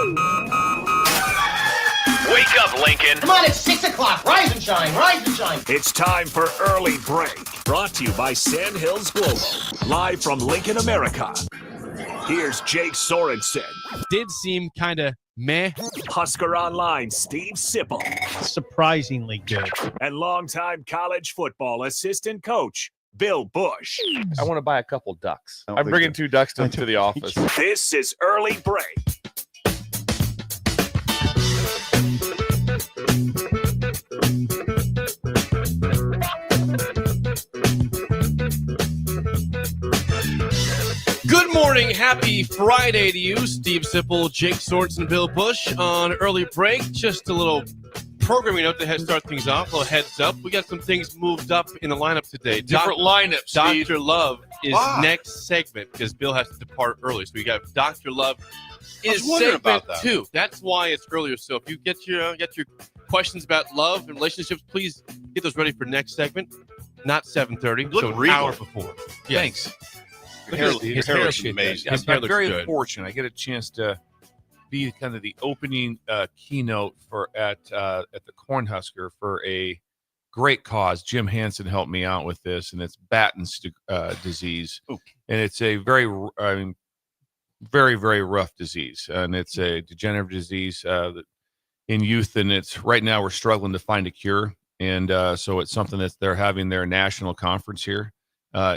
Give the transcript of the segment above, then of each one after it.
Wake up, Lincoln. Come on, it's 6 o'clock. Rise and shine, rise and shine. It's time for Early Break. Brought to you by Sandhills Global. Live from Lincoln, America. Here's Jake Sorensen. Did seem kind of meh. Husker Online, Steve Sipple. Surprisingly good. And longtime college football assistant coach, Bill Busch. I want to buy a couple ducks. I'm bringing 2 ducks to the office. This is Early Break. Good morning. Happy Friday to you. Steve Sipple, Jake Sorensen, Bill Busch on Early Break. Just a little programming note to start things off. A little heads up. We got some things moved up in the lineup today. Different lineups, Steve. Dr. Love is next segment because Bill has to depart early. So we got Dr. Love is segment 2. That's why it's earlier. So if you get your questions about love and relationships, please get those ready for next segment. Not 7:30. Look so an regal. hour before. Yes. Thanks. His hair looks amazing. His hair I'm looks very good. fortunate. I get a chance to be kind of the opening keynote at the Cornhusker for a great cause. Jim Hansen helped me out with this, and it's Batten's disease. Ooh. And it's a very, very, very rough disease, and it's a degenerative disease in youth. And it's right now we're struggling to find a cure, and so it's something that they're having their national conference here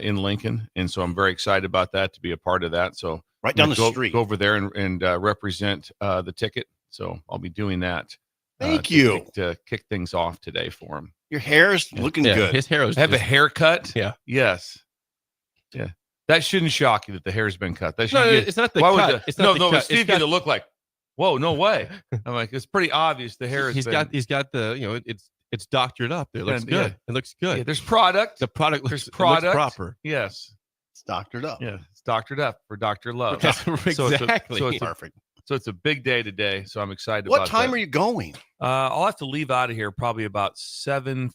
in Lincoln, and so I'm very excited about that, to be a part of that. So right down the street, go over there and represent the ticket. So I'll be doing that. Thank you to kick things off today for him. Your hair is looking good. His hair is. Have a haircut. Yeah. Yes. Yeah. That shouldn't shock you that the hair's been cut. That No, should it's not the cut. It's not the cut. Steve made it look like, whoa, no way. I'm like, it's pretty obvious the hair. He's got the it's doctored up. It looks good. Yeah. It looks good. Yeah, there's product. The product looks, There's product. It looks proper. Yes. It's doctored up. Yeah. It's doctored up for Dr. Love. Exactly. So it's perfect. So it's a big day today. So I'm excited What about time that. are you going? I'll have to leave out of here probably about 7:15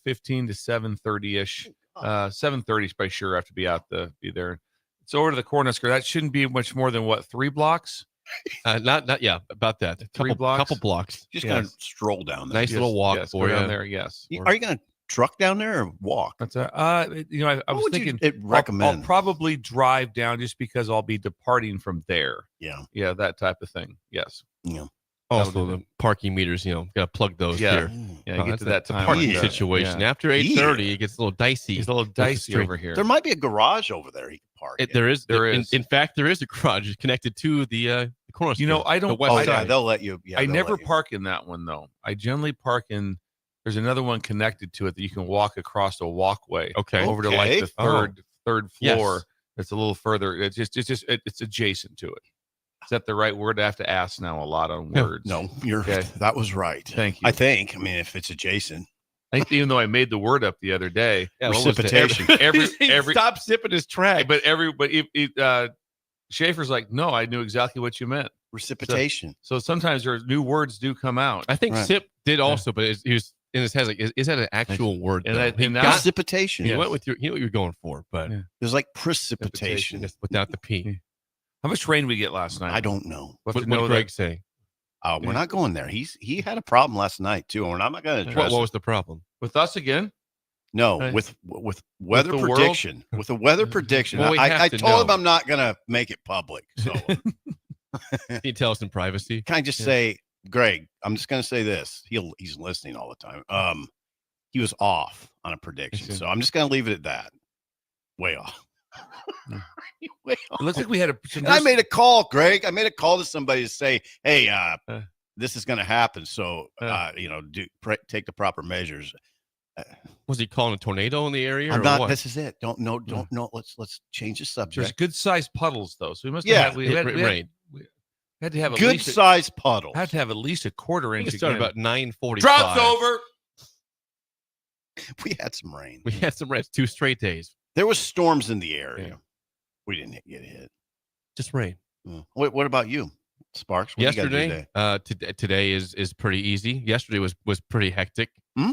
to 7:30-ish. 7:30 is probably sure I have to be there. It's over to the Cornhusker. That shouldn't be much more than 3 blocks? About that. Couple blocks. Couple blocks. Just gonna stroll down there. Nice little walk for you. Down there. Yes. Are you gonna truck down there or walk? That's I was thinking recommend. I'll probably drive down just because I'll be departing from there. Yeah, that type of thing. Yes. Yeah. Also, the parking meters, got to plug those here. Yeah, get to that time. Parking situation. Yeah. After 8:30, it gets a little dicey. It's a little dicey over here. There might be a garage over there he can park. There is. In fact, there is a garage connected to the corner. I don't. The west side. They'll let you. Yeah, I never park in that one though. I generally park in. There's another one connected to it that you can walk across a walkway. Over to like the third floor. Yes. It's a little further. It's adjacent to it. Is that the right word? I have to ask now a lot on words. No, that was right. Thank you. I think. I mean, if it's adjacent. I think even though I made the word up the other day, precipitation. Every stop sipping his track. But Schaefer's like, no, I knew exactly what you meant. Precipitation. So sometimes new words do come out. I think Sip did also, but he was in his head like, is that an actual word? And precipitation. You went with what you're going for, but there's like precipitation without the P. How much rain we get last night? I don't know. What did Greg say? We're not going there. He had a problem last night too, and I'm not going to address. What was the problem with us again? No, with weather prediction. With the weather prediction, I told him I'm not going to make it public. So can you tell us in privacy? Can I just say, Greg? I'm just going to say this. He's listening all the time. He was off on a prediction, so I'm just going to leave it at that. Way off. It looks like we had I made a call, Greg. I made a call to somebody to say, "Hey, this is going to happen. So, take the proper measures." Was he calling a tornado in the area? I'm not. What? This is it. Don't know. Let's change the subject. There's good sized puddles though, so we must have. We had to have good sized puddles. Had to have at least a quarter inch. It started about 9:45. Drops over. We had some rain. 2 straight days. There was storms in the area. Yeah. We didn't get hit. Just rain. What about you, Sparks? What yesterday, today is pretty easy. Yesterday was pretty hectic. Hmm?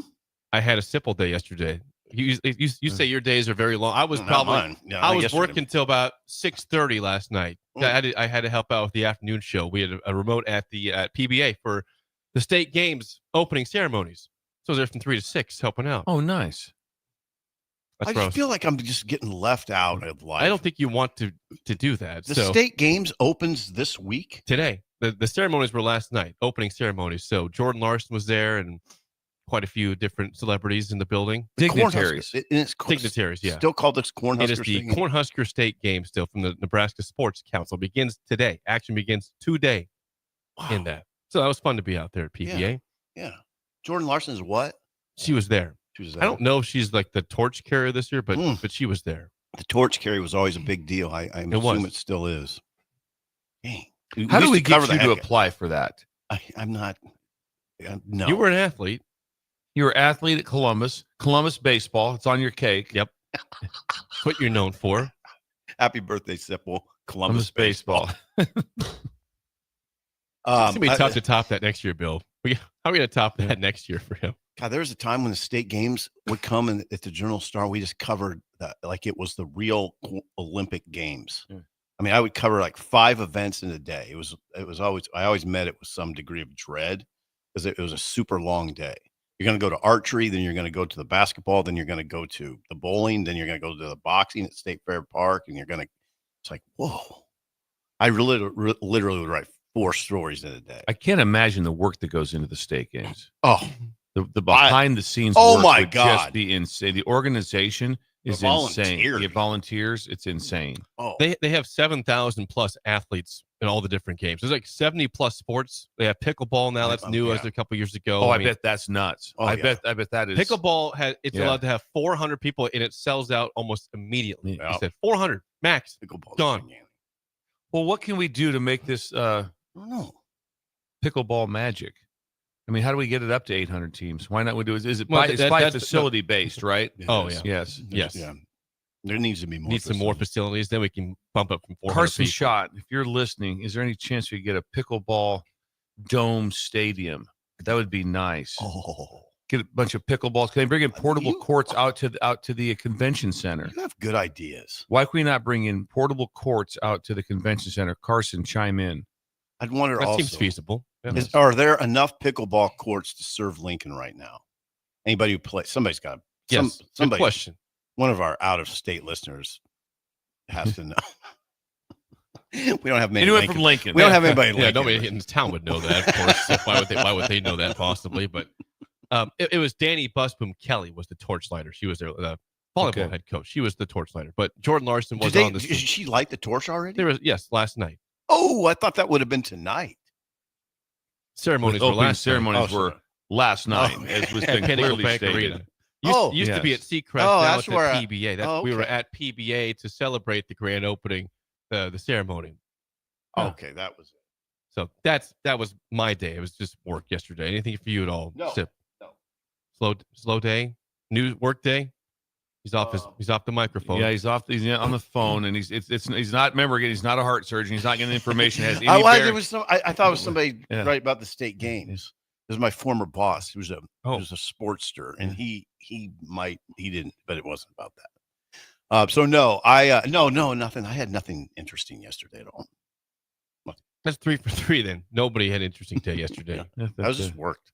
I had a Sipple day yesterday. You say your days are very long. I was Not probably mine. Yeah, I was yesterday. working till about 6:30 last night. I had to help out with the afternoon show. We had a remote at the PBA for the state games opening ceremonies. So I was there from 3 to 6 helping out. Oh, nice. I just feel like I'm just getting left out of life. I don't think you want to do that. The so state games opens this week. today, the ceremonies were last night, opening ceremonies. So Jordan Larson was there and quite a few different celebrities in the building. Dignitaries. Dignitaries, yeah. Still called this Cornhusker. It is the Cornhusker State Game still from the Nebraska Sports Council. Begins today. Action begins today in that. So that was fun to be out there at PBA. Yeah. Jordan Larson is what? She was there. She was there. I don't know if she's like the torch carrier this year, but she was there. The torch carry was always a big deal. I assume it still is. Dang. How do we get you to apply for that? I'm not. No. You were an athlete. You were an athlete at Columbus baseball. It's on your cake. Yep. That's what you're known for. Happy birthday, Sipple. Columbus baseball. It's going to be tough to top that next year, Bill. How are we going to top that next year for him? God, there was a time when the state games would come and at the Journal Star, we just covered that like it was the real Olympic Games. Yeah. I mean, I would cover like 5 events in a day. It was always, I always met it with some degree of dread because it was a super long day. You're going to go to archery, then you're going to go to the basketball, then you're going to go to the bowling, then you're going to go to the boxing at State Fair Park, and it's like, whoa. I literally would write 4 stories in a day. I can't imagine the work that goes into the state games. Oh, the behind the scenes. Oh work my would God. Just be insane. The organization is insane. The volunteers, it's insane. Oh, they have 7,000 plus athletes in all the different games. There's like 70 plus sports. They have pickleball now. That's new as a couple years ago. Oh, I bet that's nuts. I bet that is. Pickleball it's allowed to have 400 people and it sells out almost immediately. Yeah. I said 400 max. Pickleball's gone. Well, what can we do to make this I don't know. Pickleball magic? I mean, how do we get it up to 800 teams? Why not? We do is it Well, by, it's by facility based, right? Oh yeah. Yes. Yeah. There needs to be more. Need some more facilities. Then we can bump up from 400 Carson people. Schott, if you're listening, is there any chance we get a pickleball dome stadium? That would be nice. Oh, Get a bunch of pickleballs. Can they bring in portable courts out to the convention center? You have good ideas. Why can we not bring in portable courts out to the convention center? Carson, chime in. I'd wonder That also. seems feasible. Are there enough pickleball courts to serve Lincoln right now? Anybody who plays, somebody's got. Yes. Good question. One of our out-of-state listeners has to know. We don't have many. Anyone from Lincoln? We don't have anybody. In Yeah, Lincoln. nobody in town would know that. Of course, so why would they know that possibly? But it was Danny Busboom Kelly was the torchlighter. She was their volleyball head coach. She was the torchlighter. But Jordan Larson was on the. Did she light the torch already? There was last night. Oh, I thought that would have been tonight. Ceremonies were last ceremonies were last night, as was been clearly stated. Arena. Used to be at Seacrest. Oh, now that's it's where at PBA. We were at PBA to celebrate the grand opening, the ceremony. Okay, that was it. So that was my day. It was just work yesterday. Anything for you at all? No. No. Slow day. New work day. He's off he's off the microphone. Yeah, he's on the phone, and he's not. Remember again, he's not a heart surgeon. He's not getting information. Has any I thought it was somebody right about the state games. This is my former boss. He was a sportster, and he didn't, but it wasn't about that. So no, no, nothing. I had nothing interesting yesterday at all. That's 3 for 3 then. Nobody had an interesting day yesterday. I was just worked.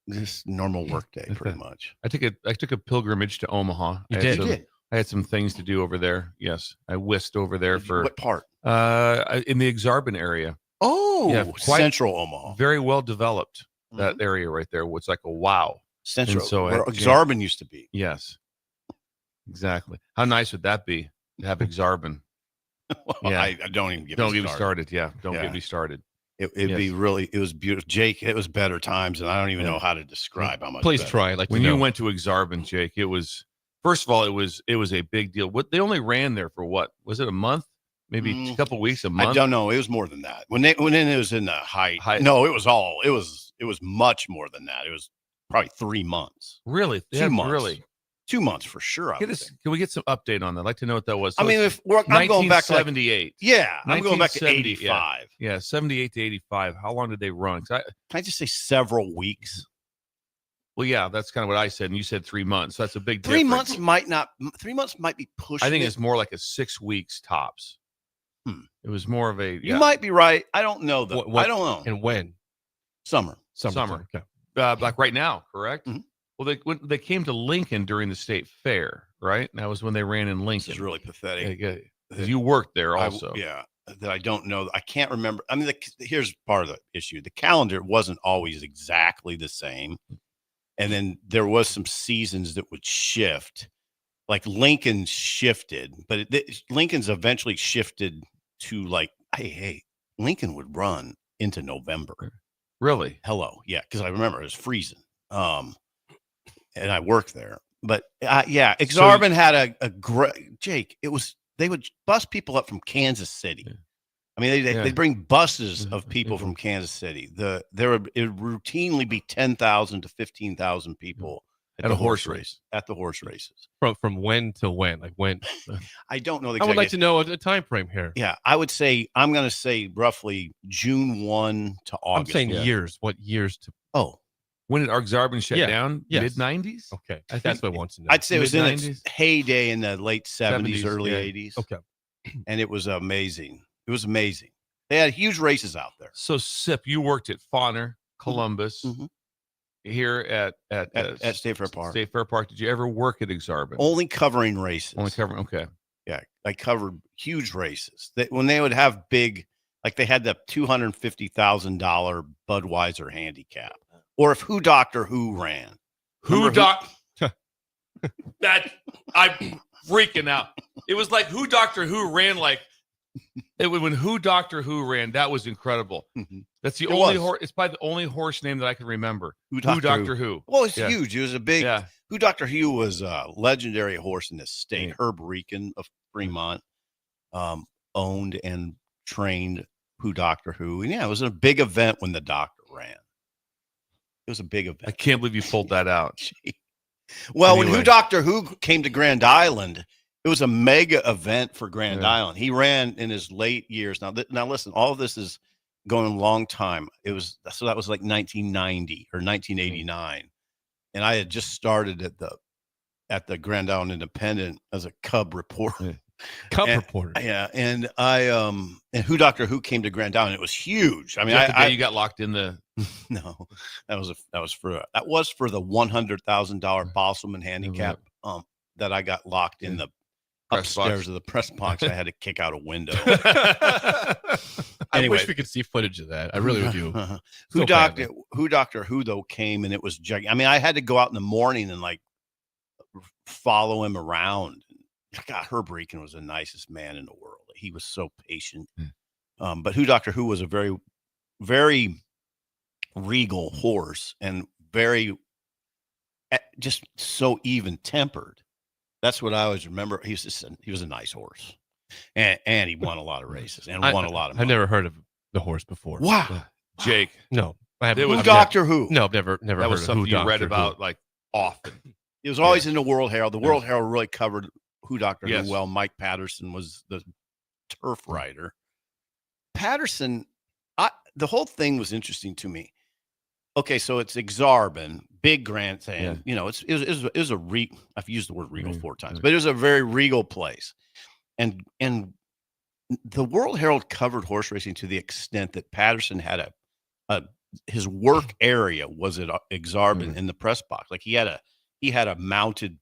This normal work day, pretty much. I took a pilgrimage to Omaha. You did. I had some things to do over there. Yes, I whisked over there for what part? In the Exarban area. Oh, yeah, Central Omaha. Very well developed. That area right there. It's like a wow. Central. So where Exarban used to be. Yes. Exactly. How nice would that be to have Exarban? Well, I don't even get me started. Yeah, don't get me started. It'd be really. It was beautiful, Jake. It was better times, and I don't even know how to describe how much. Please better. try. Like when you went to Exarban, Jake, it was first of all, it was a big deal. What they only ran there for what was it, a month, maybe a couple of weeks, a month? I don't know. It was more than that. When it was in the height. No, it was much more than that. It was probably 3 months. Really, 2 months. Really. 2 months for sure. Can we get some update on that? I'd like to know what that was. So I mean, I'm going back to 78. I'm going back to 85. Yeah, 78 to 85. How long did they run? Can I just say several weeks? Well, yeah, that's kind of what I said, and you said 3 months. So that's a big 3 difference. months might not. 3 months might be pushing. I think it. it's more like a 6 weeks tops. It was more of a. You might be right. I don't know though. What- I don't know. And when? Summer. Summer. Okay. Like right now, correct? Mhm. Well, they came to Lincoln during the state fair, right? That was when they ran in This Lincoln. is really pathetic. Yeah, 'cause you worked there I- also. yeah, that I don't know. I can't remember. I mean, here's part of the issue. The calendar wasn't always exactly the same. And then there was some seasons that would shift. Like Lincoln shifted, but Lincoln's eventually shifted to like, hey, Lincoln would run into November. Really? Hello. Yeah, because I remember it was freezing. And I worked there. But yeah, Exarban had a great Jake. They would bus people up from Kansas City. Yeah. I mean, they'd bring buses of Mhm. people from Kansas City. It would routinely be 10,000 to 15,000 people At a horse race. At the horse races. From when to when? Like when? I don't know the I would exact. like to know a time frame here. Yeah, I'm going to say roughly June 1 to I'm August. saying yeah. years. What years to? Oh, When did Exarban shut Yeah. down? Yes. Mid-90s? Okay, that's what I want to know. I'd say it was in its Mid-90s? heyday in the late 70s, 70s, early yeah. 80s. Okay. And it was amazing. It was amazing. They had huge races out there. So, Sip, you worked at Fauner, Columbus, Mhm. here at State Fair Park. State Fair Park. Did you ever work at Exarban? Only covering races. Only covering. Okay. Yeah, I covered huge races. When they would have big, like they had the $250,000 Budweiser handicap, or if Who Doctor Who ran. That I'm freaking out. It was like Who Doctor Who ran like. When Who Doctor Who ran, that was incredible. Mhm. That's the It only was. horse. It's probably the only horse name that I can remember. Who Doctor Who. Well, it's Yeah. huge. It was a big. Yeah. Who Doctor Who was a legendary horse in this state. Yeah. Herb Reekin of Fremont owned and trained Who Doctor Who. And yeah, it was a big event when the doctor ran. It was a big event. I can't believe you pulled that out. Well, when Anyway. Who Doctor Who came to Grand Island, it was a mega event for Grand Yeah. Island. He ran in his late years. Now listen, all of this is going a long time. That was like 1990 or 1989, and I had just started at the Grand Island Independent as a Cub reporter. Yeah. Cup And- reporter. Yeah, and I and Who Doctor Who came to Grand Island. It was huge. I mean, Is that the day I you got locked in the. no, that was for the $100,000 Bosselman handicap that I got locked in the Press upstairs box. of the press box. I had to kick out a window. I Anyway. wish we could see footage of that. I really do. Who So Doctor badly. Who Doctor Who though came and it was gigantic. I mean, I had to go out in the morning and like follow him around. God, Herb Reekin was the nicest man in the world. He was so patient. But Who Doctor Who was a very, very regal horse and very just so even tempered. That's what I always remember. He was a nice horse, and he won a lot of races and won a lot of money. I've never heard of the horse before. Wow, Jake, No, I haven't. It was Who I've Doctor Who? No, I've never that heard was of something Who you read Doctor about Who. like often. It was always in the World Herald. The World Herald really covered Who Doctor Yes. Who well. Mike Patterson was the turf rider. Patterson, the whole thing was interesting to me. Okay, so it's Exarban, big grandstand. Yeah. You know, it was a I've used the word regal Mm, 4 times, right. but it was a very regal place, and the World Herald covered horse racing to the extent that Patterson had his work area was at Exarban in the press box. Like he had a mounted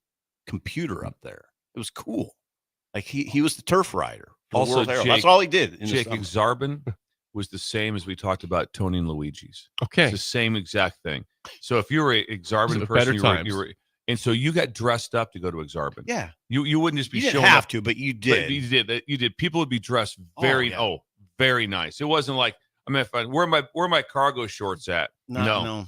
computer up there. It was cool. Like he was the turf rider. For Also, the World Herald. Jake- That's all he did. In the Jake, summer. Exarban was the same as we talked about Tony and Luigi's. Okay. It's the same exact thing. So if you were an Exarban Those are person, better you were, times. and so you got dressed up to go to Exarban. Yeah, You wouldn't just be you didn't showing have up. to, but you But did. you did. You did. People would be dressed Oh, very, yeah. very nice. It wasn't like, I mean, where are my cargo shorts at? No,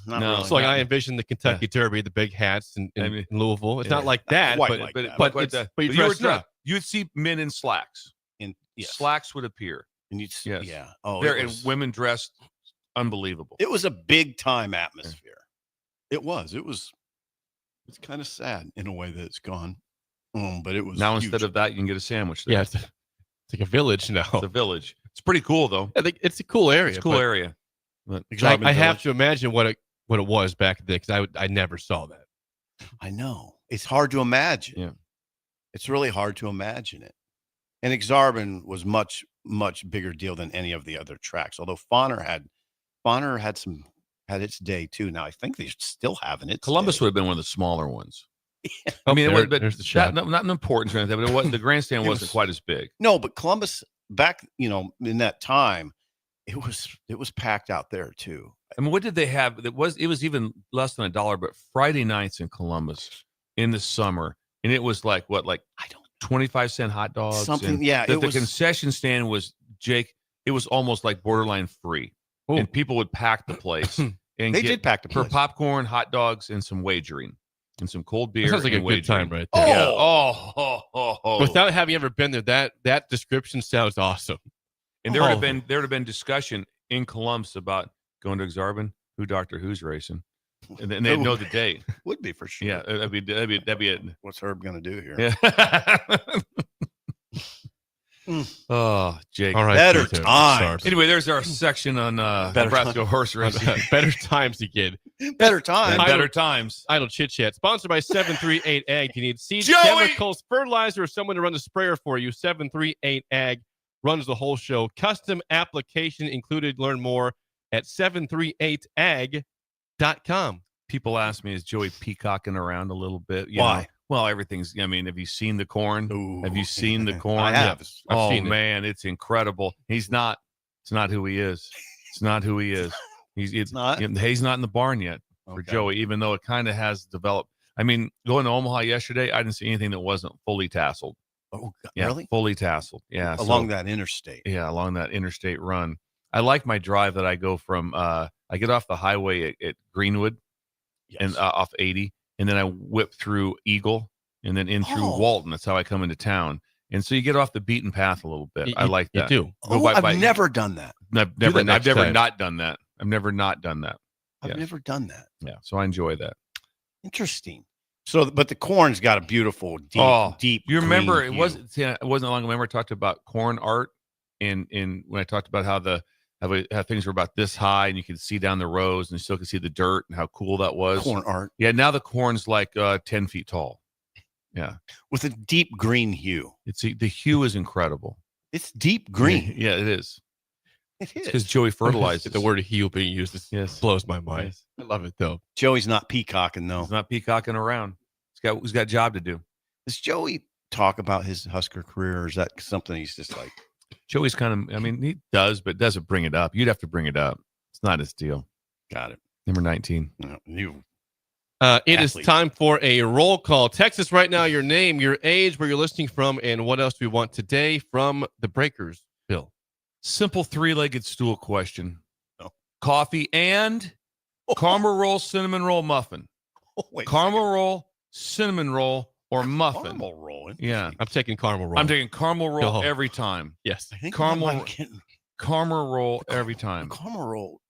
not no. really. So like I envisioned the Kentucky Derby, the big hats in I mean, Louisville. It's yeah. not like that, quite but like but that. but quite it's- that. but you were dressed up. You'd see men in slacks. Yes. Slacks would appear. And Yes. yeah. Oh, There it and was, women dressed unbelievable. it was a big time atmosphere. It was. It's kind of sad in a way that it's gone. But it was Now huge. instead of that, you can get a sandwich there. Yeah, it's like a village now. It's a village. It's pretty cool though. I think it's a cool area. It's a cool but area. But Exarban I have Village. to imagine what what it was back then because I never saw that. I know. It's hard to imagine. Yeah. It's really hard to imagine it. And Exarban was much, much bigger deal than any of the other tracks. Although Fonner had its day too. Now I think they're still having it. Columbus would have been one of the smaller ones. Oh, I mean, there's the shot. not an importance or anything, but it wasn't, the grandstand wasn't quite as big. No, but Columbus back, in that time, it was packed out there too. I mean, what did they have? It was even less than $1, but Friday nights in Columbus in the summer, and it was like what, like I don't 25-cent hot dogs, something. and Yeah, the concession stand was, Jake. It was almost like borderline free, and people would pack the place. And they did pack the for place. popcorn, hot dogs, and some wagering, and some cold beer. That sounds like a wagering. good time right there. Oh. Yeah. Without having ever been there, that description sounds awesome. And there would have been discussion in Columbus about going to Exarban, who Doctor Who's racing, and then they'd know the date. Would be for sure. Yeah, that'd be it. What's Herb gonna do here? Yeah. Oh, Jake. All right, Better times. Anyway, there's our section on Nebraska horse racing. Better times again. Better times. And better times. Idle Chit Chat, sponsored by 738 Ag. You need seeds, Joey! chemicals, fertilizer, or someone to run the sprayer for you. 738 Ag runs the whole show. Custom application included. Learn more at 738ag.com. People ask me, is Joey peacocking around a little bit? You Why? know? Well, everything's, I mean, have you seen the corn? Ooh. Have you seen the corn? I have. I've seen it. Man, it's incredible. It's not who he is. It's not who he is. He's not? The hay's not in the barn yet for Okay. Joey, even though it kind of has developed. I mean, going to Omaha yesterday, I didn't see anything that wasn't fully tasseled. Oh, God, Yeah, really? fully tasseled. Yeah, Along that interstate. Yeah, along that interstate run. I like my drive that I go from. I get off the highway at Greenwood Yes. and off 80, and then I whip through Eagle and then in through Walton. That's how I come into town. And so you get off the beaten path a little bit. I like that. You do. Oh, I've never done that. I've Do never that next time. not done that. I've never not done that. I've Yeah. never done that. Yeah, so I enjoy that. Interesting. So, but the corn's got a beautiful, deep. You remember green it hue. wasn't long. I remember I talked about corn art, and when I talked about how things were about this high, and you could see down the rows, and you still could see the dirt, and how cool that was. corn art Yeah, now the corn's like 10 feet tall. Yeah, with a deep green hue. the hue is incredible. It's deep green. Yeah, it is. It Because is. Joey fertilizes. The word hue being used Yes. blows my mind. Yes. I love it, though. Joey's not peacocking though. He's not peacocking around. He's got a job to do. Does Joey talk about his Husker career, or is that something he's just like? Joey's kind of, I mean, he does, but doesn't bring it up. You'd have to bring it up. It's not his deal. Got it. Number 19. No, you. It is Athlete. time for a roll call. Text us right now your name, your age, where you're listening from, and what else we want today from the Breakers, Bill. Simple three-legged stool question. Oh. Coffee and caramel roll, cinnamon roll, muffin. Oh, wait. Caramel roll, cinnamon roll, or muffin. Caramel roll. Yeah. I'm taking caramel roll. I'm taking caramel roll Go. every time. Yes. I think caramel- I'm getting Caramel roll every time. caramel roll.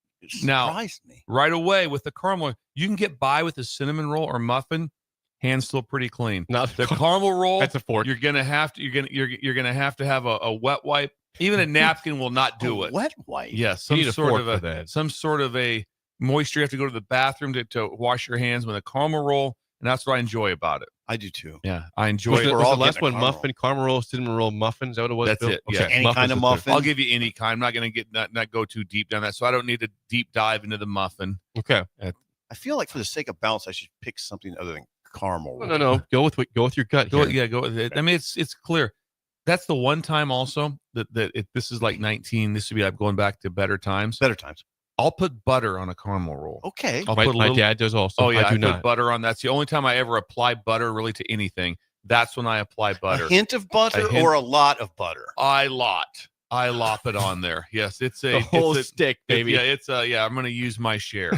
Now- Surprised me. Right away with the caramel, you can get by with a cinnamon roll or muffin. Hands still pretty clean. Not The caramel roll, That's a fork. you're gonna have to have a wet wipe. Even a napkin will not do it. Wet wipe. Yes, You need a fork for that. some sort of a moisture. You have to go to the bathroom to wash your hands with a caramel roll, and that's what I enjoy about it. I do too. Yeah, I enjoy Was it. the, We're was all the last getting a one caramel muffin, caramel roll, cinnamon roll, muffin? Is that what it was? That's Bill? it, yeah. Any Muffins kind of is muffin. I'll give you any kind. I'm not going to get not go too deep down that, so I don't need to deep dive into the muffin. Okay. I feel like for the sake of balance, I should pick something other than caramel roll. No. Go with your gut. Go, here. yeah, go with it. I mean, it's clear. That's the one time also this is like 19. This would be, I'm going back to better times. Better times. I'll put butter on a caramel roll. Okay. I'll My, put a my little, dad does also. Oh yeah, I do put not. butter on. That's the only time I ever apply butter really to anything. That's when I apply butter. A hint of butter A hint- or a lot of butter? I lop it on there. Yes, it's a The whole it's a- stick, baby. I'm going to use my share.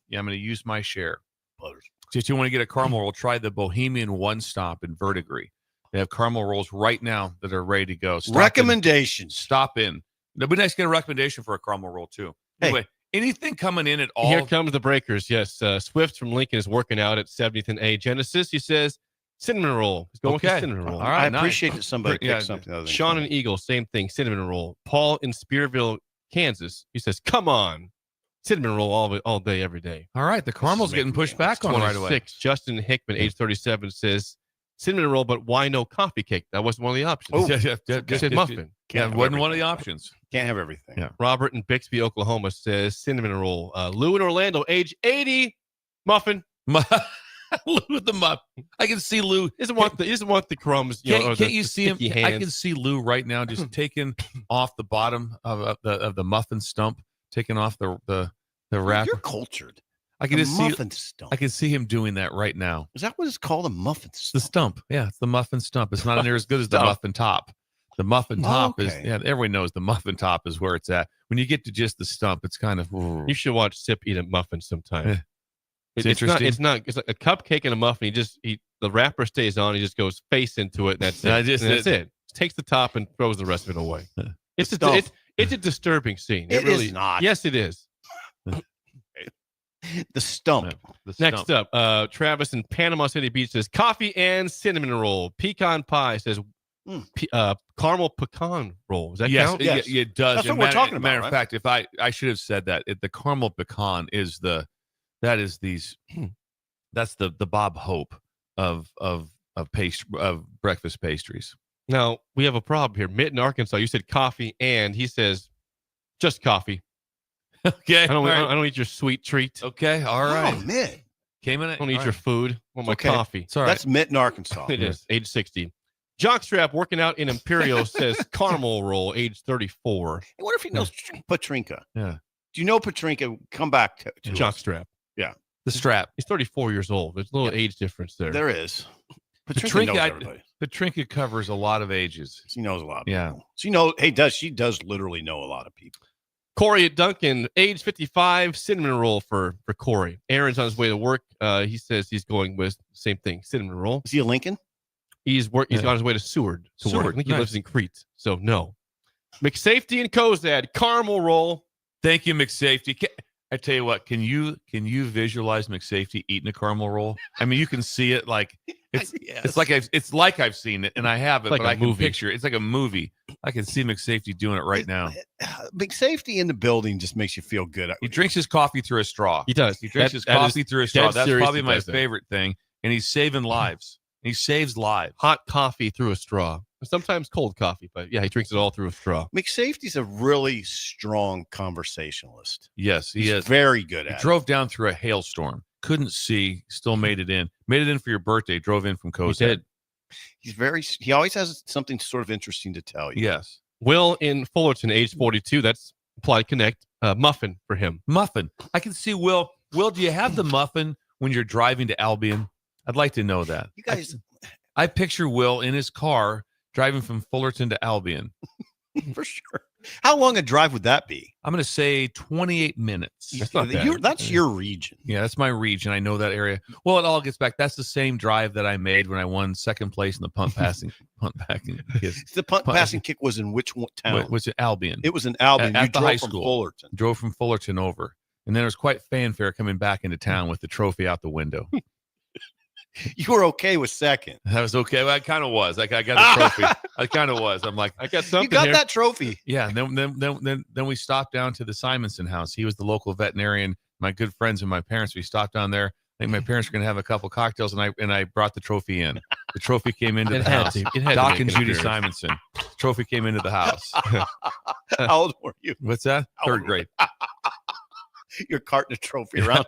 Yeah, I'm going to use my share. Butters. If you want to get a caramel roll, try the Bohemian One Stop in Verdigris. They have caramel rolls right now that are ready to go. Recommendations. Stop in. It'd be nice to get a recommendation for a caramel roll too. Hey. Anyway, anything coming in at all? Here comes the Breakers. Yes. Swift from Lincoln is working out at 70th and A. Genesis, he says, cinnamon roll. He's going with the Okay. cinnamon roll. All right, I nice. appreciate that somebody Yeah, picked something other than Sean caramel. and Eagle, same thing, cinnamon roll. Paul in Spearville, Kansas, he says, come on. cinnamon roll all day, every day. All right, the caramel's getting pushed back on right away. 26. Justin Hickman, age 37, says cinnamon roll, but why no coffee cake? That wasn't one of the options. Oh, Said muffin. Yeah, it wasn't one of the options. Can't have everything. Yeah. Robert in Bixby, Oklahoma, says cinnamon roll. Lou in Orlando, age 80, muffin. Lou with the muff. I can see Lou. He doesn't want the crumbs. Can't you see him? Hands. I can see Lou right now just taking off the bottom of the muffin stump, taking off the wrapper. You're cultured. I can just muffin stump. I can see him doing that right now. Is that what it's called? A muffin stump? The stump. Yeah, it's the muffin stump. It's not near as good as the muffin top. The muffin top is, everyone knows the muffin top is where it's at. When you get to just the stump, it's kind of. You should watch Sip eat a muffin sometime. Yeah. It's interesting. It's like a cupcake and a muffin. The wrapper stays on. He just goes face into it. And that's it. That's it. Takes the top and throws the rest of it away. It's a disturbing scene. It really is not. Yes, it is. The stump. Next up, Travis in Panama City Beach says coffee and cinnamon roll. Pecan pie says caramel pecan roll. Does that count? Yes, it does. That's what we're talking about. Matter of fact, if I should have said that, the caramel pecan is that's the Bob Hope of breakfast pastries. Now we have a problem here. Mitt in Arkansas, you said coffee, and he says just coffee. Okay, I don't eat your sweet treat. Okay, all right. Oh, Mitt. Came in. I don't eat your food. I want my coffee. It's all right. That's Mitt in Arkansas. It is. Age 60. Jockstrap working out in Imperial says caramel roll, age 34. I wonder if he knows Patrinka. Yeah. Do you know Patrinka? Come back to Jockstrap. Yeah. The strap. He's 34 years old. There's a little age difference there. There is. Patrinka covers a lot of ages. She knows a lot of people. She does literally know a lot of people. Corey at Duncan, age 55, cinnamon roll for Corey. Aaron's on his way to work. He says he's going with the same thing, cinnamon roll. Is he a Lincoln? He's on his way to Seward to work. I think he lives in Crete, so no. McSafety and Cozad, caramel roll. Thank you, McSafety. I tell you what, can you visualize McSafety eating a caramel roll? I mean, you can see it like it's like I've seen it, and I haven't, like but I can picture it. It's like a movie. I can see McSafety doing it right now. McSafety in the building just makes you feel good. He drinks his coffee through a straw. He does. He drinks his coffee through a straw. That's probably my favorite thing. And he's saving lives. He saves lives. Hot coffee through a straw. Sometimes cold coffee, but yeah, he drinks it all through a straw. McSafety's a really strong conversationalist. Yes, he is. Very good at it. Drove down through a hailstorm. Couldn't see. Still made it in. Made it in for your birthday. Drove in from Cozad. He always has something sort of interesting to tell you. Yes. Will in Fullerton, age 42. That's Applied Connect. Muffin for him. Muffin. I can see Will. Will, do you have the muffin when you're driving to Albion? I'd like to know that. You guys, I picture Will in his car driving from Fullerton to Albion. For sure. How long a drive would that be? I'm going to say 28 minutes. That's not bad. That's your region. Yeah, that's my region. I know that area. Well, it all gets back. That's the same drive that I made when I won second place in the punt backing kick. The punt passing kick was in which town? Was it Albion? It was in Albion. At you the drove high from school. Fullerton. Drove from Fullerton over. And then there was quite fanfare coming back into town with the trophy out the window. You were okay with second. That was okay. Well, I kind of was. Like I got the trophy. I kind of was. I'm like, I got something. You got here. that trophy. Yeah. And then we stopped down to the Simonson house. He was the local veterinarian. My good friends and my parents. We stopped down there. I think my parents were going to have a couple cocktails, and I brought the trophy in. The trophy came into the house. Doc and Judy Simonson. Trophy came into the house. How old were you? What's that? Third grade. You're carting a trophy around.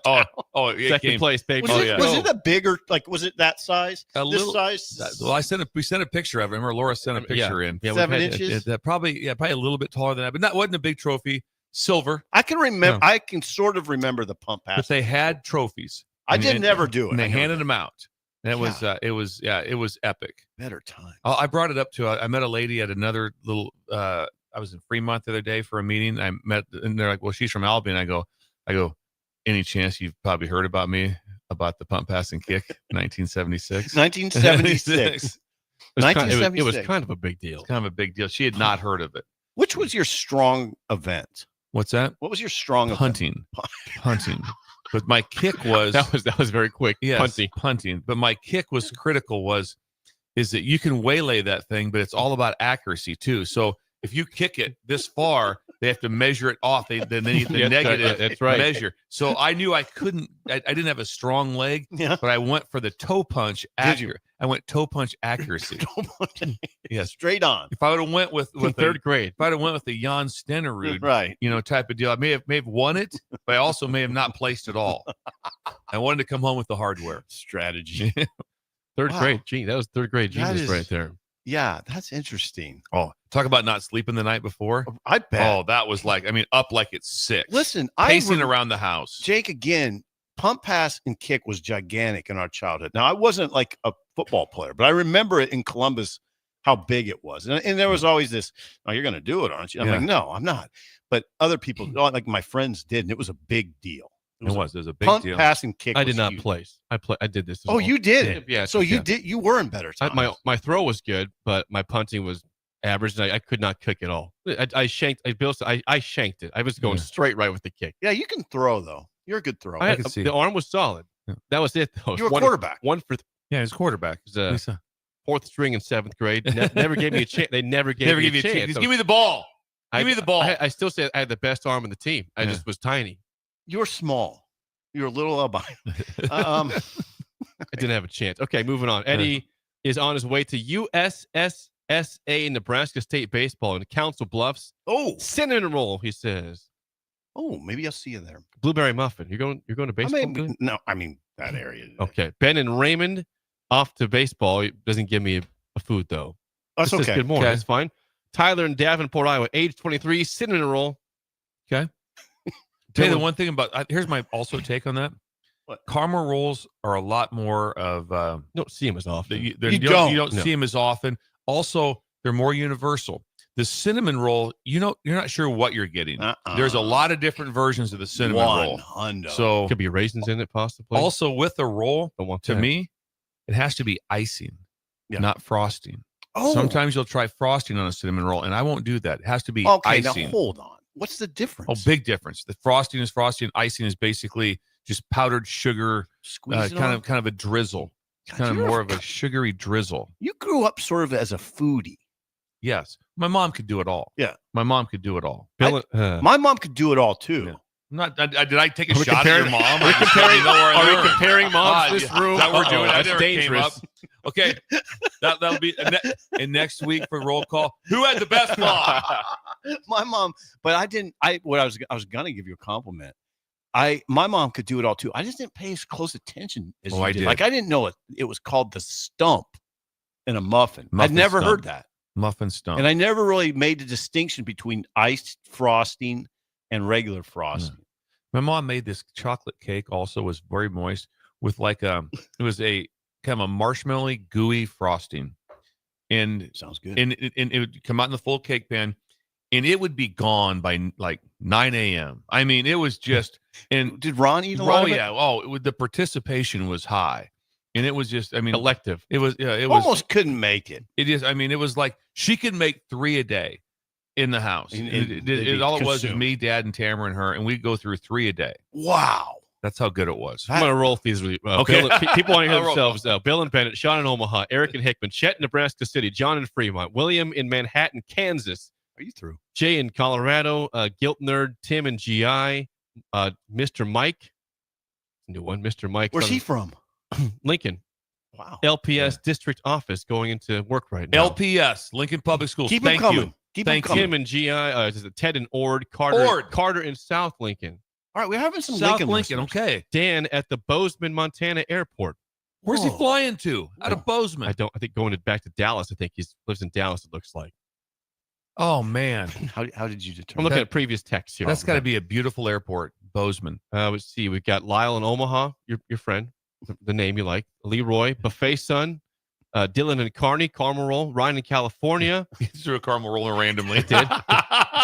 Second place, baby. Was it a bigger? Like, was it that size? This size? Well, we sent a picture of it. Remember, Laura sent a picture in. Yeah, 7 inches. Probably a little bit taller than that, but that wasn't a big trophy. Silver. I can remember. No. I can sort of remember the pump pass. But they had trophies. I did never do it. And they handed them out. And it was epic. Better time. I brought it up to. I met a lady at another little. I was in Fremont the other day for a meeting. I met, and they're like, "Well, she's from Albion." I go, any chance you've probably heard about me, about the pump, pass, and kick, 1976? 1976. It was kind of a big deal. It's kind of a big deal. She had not heard of it. Which was your strong event? What's that? What was your strong punting? Punting. But my kick was that was very quick. Yes, punting. But my kick was critical. Is that you can waylay that thing, but it's all about accuracy too. So if you kick it this far, they have to measure it off. They need the negative that's right. measure. So I knew I couldn't. I didn't have a strong leg, but I went for the toe punch. I went toe punch accuracy. Yeah, straight on. If I would have went with third grade, if I'd have went with the Jan Stenerud, right, type of deal, I may have won it, but I also may have not placed at all. I wanted to come home with the hardware strategy. Third grade, gee, that was third grade genius right there. Yeah, that's interesting. Oh, talk about not sleeping the night before. I bet. Oh, that was like, up like it's 6. Listen, pacing around the house. Jake, again, pump, pass, and kick was gigantic in our childhood. Now, I wasn't like a football player, but I remember it in Columbus how big it was. And there was always this, oh, you're going to do it, aren't you? I'm like, no, I'm not. But other people, like my friends did, and it was a big deal. It was a big punt, deal. Pass, and kick. I did not place. I did this. Oh, you did? Yeah. So you did. You were in better times. My throw was good, but my punting was average, and I could not kick at all. I shanked. I shanked it. I was going straight right with the kick. Yeah, you can throw though. You're a good thrower. I can see the arm was solid. Yeah. That was it though. You were a quarterback. One for. Yeah, he was quarterback. Fourth string in 7th grade. Never gave me a chance. They never gave me a chance. Just give me the ball. Give me the ball. I still say I had the best arm in the team. I just was tiny. You were small. You're a little albino. I didn't have a chance. Okay, moving on. Eddie is on his way to USSSA Nebraska State Baseball in Council Bluffs. Oh, cinnamon roll, he says. Oh, maybe I'll see you there. Blueberry muffin. You're going to baseball? I mean that area. Okay. Ben and Raymond off to baseball. He doesn't give me a food though. That's okay. Good morning. That's fine. Tyler in Davenport, Iowa, age 23, cinnamon roll. Okay. Tell you the one thing about here's my also take on that. What? Caramel rolls are a lot more of you don't see them as often. You don't see them as often. Also, they're more universal. The cinnamon roll, you're not sure what you're getting. There's a lot of different versions of the cinnamon roll. So could be raisins in it, possibly. Also, with the roll, to me, it has to be icing, not frosting. Oh. Sometimes you'll try frosting on a cinnamon roll, and I won't do that. It has to be icing. Now hold on. What's the difference? Oh, big difference. The frosting is frosting. Icing is basically just powdered sugar, kind of a drizzle. God, kind of more of a sugary drizzle. You grew up sort of as a foodie. Yes. My mom could do it all. Yeah. My mom could do it all. My mom could do it all too. Yeah. Did I take a shot at your mom? Are we comparing moms in this room? That we're doing. That's dangerous. Okay, that'll be and next week for roll call. Who had the best mom? My mom, but I didn't. I was gonna give you a compliment. My mom could do it all too. I just didn't pay as close attention as you did. Like I didn't know it was called the stump in a muffin. I'd never heard that muffin stump, and I never really made the distinction between iced frosting and regular frosting. My mom made this chocolate cake. Also, was very moist with like it was a kind of a marshmallowy gooey frosting, and sounds good. And it would come out in the full cake pan, and it would be gone by like 9 a.m. I mean, it was just. And did Ron eat a lot of it? Yeah. Oh, the participation was high, and it was just. I mean, elective. It was. Yeah. It almost couldn't make it. It is. I mean, it was like she could make 3 a day. In the house. All it was me, Dad, and Tamara and her, and we'd go through 3 a day. Wow. That's how good it was. I'm going to roll these. Okay. People want to hear themselves. Bill and Bennett, Sean in Omaha, Eric in Hickman, Chet in Nebraska City, John in Fremont, William in Manhattan, Kansas. Are you through? Jay in Colorado, Guilt Nerd, Tim in GI, Mr. Mike. New one, Mr. Mike. Where's he from? Lincoln. Wow. LPS district office going into work right now. LPS, Lincoln Public Schools. Keep Thank him coming. you. Thank Tim and GI. Ted and Ord, Carter in South Lincoln. All right, we're having some South Lincoln. Okay. Dan at the Bozeman, Montana airport. Where's he flying to? Out of Bozeman. I think going back to Dallas. I think he lives in Dallas. It looks like. Oh man, how did you determine? I'm looking at previous texts here. That's got to be a beautiful airport, Bozeman. Let's see. We've got Lyle in Omaha. Your friend, the name you like. Leroy, Buffet Son. Dylan and Kearney, caramel roll. Ryan in California. He threw a caramel roller randomly. I did.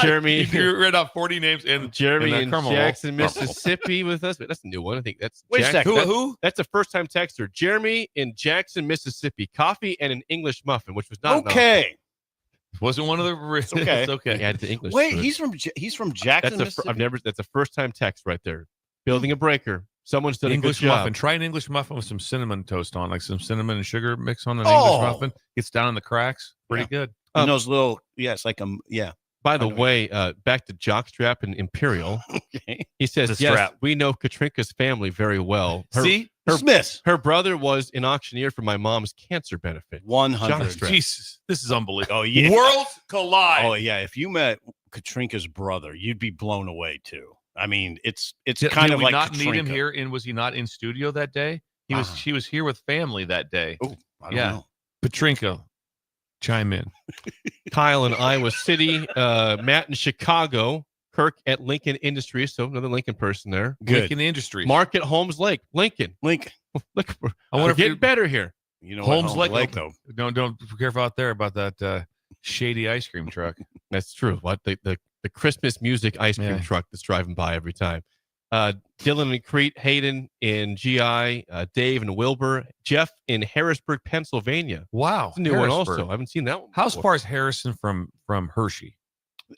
Jeremy. You read off 40 names. And Jeremy in Jackson, Mississippi with us. That's a new one. I think that's Wait a second. Who? That's a first-time texter. Jeremy in Jackson, Mississippi. Coffee and an English muffin, which was not okay. Wasn't one of the. It's okay. It's okay. He added the English. Wait, he's from Jackson, Mississippi. That's a first-time text right there. Building a breaker. Someone's done English a good job. muffin. Try an English muffin with some cinnamon toast on, like some cinnamon and sugar mix on an English muffin. Gets down in the cracks. Pretty good. And those little, it's like yeah. By the way, back to Jockstrap and Imperial. Okay. He says, The yes, strap. we know Katrinka's family very well. Dismiss. Her brother was an auctioneer for my mom's cancer benefit. 100. Jockstrap. Jesus, this is unbelievable. Oh, yeah. Worlds collide. Oh, yeah. If you met Katrinka's brother, you'd be blown away, too. I mean, it's Did kind of we like not meet him Katrinka. here? And was he not in studio that day? She was here with family that day. Oh, I don't Yeah. know. Petrinka, chime in. Kyle in Iowa City. Matt in Chicago. Kirk at Lincoln Industries. So another Lincoln person there. Good. Lincoln Industries. Mark at Holmes Lake. Lincoln. Link. Look, I we're wonder if getting you- better here. You know Holmes what? Lake, though. Don't be careful out there about that shady ice cream truck. That's true. What the Christmas music ice cream Yeah. truck that's driving by every time. Dylan and Crete, Hayden in GI, Dave and Wilbur, Jeff in Harrisburg, Pennsylvania. Wow, It's a new one Harrisburg. also. I haven't seen that one. How before. far is Harrison from Hershey?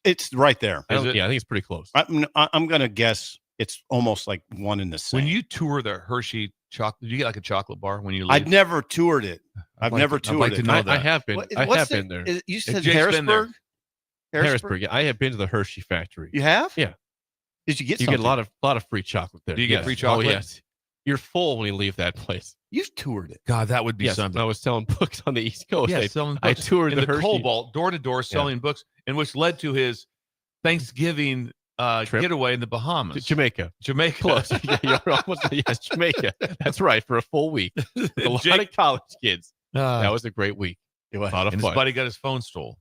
It's right there. I don't- Is it? Yeah, I think it's pretty close. I'm going to guess it's almost like one in the same. When you tour the Hershey chocolate, do you get like a chocolate bar when you leave? I've never toured it. I've like never to- I'd like toured to it. know I that. have been. I What's have the- been there. You said Jake's been there. Harrisburg. Yeah, I have been to the Hershey factory. You have? Yeah. Did you get You something? get a lot of free chocolate there. Do you get Yes. free chocolate? Oh, yes. You're full when you leave that place. You've toured it. God, that would be Yes, something. I was selling books on the East Coast. Yeah, I- selling I books toured in the the Hershey. Cobalt door to door selling books, and which led to his Thanksgiving Trip? getaway in the Bahamas, Jamaica. Jamaica. Close. Yeah, you're almost, yes, Jamaica. That's right, for a full week. With a lot Jake- of college kids. That Ah, was a great week. It A was. lot of and his fun. buddy got his phone stole.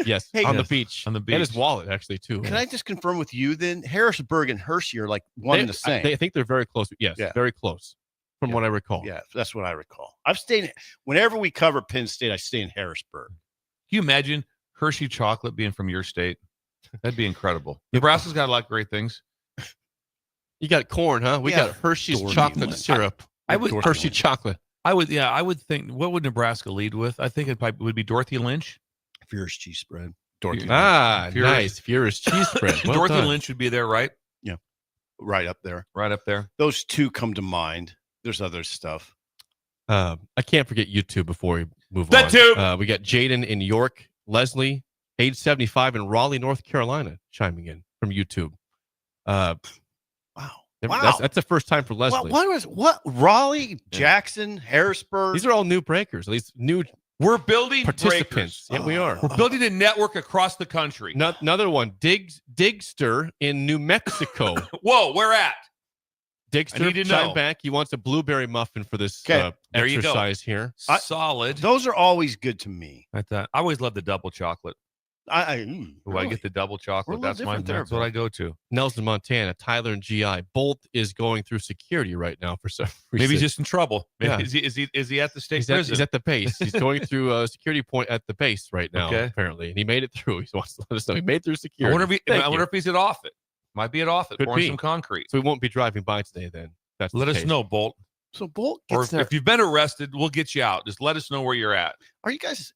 Yes, Hey, on the yes, beach. on the And his beach. wallet, actually, too. Can I just confirm with you then? Harrisburg and Hershey are like one and the same. I think they're very close. Yes, Yeah. very close, from Yeah. what I recall. Yeah, that's what I recall. I've stayed whenever we cover Penn State, I stay in Harrisburg. Can you imagine Hershey chocolate being from your state? That'd be incredible. Nebraska's got a lot of great things. You got corn, huh? We Yeah. got Hershey's Dorky chocolate one. syrup. I would- Hershey chocolate. I would think. What would Nebraska lead with? I think it probably would be Dorothy Lynch. Fierce cheese spread. Dorothy. Ah, Furious. nice. Furious cheese spread. Well Dorothy done. Lynch would be there, right? Right up there. Right up there. Those two come to mind. There's other stuff. I can't forget YouTube before we move The on. tube! We got Jaden in York, Leslie, age 75 in Raleigh, North Carolina, chiming in from YouTube. Wow. That's the first time for Leslie. What? Raleigh, Jackson, Harrisburg. These are all new breakers, at least new We're building participants. breakers. Yeah, we are. We're building a network across the country. Another one, Digster in New Mexico. Whoa, where at? Digster, I need to chime know. back. He wants a blueberry muffin for this Okay, there you go. exercise here. Solid. Those are always good to me. I always love the double chocolate. I get the double We're a chocolate. little That's my. different there, That's what bro. I go to. Nelson, Montana, Tyler and GI. Bolt is going through security right now for some reason. Maybe he's just in trouble. Maybe Yeah. is he at the state He's prison? at the base. He's going through a security point at the base right now, Okay. apparently. And he made it through. He wants to let us know. He made it through I security. wonder Thank if he's at Offutt. Might be at Offutt Could pouring be. some concrete. So we won't be driving by today then. That's Let the us case. know, Bolt. So Bolt Or gets there. if you've been arrested, we'll get you out. Just let us know where you're at. Are you guys?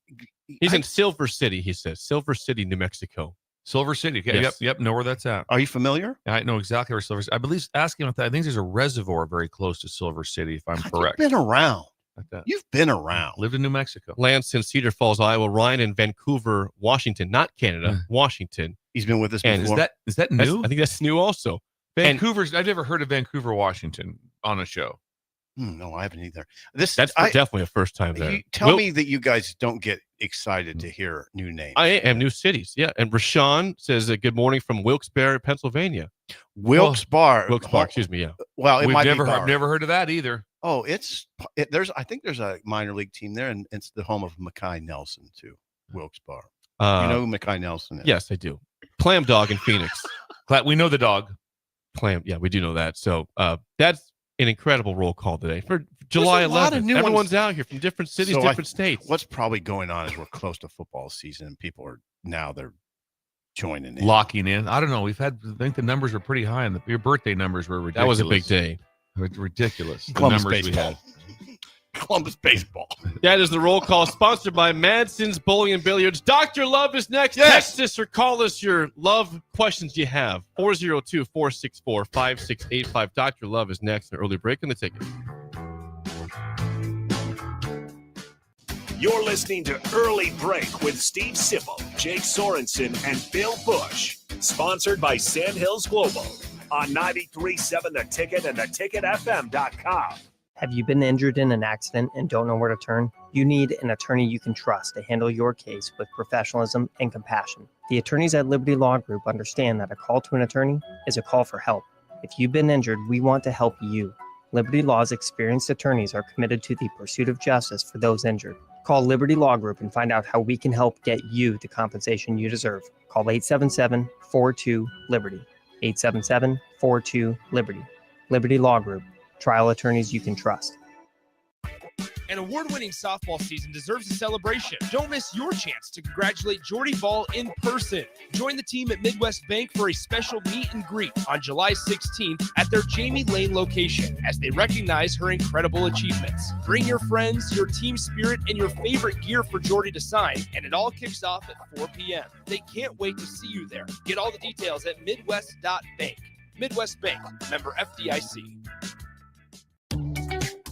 He's in Silver City, he says. Silver City, New Mexico. Silver City. Okay. Yes. Yep. Know where that's at. Are you familiar? I know exactly where Silver City. I believe asking about that. I think there's a reservoir very close to Silver City, if I'm God, correct. You've been around. Like that. You've been around. Lived in New Mexico. Lance in Cedar Falls, Iowa. Ryan in Vancouver, Washington. Not Canada, Washington. He's been with us And before. Is that That's- new? I think that's new also. Vancouver's. I've never heard of Vancouver, Washington on a show. No, I haven't either. This That's definitely a first time there. Tell me that you guys don't get excited to hear new names. I am new cities. Yeah. And Rashawn says good morning from Wilkes-Barre, Pennsylvania. Wilkes-Barre. Wilkes-Barre, excuse me. Yeah. Well, it might be I've Barre. never heard of that either. Oh, I think there's a minor league team there, and it's the home of Mackay Nelson too. Wilkes-Barre. You know who Mackay Nelson is? Yes, I do. Clam Dog in Phoenix. Glad we know the dog. Clam. Yeah, we do know that. So that's an incredible roll call today for July a lot of 11th. new ones. Everyone's out here from different cities, So different states. What's probably going on is we're close to football season, and people are they're joining in. Locking in. I don't know. I think the numbers were pretty high, and your birthday numbers were ridiculous. That was a big day. Ridiculous. The Columbus numbers we baseball. had. Columbus baseball. That is the roll call sponsored by Madsen's Bowling and Billiards. Dr. Love is next. Yes. Text us or call us your love questions you have. 402-464-5685. Dr. Love is next. An early break in the ticket. You're listening to Early Break with Steve Sipple, Jake Sorensen, and Bill Busch. Sponsored by Sandhills Global on 93.7 The Ticket and theticketfm.com. Have you been injured in an accident and don't know where to turn? You need an attorney you can trust to handle your case with professionalism and compassion. The attorneys at Liberty Law Group understand that a call to an attorney is a call for help. If you've been injured, we want to help you. Liberty Law's experienced attorneys are committed to the pursuit of justice for those injured. Call Liberty Law Group and find out how we can help get you the compensation you deserve. Call 877-42-LIBERTY. 877-42-LIBERTY. Liberty Law Group. Trial attorneys you can trust. An award-winning softball season deserves a celebration. Don't miss your chance to congratulate Jordy Ball in person. Join the team at Midwest Bank for a special meet and greet on July 16th at their Jamie Lane location as they recognize her incredible achievements. Bring your friends, your team spirit, and your favorite gear for Jordy to sign, and it all kicks off at 4 p.m. They can't wait to see you there. Get all the details at midwest.bank. Midwest Bank, member FDIC.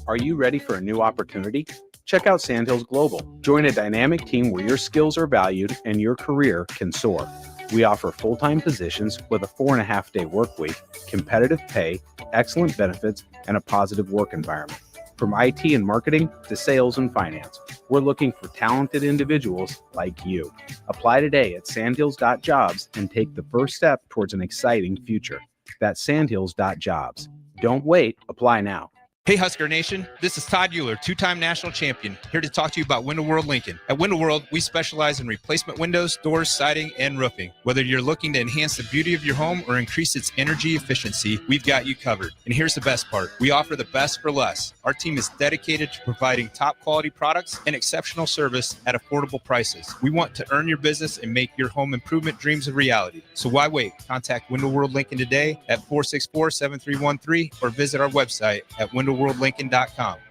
Are you ready for a new opportunity? Check out Sandhills Global. Join a dynamic team where your skills are valued and your career can soar. We offer full-time positions with a 4.5-day work week, competitive pay, excellent benefits, and a positive work environment. From IT and marketing to sales and finance, we're looking for talented individuals like you. Apply today at sandhills.jobs and take the first step towards an exciting future. That's sandhills.jobs. Don't wait. Apply now. Hey Husker Nation, this is Todd Euler, two-time national champion, here to talk to you about Window World Lincoln. At Window World, we specialize in replacement windows, doors, siding, and roofing. Whether you're looking to enhance the beauty of your home or increase its energy efficiency, we've got you covered. And here's the best part. We offer the best for less. Our team is dedicated to providing top-quality products and exceptional service at affordable prices. We want to earn your business and make your home improvement dreams a reality. So why wait? Contact Window World Lincoln today at 464-7313 or visit our website at WindowWorldLincoln.com.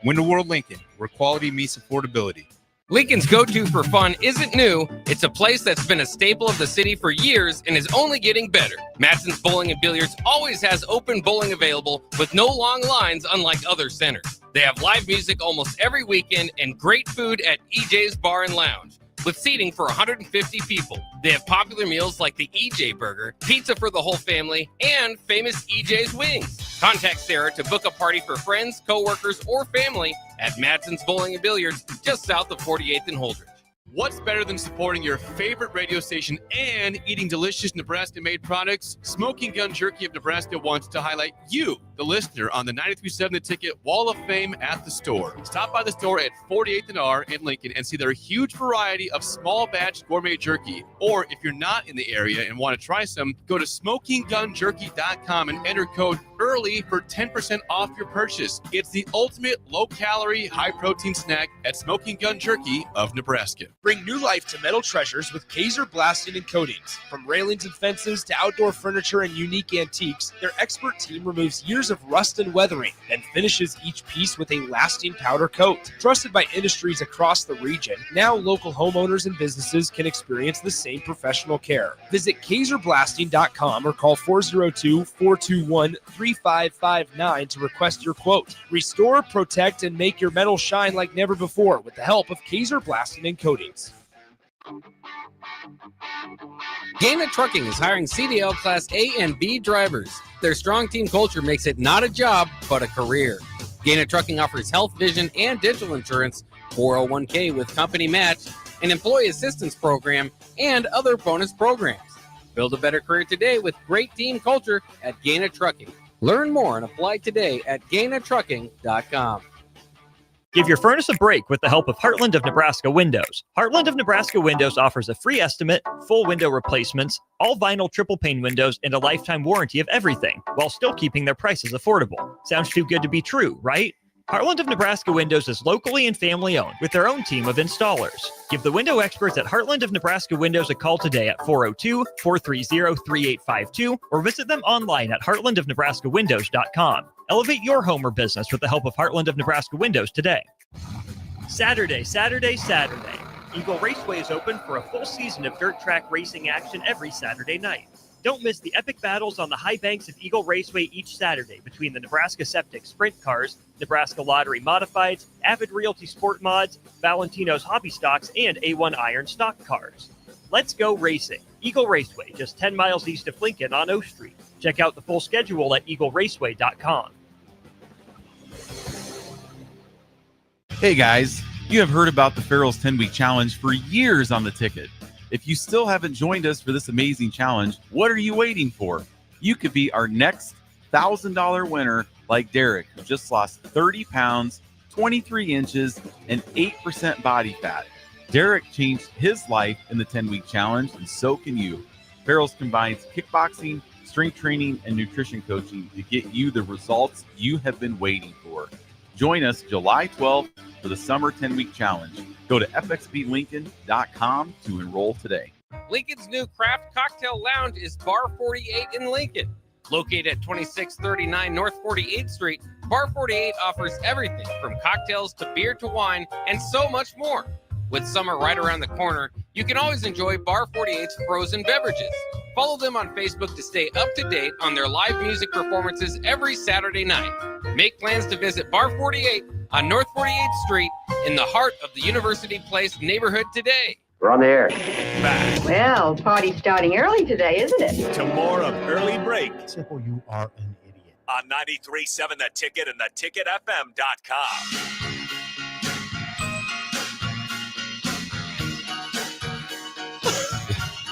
Window World Lincoln, where quality meets affordability. Lincoln's go-to for fun isn't new. It's a place that's been a staple of the city for years and is only getting better. Matson's Bowling and Billiards always has open bowling available with no long lines unlike other centers. They have live music almost every weekend and great food at EJ's Bar and Lounge, with seating for 150 people. They have popular meals like the EJ Burger, pizza for the whole family, and famous EJ's Wings. Contact Sarah to book a party for friends, coworkers, or family at Matson's Bowling and Billiards just south of 48th and Holdridge. What's better than supporting your favorite radio station and eating delicious Nebraska-made products? Smoking Gun Jerky of Nebraska wants to highlight you, the listener, on the 93.7 The Ticket Wall of Fame at the store. Stop by the store at 48th and R in Lincoln and see their huge variety of small batch gourmet jerky. Or if you're not in the area and want to try some, go to smokinggunjerky.com and enter code EARLY for 10% off your purchase. It's the ultimate low-calorie, high-protein snack at Smoking Gun Jerky of Nebraska. Bring new life to metal treasures with Kaiser Blasting and Coatings. From railings and fences to outdoor furniture and unique antiques, their expert team removes years of rust and weathering, then finishes each piece with a lasting powder coat. Trusted by industries across the region, now local homeowners and businesses can experience the same professional care. Visit KaiserBlasting.com or call 402-421-3559 to request your quote. Restore, protect, and make your metal shine like never before with the help of Kaiser Blasting and Coatings. Gaina Trucking is hiring CDL Class A and B drivers. Their strong team culture makes it not a job, but a career. Gaina Trucking offers health, vision, and dental insurance, 401k with company match, an employee assistance program, and other bonus programs. Build a better career today with great team culture at Gaina Trucking. Learn more and apply today at GainaTrucking.com. Give your furnace a break with the help of Heartland of Nebraska Windows. Heartland of Nebraska Windows offers a free estimate, full window replacements, all vinyl triple pane windows, and a lifetime warranty of everything, while still keeping their prices affordable. Sounds too good to be true, right? Heartland of Nebraska Windows is locally and family owned with their own team of installers. Give the window experts at Heartland of Nebraska Windows a call today at 402-430-3852 or visit them online at heartlandofnebraskawindows.com. Elevate your home or business with the help of Heartland of Nebraska Windows today. Saturday. Eagle Raceway is open for a full season of dirt track racing action every Saturday night. Don't miss the epic battles on the high banks of Eagle Raceway each Saturday between the Nebraska Septic Sprint Cars, Nebraska Lottery Modifieds, Avid Realty Sport Mods, Valentino's Hobby Stocks, and A1 Iron Stock Cars. Let's go racing. Eagle Raceway, just 10 miles east of Lincoln on O Street. Check out the full schedule at eagleraceway.com. Hey guys, you have heard about the Farrell's 10-week challenge for years on the ticket. If you still haven't joined us for this amazing challenge, what are you waiting for? You could be our next $1,000 winner like Derek, who just lost 30 pounds, 23 inches, and 8% body fat. Derek changed his life in the 10-week challenge, and so can you. Farrell's combines kickboxing, strength training, and nutrition coaching to get you the results you have been waiting for. Join us July 12th for the Summer 10-Week Challenge. Go to fxblincoln.com to enroll today. Lincoln's new craft cocktail lounge is Bar 48 in Lincoln. Located at 2639 North 48th Street, Bar 48 offers everything from cocktails to beer to wine and so much more. With summer right around the corner, you can always enjoy Bar 48's frozen beverages. Follow them on Facebook to stay up to date on their live music performances every Saturday night. Make plans to visit Bar 48 on North 48th Street in the heart of the University Place neighborhood today. We're on the air. Back Well, party's starting early today, isn't it? to more of Early Break Simple, you are an idiot. on 93.7 The Ticket and theticketfm.com.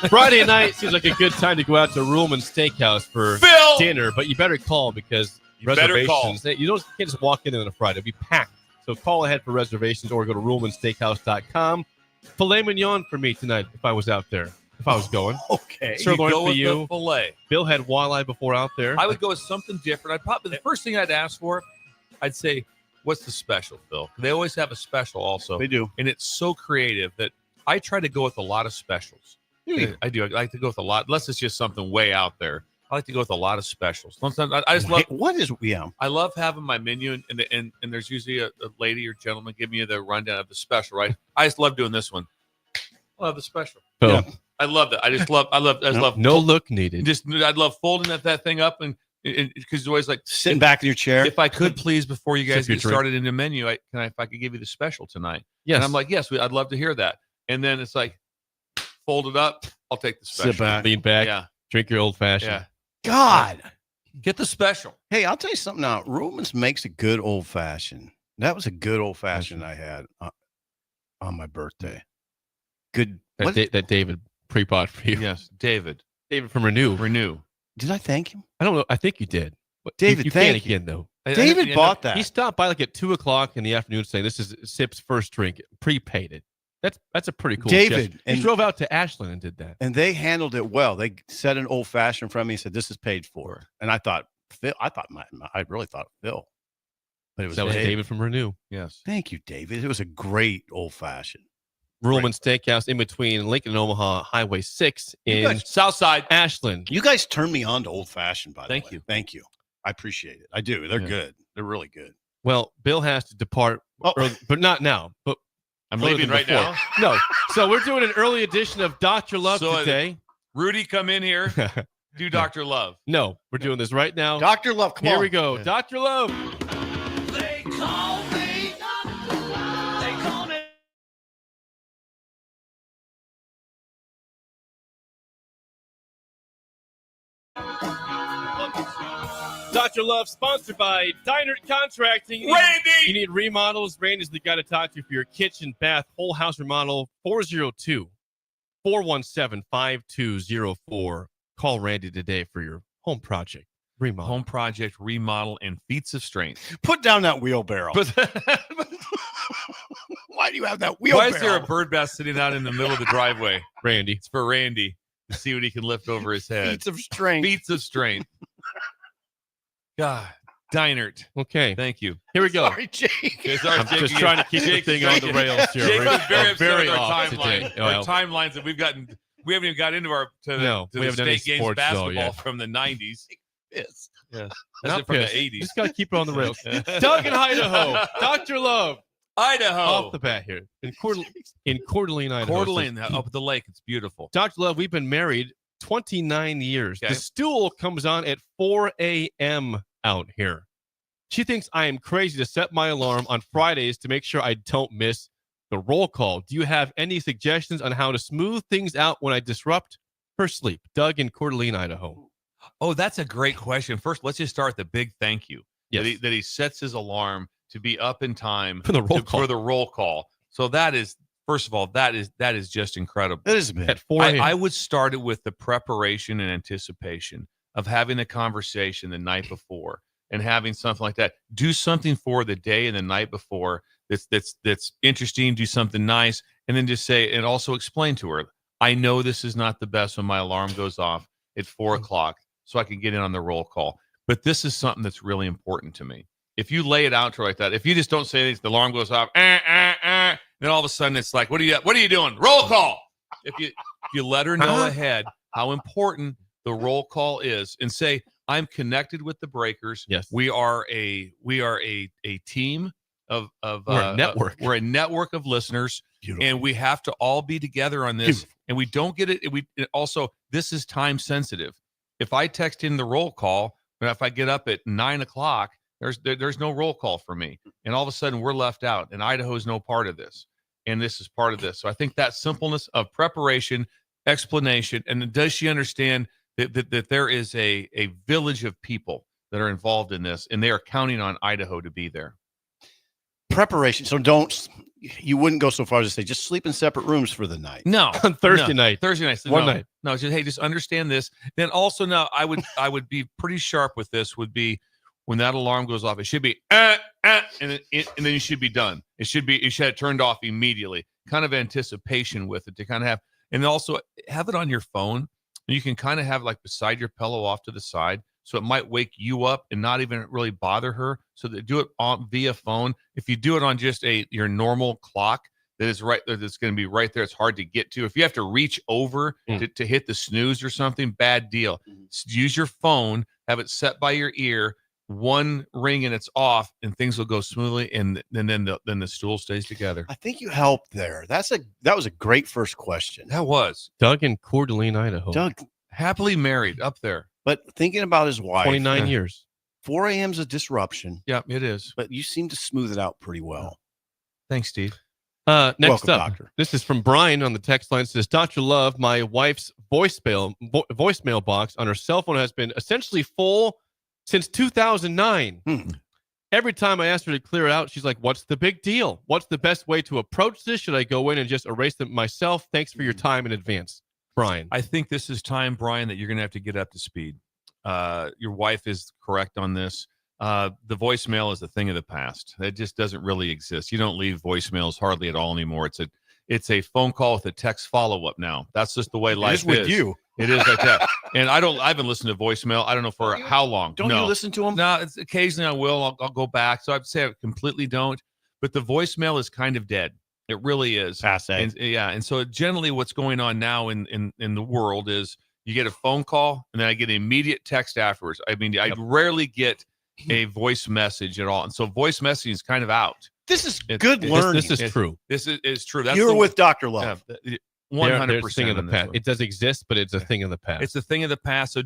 Friday night seems like a good time to go out to Ruhlman Steakhouse for dinner, but you better call because reservations. You can't just walk in on a Friday; it'll be packed. So call ahead for reservations or go to RuhlmanSteakhouse.com. Filet mignon for me tonight if I was out there. If I was going, Okay. sirloin go for with you. the filet. Bill had walleye before out there. I would go with something different. I'd probably the first thing I'd ask for, I'd say, "What's the special, Phil?" They always have a special, also. They do. And it's so creative that I try to go with a lot of specials. I do. I like to go with a lot, unless it's just something way out there. I like to go with a lot of specials. Sometimes I just love. What is I love having my menu, and there's usually a lady or gentleman give me the rundown of the special. Right. I just love doing this one. I love the special. Phil. Yeah. I love that. I just love. No look needed. I'd love folding that thing up and because it's always like sitting back in your chair. If I could please, before you guys Sip your get drink. started in the menu, if I could give you the special tonight. Yes. And I'm like, yes, I'd love to hear that. And then it's like, fold it up. I'll take the special. Sit back. Lean back. Yeah. Drink your old fashioned. Yeah. God. Get the special. Hey, I'll tell you something now. Ruhlman's makes a good old fashioned. That was a good old fashioned I had on my birthday. Good. That David pre-bought for you. Yes, David. David from Renew. Did I thank him? I don't know. I think you did. But David, you thank can't you. again though. David bought that. He stopped by like at 2:00 in the afternoon saying, "This is Sip's first drink, prepaid it." That's a pretty cool David, gesture. He drove out to Ashland and did that. And they handled it well. They set an old fashioned from me and said, "This is paid for." And I thought, Phil. I really thought Phil. But it was That was David from Renew. Yes. Thank you, David. It was a great old fashioned. Ruhlman Steakhouse in between Lincoln and Omaha Highway 6 in Southside Ashland. You guys turned me on to old fashioned, by the way. Thank you. Thank you. I appreciate it. I do. They're good. They're really good. Well, Bill has to depart, early, but not now. But I'm further leaving than right before. now. No. So we're doing an early edition of Dr. Love So, today. Rudy, come in here. Do Dr. Love. No, we're doing this right now. Dr. Love, come on. Here we go. Yeah. Dr. Love. They call me Dr. Love. They call me. Dr. Love, sponsored by Dynert Contracting. Randy! You need remodels. Randy's the guy to talk to for your kitchen, bath, whole house remodel. 402-417-5204. Call Randy today for your home project remodel. Home project, remodel, and feats of strength. Put down that wheelbarrow. Why do you have that wheelbarrow? Why is there a bird bath sitting out in the middle of the driveway? Randy. It's for Randy to see what he can lift over his head. Feats of strength. Feats of strength. God, Dynert. Okay. Thank you. Here we go. Sorry, Jake. I'm just trying to keep the thing on the rails here. Jake was very We're upset with our off timeline. today. Our timelines that we haven't even got into we the haven't done any state games sports, though, basketball yet. from the 90s. Yes. That's Not it from pissed. the 80s. Just got to keep it on the rails. Doug in Idaho. Dr. Love. Idaho. Off the bat here. In Coeur d'Alene, Idaho. Coeur d'Alene, up at the lake. It's beautiful. Dr. Love, we've been married 29 years. Okay. The stool comes on at 4 a.m. out here. She thinks I am crazy to set my alarm on Fridays to make sure I don't miss the roll call. Do you have any suggestions on how to smooth things out when I disrupt her sleep? Doug in Coeur d'Alene, Idaho. Oh, that's a great question. First, let's just start with the big thank you. Yes. That he sets his alarm to be up in time For the roll call. So that is, first of all, that is just incredible. That is big. At 4 a.m. I would start it with the preparation and anticipation of having a conversation the night before and having something like that. Do something for the day and the night before that's interesting. Do something nice, and then just say, and also explain to her, I know this is not the best when my alarm goes off at 4 o'clock, so I can get in on the roll call. But this is something that's really important to me. If you lay it out to her like that, if you just don't say this, the alarm goes off, then all of a sudden it's like, what are you doing? Roll call. If you let her know ahead how important the roll call is, and say, I'm connected with the breakers. Yes. We are a team of We're a network. We're a network of listeners. Beautiful. And we have to all be together on this. Beautiful. And we don't get it. Also, this is time sensitive. If I text in the roll call, and if I get up at 9 o'clock, there's no roll call for me. And all of a sudden we're left out, and Idaho's no part of this. And this is part of this. So I think that simpleness of preparation, explanation, and does she understand that there is a village of people that are involved in this, and they are counting on Idaho to be there. Preparation. So you wouldn't go so far as to say just sleep in separate rooms for the night. No, On Thursday night. Thursday night. One night. No, just, hey, just understand this. Then also now I would be pretty sharp with this. Would be when that alarm goes off, it should be and then you should be done. You should have it turned off immediately. Kind of anticipation with it to kind of have, and also have it on your phone. You can kind of have like beside your pillow off to the side, so it might wake you up and not even really bother her. So they do it via phone. If you do it on just your normal clock that is right there, that's going to be right there. It's hard to get to. If you have to reach over to hit the snooze or something, bad deal. Use your phone, have it set by your ear, one ring and it's off, and things will go smoothly. And then the stool stays together. I think you helped there. That was a great first question. That was Doug in Coeur d'Alene, Idaho. Doug, happily married up there. but thinking about his wife, 29 years. 4 a.m. is a disruption. Yeah, it is. But you seem to smooth it out pretty well. Thanks, Steve. Next Welcome, up, Doctor. This is from Brian on the text line. It says, Dr. Love, my wife's voicemail box on her cell phone has been essentially full since 2009. Every time I ask her to clear it out, she's like, what's the big deal? What's the best way to approach this? Should I go in and just erase them myself? Thanks for your time in advance. Brian. I think this is time, Brian, that you're going to have to get up to speed. Your wife is correct on this. The voicemail is a thing of the past. That just doesn't really exist. You don't leave voicemails hardly at all anymore. It's a phone call with a text follow-up now. That's just the way life is. with you. It is like that. And I haven't listened to voicemail. I don't know for how long. Don't you listen to them? No, occasionally I will. I'll go back. So I'd say I completely don't. But the voicemail is kind of dead. It really is. Passe. And so generally what's going on now in the world is you get a phone call and then I get an immediate text afterwards. I mean, I rarely get a voice message at all. And so voice messaging is kind of out. This is good learning. This is true. This is true. That's You're with Dr. Love. 100% thing of the past. It does exist, but it's a thing of the past. It's a thing of the past. So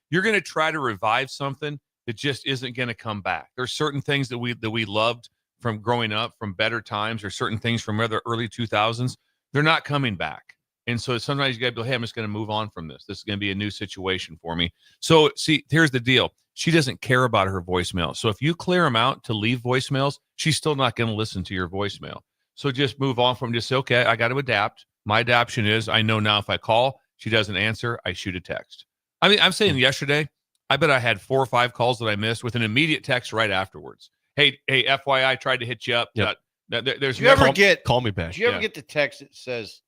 you're going to try to revive something that just isn't going to come back. There's certain things that we loved from growing up, from better times, or certain things from the early 2000s. They're not coming back. And so sometimes you got to go, hey, I'm just going to move on from this. This is going to be a new situation for me. So see, here's the deal. She doesn't care about her voicemail. So if you clear them out to leave voicemails, she's still not going to listen to your voicemail. So just move on from just say, okay, I got to adapt. My adaption is I know now if I call, she doesn't answer, I shoot a text. I mean, I'm saying yesterday, I bet I had 4 or 5 calls that I missed with an immediate text right afterwards. Hey, FYI, I tried to hit you up. Yep. There's Do you ever get call me back? Do you ever get the text that says,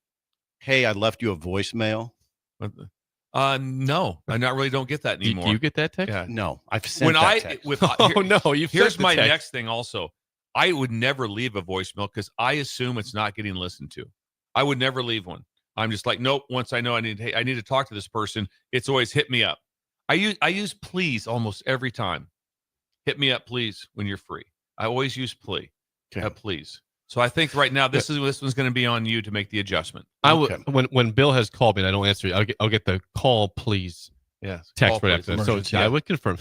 hey, I left you a voicemail? No, I not really don't get that anymore. Do you get that text? Yeah. No, I've sent that text. Here's my next thing also. I would never leave a voicemail because I assume it's not getting listened to. I would never leave one. I'm just like, nope. Once I know I need to talk to this person, it's always hit me up. I use please almost every time. Hit me up, please, when you're free. I always use please. So I think right now this one's going to be on you to make the adjustment. I would when Bill has called me and I don't answer it, I'll get the call please text right after that. So I would confirm.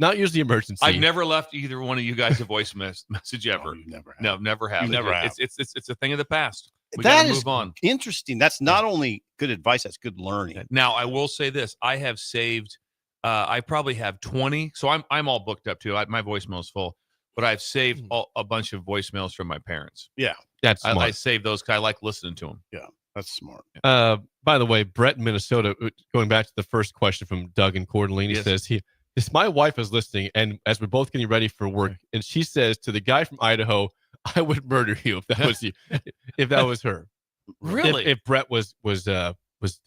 Not usually emergency. I've never left either one of you guys a voice message ever. Never have. No, never have. You never have. It's a thing of the past. We That gotta is move on. interesting. That's not only good advice, that's good learning. Now I will say this: I have saved. I probably have 20. So I'm all booked up too. My voicemail is full, but I've saved a bunch of voicemails from my parents. Yeah, that's smart. I saved those. I like listening to them. Yeah, that's smart. By the way, Brett in Minnesota, going back to the first question from Doug and Cordellini, says my wife is listening, and as we're both getting ready for work, and she says to the guy from Idaho, "I would murder you if that was you, if that was her." Really? If Brett was the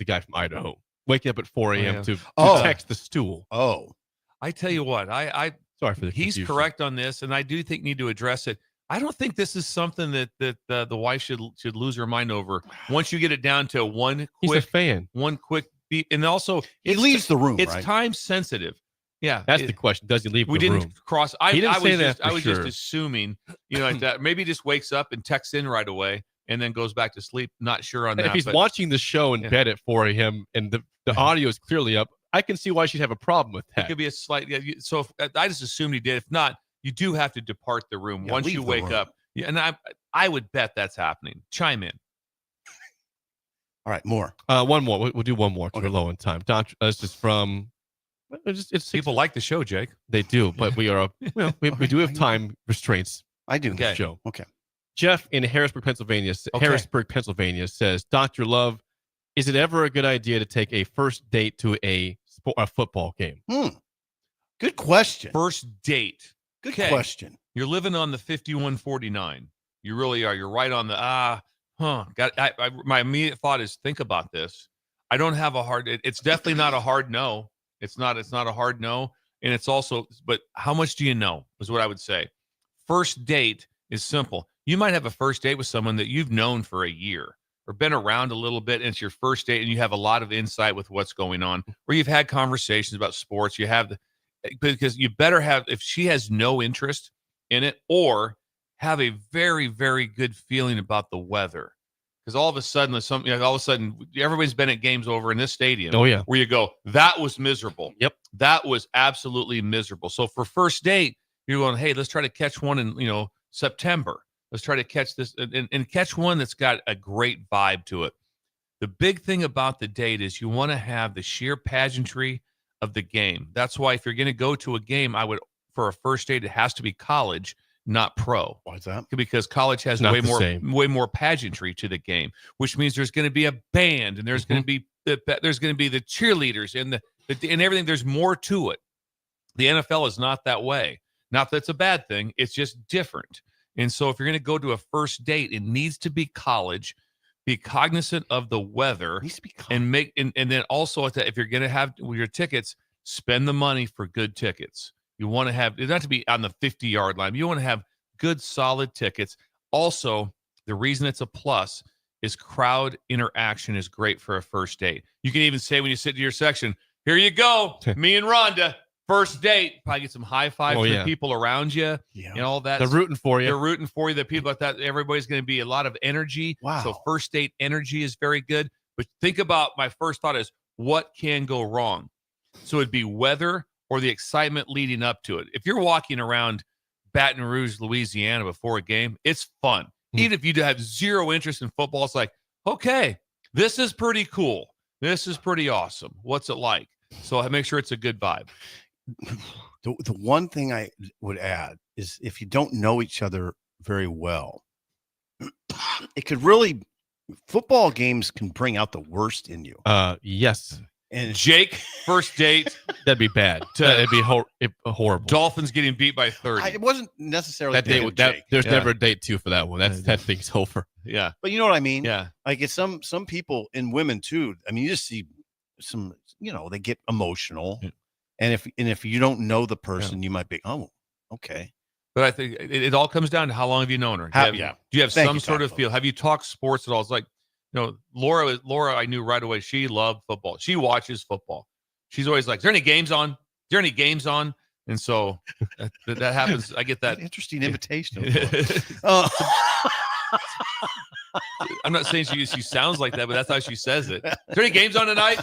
guy from Idaho, waking up at 4 a.m. to text the stool. Oh, I tell you what, I sorry for the he's confusion. correct on this, and I do think need to address it. I don't think this is something that the wife should lose her mind over. Once you get it down to one quick beat, and also he leaves the room. It's right? time sensitive. Yeah, that's the question. Does he leave the room? We didn't cross. I was sure. just assuming, that maybe he just wakes up and texts in right away, and then goes back to sleep. Not sure on that. If he's watching the show in bed at 4 a.m. and the audio is clearly up, I can see why she'd have a problem with that. It could be a slight. So I just assumed he did. If not, you do have to depart the room once you wake up. Yeah, and I would bet that's happening. Chime in. All right, more. One more. We'll do one more. We're low on time. This is from. It's people like the show, Jake. They do, but we are we do have time restraints. I do. The show. Okay. Jeff in Harrisburg, Pennsylvania says, Dr. Love, is it ever a good idea to take a first date to a football game? Good question. First date. Good question. You're living on the 5149. You really are. You're right on the my immediate thought is think about this. I don't have a hard. It's definitely not a hard no. It's not a hard no, and it's also. But how much do you know? Is what I would say. First date is simple. You might have a first date with someone that you've known for a year or been around a little bit, and it's your first date, and you have a lot of insight with what's going on. Or you've had conversations about sports. You have because you better have if she has no interest in it, or have a very, very good feeling about the weather. Because all of a sudden, everybody's been at games over in this stadium. Oh, yeah. Where you go, that was miserable. Yep. That was absolutely miserable. So for first date, you're going, hey, let's try to catch one in, September. Let's try to catch this and catch one that's got a great vibe to it. The big thing about the date is you want to have the sheer pageantry of the game. That's why if you're going to go to a game, for a first date, it has to be college, not pro. Why is that? Because college has way more pageantry to the game, which means there's going to be a band and there's going to be the cheerleaders and and everything. There's more to it. The NFL is not that way. Not that it's a bad thing. It's just different. And so if you're going to go to a first date, it needs to be college. Be cognizant of the weather and then also if you're going to have your tickets, spend the money for good tickets. You want to have, it doesn't have to be on the 50-yard line. You want to have good, solid tickets. Also, the reason it's a plus is crowd interaction is great for a first date. You can even say when you sit to your section, here you go, me and Rhonda, first date. Probably get some high fives from people around you and all that. They're rooting for you. They're rooting for you. The people like that, everybody's going to be a lot of energy. Wow. So first date energy is very good. But think about, my first thought is, what can go wrong? So it'd be weather or the excitement leading up to it. If you're walking around Baton Rouge, Louisiana before a game, it's fun. Even if you have zero interest in football, it's like, okay, this is pretty cool. This is pretty awesome. What's it like? So make sure it's a good vibe. The one thing I would add is if you don't know each other very well, it could really, football games can bring out the worst in you. Yes. And Jake, first date. That'd be bad. That'd be horrible. Dolphins getting beat by 30. It wasn't necessarily that date. There's never a date 2 for that one. That thing's over. Yeah. But you know what I mean? Yeah. Like it's some people and women too. I mean, you just see some, they get emotional. Yeah. And if you don't know the person, you might be, oh, okay. But I think it all comes down to how long have you known her? Do you have some sort of feel? Have you talked sports at all? It's like, Laura, I knew right away. She loved football. She watches football. She's always like, is there any games on? And so that happens. I get that interesting invitation. I'm not saying she sounds like that, but that's how she says it. Is there any games on tonight?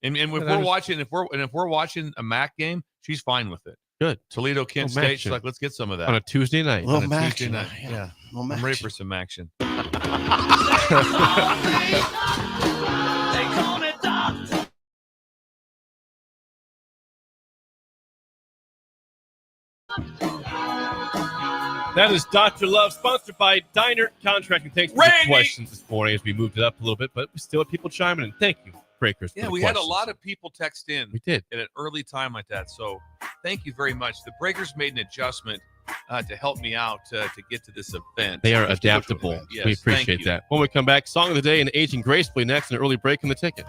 And if we're watching a MAC game, she's fine with it. Good. Toledo, Kent State. She's like, let's get some of that on a Tuesday night. Well, on a Tuesday night. Yeah. I'm ready for some action. That is Dr. Love, sponsored by Diner Contracting. Thanks for the questions this morning as we moved it up a little bit, but we still have people chiming in. Thank you, Breakers. Yeah, we had a lot of people text in. We did. At an early time like that. So thank you very much. The Breakers made an adjustment to help me out to get to this event. They are adaptable. Yes, we appreciate that. When we come back, Song of the Day and Aging Gracefully next, an early break in the ticket.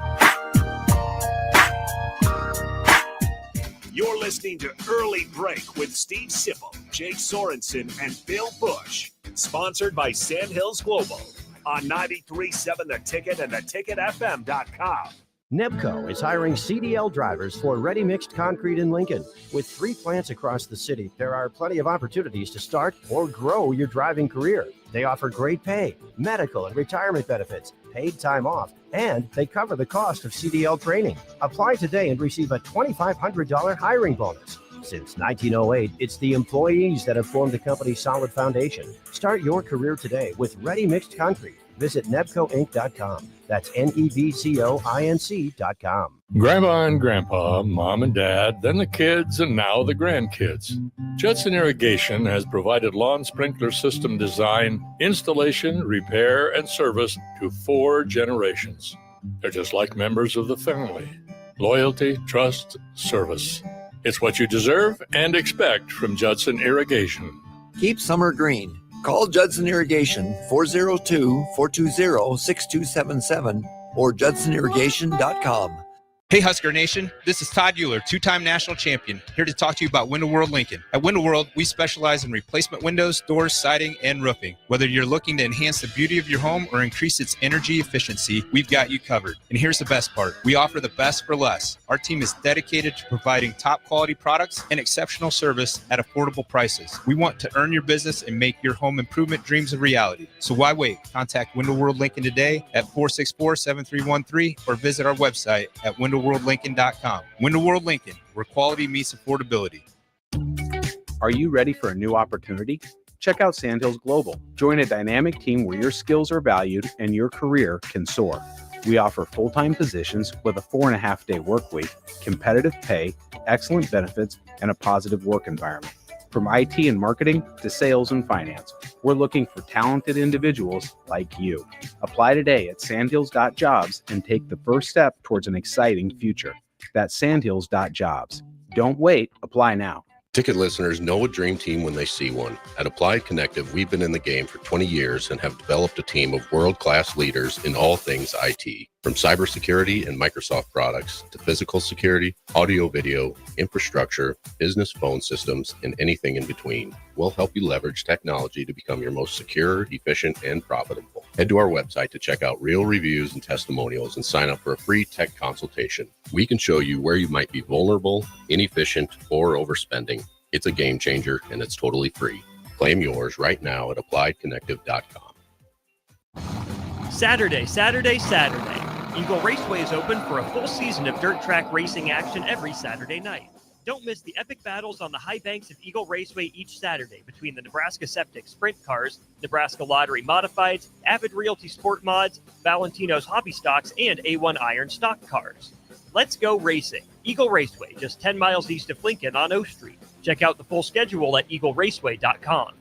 You're listening to Early Break with Steve Sipple, Jake Sorensen, and Bill Busch. Sponsored by Sandhills Global on 93.7 The Ticket and theticketfm.com. Nebco is hiring CDL drivers for ready-mixed concrete in Lincoln. With 3 plants across the city, there are plenty of opportunities to start or grow your driving career. They offer great pay, medical and retirement benefits, paid time off, and they cover the cost of CDL training. Apply today and receive a $2,500 hiring bonus. Since 1908, it's the employees that have formed the company's solid foundation. Start your career today with ready-mixed concrete. Visit nebcoinc.com. That's nebcoinc.com. Grandma and Grandpa, Mom and Dad, then the kids, and now the grandkids. Judson Irrigation has provided lawn sprinkler system design, installation, repair, and service to 4 generations. They're just like members of the family. Loyalty, trust, service. It's what you deserve and expect from Judson Irrigation. Keep summer green. Call Judson Irrigation 402-420-6277 or judsonirrigation.com. Hey Husker Nation, this is Todd Euler, 2-time national champion, here to talk to you about Window World Lincoln. At Window World, we specialize in replacement windows, doors, siding, and roofing. Whether you're looking to enhance the beauty of your home or increase its energy efficiency, we've got you covered. And here's the best part. We offer the best for less. Our team is dedicated to providing top quality products and exceptional service at affordable prices. We want to earn your business and make your home improvement dreams a reality. So why wait? Contact Window World Lincoln today at 464-7313 or visit our website at windowworldlincoln.com. Window World Lincoln, where quality meets affordability. Are you ready for a new opportunity? Check out Sandhills Global. Join a dynamic team where your skills are valued and your career can soar. We offer full-time positions with a 4.5-day work week, competitive pay, excellent benefits, and a positive work environment. From IT and marketing to sales and finance, we're looking for talented individuals like you. Apply today at sandhills.jobs and take the first step towards an exciting future. That's sandhills.jobs. Don't wait. Apply now. Ticket listeners know a dream team when they see one. At Applied Connective, we've been in the game for 20 years and have developed a team of world-class leaders in all things IT. From cybersecurity and Microsoft products to physical security, audio-video, infrastructure, business phone systems, and anything in between. We'll help you leverage technology to become your most secure, efficient, and profitable. Head to our website to check out real reviews and testimonials and sign up for a free tech consultation. We can show you where you might be vulnerable, inefficient, or overspending. It's a game changer, and it's totally free. Claim yours right now at appliedconnective.com. Saturday. Eagle Raceway is open for a full season of dirt track racing action every Saturday night. Don't miss the epic battles on the high banks of Eagle Raceway each Saturday between the Nebraska Septic Sprint Cars, Nebraska Lottery Modifieds, Avid Realty Sport Mods, Valentino's Hobby Stocks, and A1 Iron Stock Cars. Let's go racing. Eagle Raceway, just 10 miles east of Lincoln on O Street. Check out the full schedule at eagleraceway.com.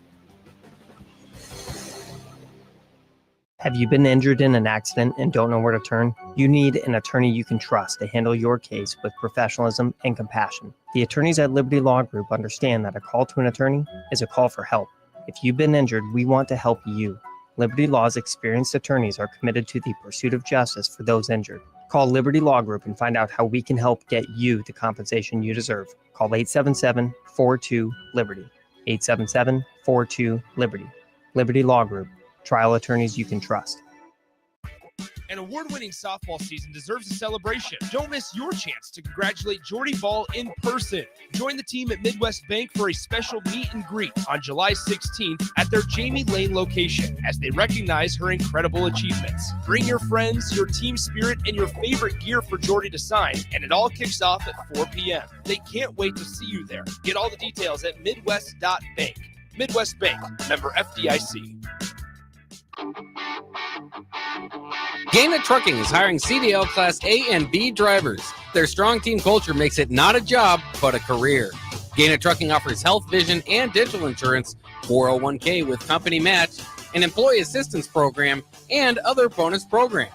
Have you been injured in an accident and don't know where to turn? You need an attorney you can trust to handle your case with professionalism and compassion. The attorneys at Liberty Law Group understand that a call to an attorney is a call for help. If you've been injured, we want to help you. Liberty Law's experienced attorneys are committed to the pursuit of justice for those injured. Call Liberty Law Group and find out how we can help get you the compensation you deserve. Call 877-42-LIBERTY. 877-42-LIBERTY. Liberty Law Group. Trial attorneys you can trust. An award-winning softball season deserves a celebration. Don't miss your chance to congratulate Jordy Ball in person. Join the team at Midwest Bank for a special meet and greet on July 16th at their Jamie Lane location as they recognize her incredible achievements. Bring your friends, your team spirit, and your favorite gear for Jordy to sign, and it all kicks off at 4 p.m. They can't wait to see you there. Get all the details at midwest.bank. Midwest Bank, member FDIC. Gaina Trucking is hiring CDL Class A and B drivers. Their strong team culture makes it not a job, but a career. Gaina Trucking offers health, vision, and dental insurance, 401k with company match, an employee assistance program, and other bonus programs.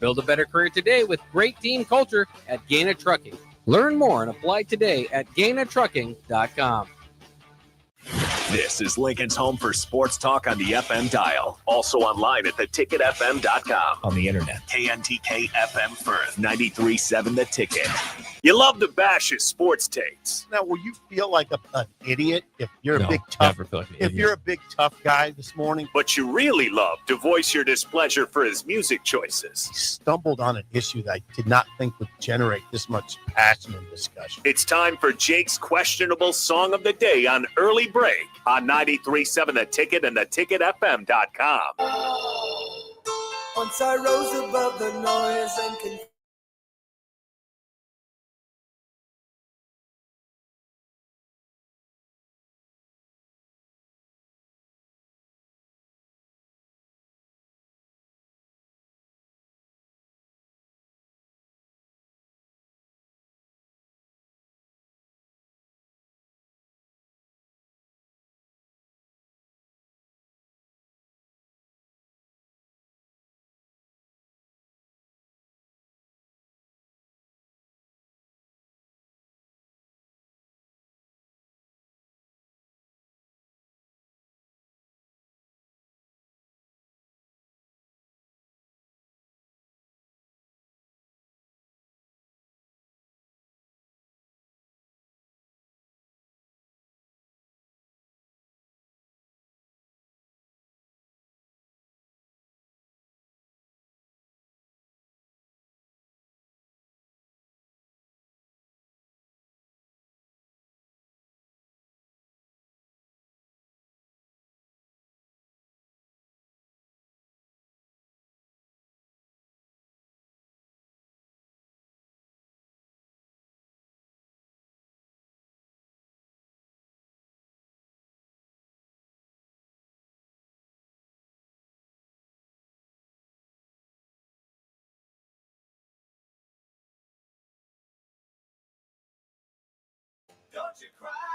Build a better career today with great team culture at Gaina Trucking. Learn more and apply today at GainaTrucking.com. This is Lincoln's home for sports talk on the FM dial. Also online at theticketfm.com. On the internet. KNTK FM Firth, 93.7 The Ticket. You love to bash his sports takes. Now, will you feel like an idiot if you're No, a big tough? never feel like an If idiot. you're a big tough guy this morning, But you really love to voice your displeasure for his music choices. stumbled on an issue that I did not think would generate this much passion and discussion. It's time for Jake's questionable song of the day on Early Break on 93.7 The Ticket and theticketfm.com. Once I rose above the noise and confusion.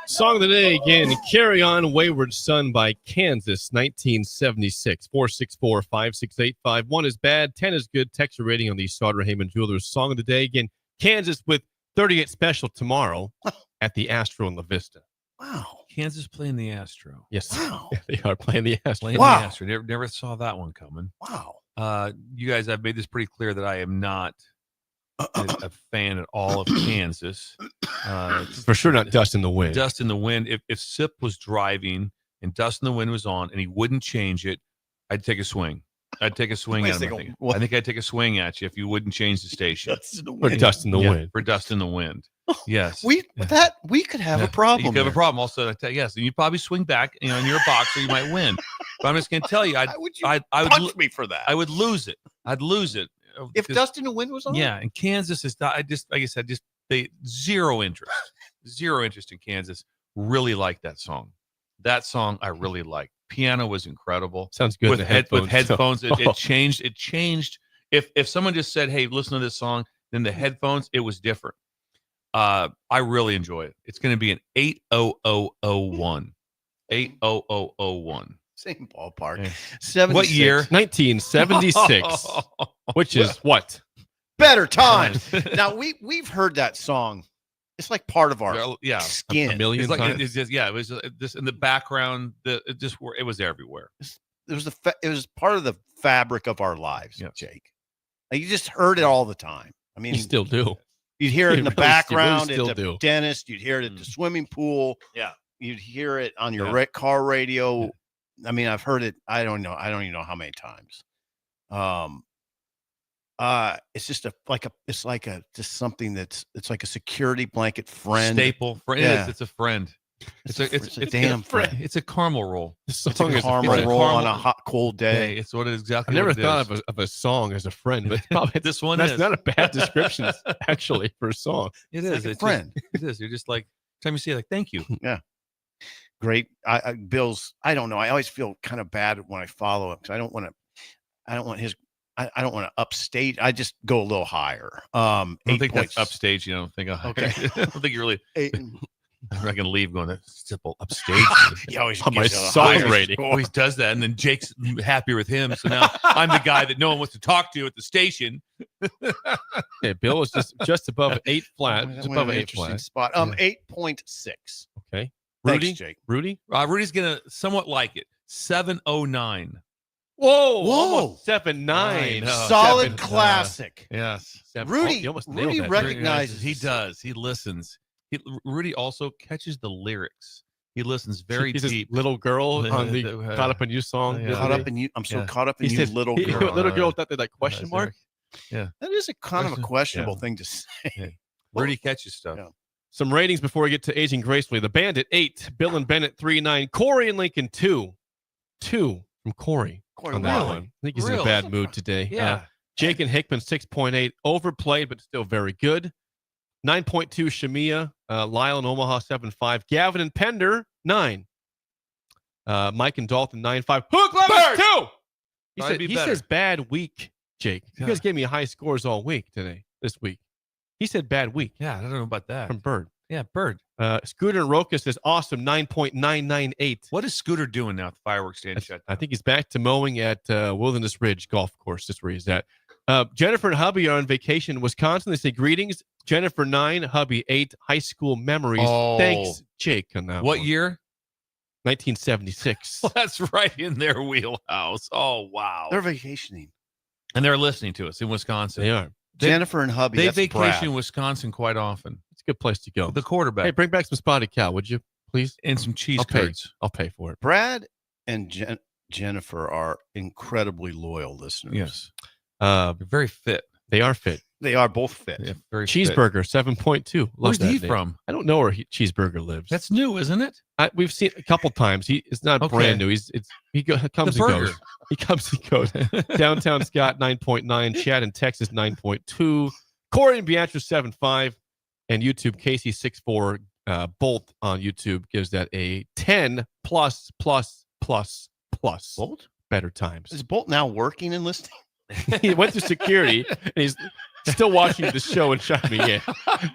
Song of the day again, Carry On Wayward Son by Kansas, 1976. 464-568-5. 1 is bad, 10 is good. Text rating on the Sauter Heyman Jewelers Song of the Day. Again, Kansas with 38 special tomorrow at the Astro in La Vista. Wow. Kansas playing the Astro. Yes, Wow. they are playing the Astro. Playing Wow. the Astro. Never saw that one coming. Wow. You guys, I've made this pretty clear that I am not a fan at all of Kansas. For sure not Dust in the Wind. Dust in the Wind. If Sip was driving and Dust in the Wind was on and he wouldn't change it, I'd take a swing. I'd take a swing Wait a at him. second, I think I'd take a swing at you if you wouldn't change the station. Dust in the For wind. Dust in the Wind. For Dust in the Wind. Yes. We could have a problem. You could have a there. problem. Also, yes, and you'd probably swing back. You know, and you're a boxer, you might win. But I'm just going to tell you, Why would you I would punch me for that? I would lose it. I'd lose it if because- Dust in the Wind was on. Yeah, and Kansas is not. I just, like I said, they zero interest in Kansas. Really like that song. That song I really liked. Piano was incredible. Sounds good. With headphones, Oh. it changed. It changed. If someone just said, "Hey, listen to this song," then the headphones, it was different. I really enjoy it. It's going to be an 80001. 80001. Same ballpark. Yeah. 76. What year? 1976. Which is what? Better times. Now we've heard that song. It's like part of our skin. A million It's like times. it's just, yeah. It was just in the background. It was everywhere. It was part of the fabric of our lives, Yes. Jake. Like, you just heard it all the time. I mean, You still do. you'd hear it in the You really background still at the do. dentist. You'd hear it at the swimming pool. Yeah. You'd hear it on your Yeah. car radio. Yeah. I mean, I've heard it. I don't even know how many times. It's just just something it's like a security blanket friend. Staple. Yeah. It's a friend. It's a damn friend. It's a caramel roll. It's a caramel roll on a hot, cold day. It's what it exactly. I never what it thought is. of a song as a friend, but probably This one that's is. not a bad description actually for a song. It It's is. like a It's friend. It is. You're just like time you see it, like thank you. Yeah. Great. Bill's. I don't know. I always feel kind of bad when I follow him because I don't want to upstage. I just go a little higher. I don't think points. that's upstage. You don't think? Okay. I don't think you really. I'm not gonna leave going to Sipple upstage. He always on my gives a song higher rating. score. Always does that, and then Jake's happier with him. So now I'm the guy that no one wants to talk to at the station. Okay, Bill was just above 8 flat. Just above an 8 interesting flat. spot. 8.6. Okay. Thanks, Rudy? Jake. Rudy? Rudy's gonna somewhat like it. 709. Whoa! Whoa. Almost 7-9. Solid classic. Yes. Oh, you almost nailed Rudy that. recognizes. He does. He listens. Rudy also catches the lyrics. He listens very He's this deep. little girl on the Caught Up in You song. yeah. Caught up in you. I'm so caught up in He you, said, little girl. Little girl with that question mark. Yeah. That is a kind of a questionable Yeah. thing to say. Yeah. Rudy catches stuff. Yeah. Some ratings before we get to Aging Gracefully. The Bandit 8, Bill and Bennett 3.9, Corey and Lincoln 2. 2 from Corey. Corey, On that really? one. I think he's in Really? a bad mood today. Yeah. Jake and Hickman 6.8, overplayed but still very good. 9.2 Shamia, Lyle and Omaha 7.5, Gavin and Pender 9. Mike and Dalton 9.5. Hook Levis 2. He says bad week, Jake. You Yeah. guys gave me high scores all week this week. He said bad week Yeah, I don't know about that. from Bird. Yeah, Bird. Scooter and Roka says awesome 9.998. What is Scooter doing now at the fireworks stand shut? I think he's back to mowing at Wilderness Ridge Golf Course. That's where he's at. Jennifer and hubby are on vacation in Wisconsin. They say greetings. Jennifer 9, hubby 8, high school memories. Oh. Thanks, Jake, on that What one. year? 1976. Well, that's right in their wheelhouse. Oh, wow. They're vacationing. And they're listening to us in Wisconsin. They are. Jennifer and hubby. They that's vacation Brad. in Wisconsin quite often. It's a good place to go. The quarterback. Hey, bring back some spotted cow, would you, please? And some cheese I'll pay. curds. I'll pay for it. Brad and Jennifer are incredibly loyal listeners. Yes. They're very fit. They are fit. They are both fit. Yeah, very fit. Cheeseburger 7.2. Love Where's that he name. from? I don't know where Cheeseburger lives. That's new, isn't it? We've seen a couple times. It's not Okay. brand new. He comes The and burger. goes. He comes and goes. Downtown Scott 9.9. Chad in Texas 9.2. Corey and Beatrice 7.5. And YouTube Casey 6.4. Bolt on YouTube gives that a 10 plus. Bolt? Better times. Is Bolt now working and listening? He went through security and he's still watching the show and chiming in.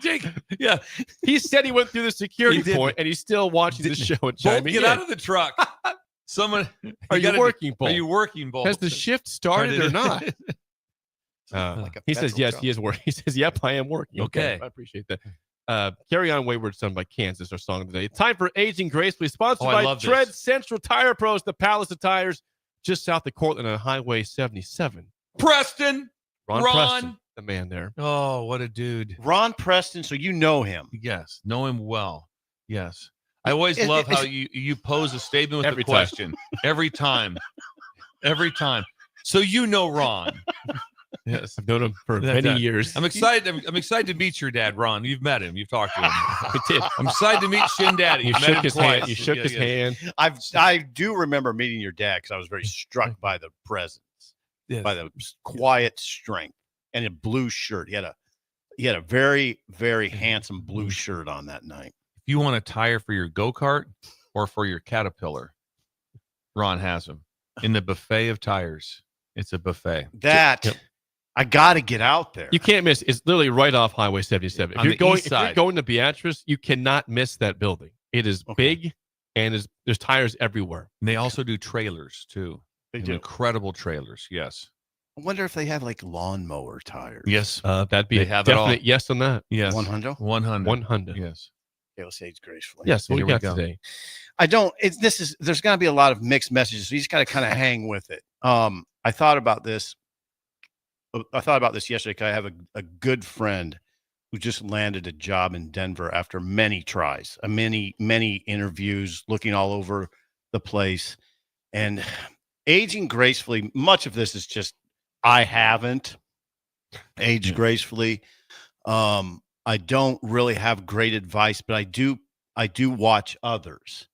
Jake, yeah. He said he went through the security He did. point and he's still watching the show and Bolt, chiming get in. out of the truck. Someone. Are you working, Bolt? Are you working, Bolt? Has the shift started or not? He says yes, he is working. He says, yep, I am working. Okay. I appreciate that. Carry On Wayward Son by Kansas, our song today. Time for Aging Gracefully, sponsored I by love Tread this. Central Tire Pros, the Palace of Tires, just south of Cortland on Highway 77. Preston. Ron Ron. Preston, the man there. Oh, what a dude. Ron Preston, so you know him. Yes. Know him well. Yes. I always love how you pose a statement with Every a question. Every time. Every time. So you know Ron. Yes, I've known him for many years. I'm excited. I'm excited to meet your dad, Ron. You've met him. You've talked to him. I did. I'm excited to meet Shin Daddy. You You've met shook him his twice. hand. You shook his hand. I do remember meeting your dad because I was very struck by the presence, by the quiet strength, and a blue shirt. He had a very, very handsome blue shirt on that night. If you want a tire for your go-kart or for your Caterpillar, Ron has them in the buffet of tires. It's a buffet. I got to get out there. You can't miss. It's literally right off Highway 77. On the east If you're side. going to Beatrice, you cannot miss that building. It is big, and there's tires everywhere. And they also do trailers too. They And do. incredible trailers. Yes. I wonder if they have like lawnmower tires. Yes. That'd be They a have it all. definite yes on that. Yes. 100? 100. 100. Yes. Okay, let's age gracefully. Yes. What Here we we got go. today? There's going to be a lot of mixed messages. So you just got to kind of hang with it. I thought about this yesterday because I have a good friend who just landed a job in Denver after many tries, many interviews, looking all over the place. And aging gracefully, much of this is just I haven't. age gracefully. I don't really have great advice, but I do watch others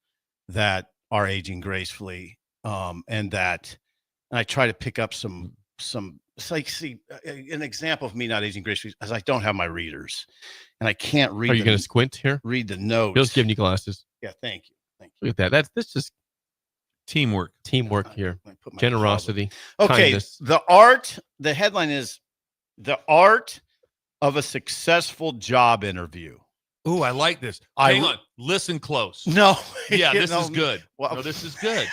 that are aging gracefully, and I try to pick up some. It's like, see, an example of me not aging gracefully is I don't have my readers, and I can't read. Are you going to squint here? Read the notes. Bill's giving you glasses. Yeah, thank you. Look at that. That's just teamwork here. Generosity. Okay, kindness. the headline is The Art of a Successful Job Interview. Ooh, I like this. Hang on. Listen close. No. Yeah, this is good. Well, no, this is good.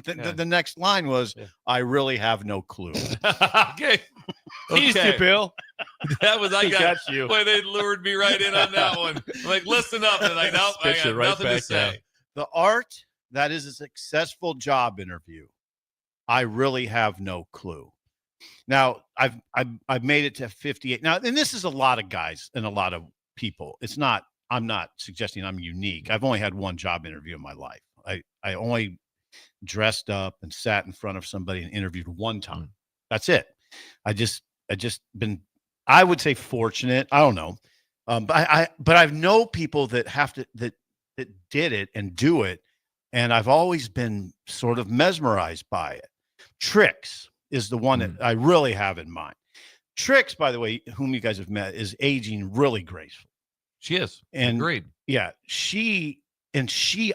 The next line was, I really have no clue. Okay. Teased you, Bill. That was, I got you. Boy, they lured me right in on that one. I'm like, listen up. And like, nope, I got nothing to say. The art that is a successful job interview. I really have no clue. Now, I've made it to 58. Now, and this is a lot of guys and a lot of people. I'm not suggesting I'm unique. I've only had one job interview in my life. I only dressed up and sat in front of somebody and interviewed one time. That's it. I just been, I would say, fortunate. I don't know. But I've know people that that did it and do it. And I've always been sort of mesmerized by it. Trix is the one that I really have in mind. Trix, by the way, whom you guys have met, is aging really graceful. She is. And agreed. Yeah.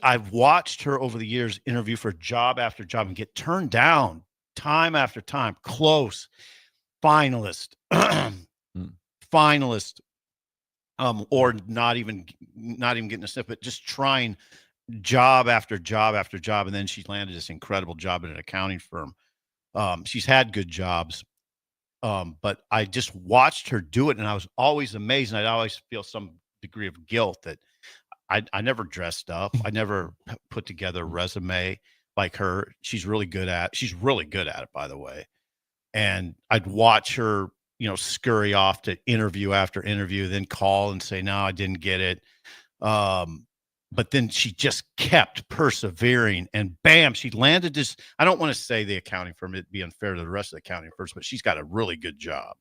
I've watched her over the years interview for job after job and get turned down time after time. Close. Finalist. Finalist. Or not even getting a sniff, but just trying job after job after job. And then she landed this incredible job at an accounting firm. She's had good jobs. But I just watched her do it, and I was always amazed. And I'd always feel some degree of guilt that I never dressed up. I never put together a resume like her. She's really good at it, by the way. And I'd watch her, scurry off to interview after interview, then call and say, no, I didn't get it. But then she just kept persevering, and bam, she landed this. I don't want to say the accounting firm, it'd be unfair to the rest of the accounting firms, but she's got a really good job.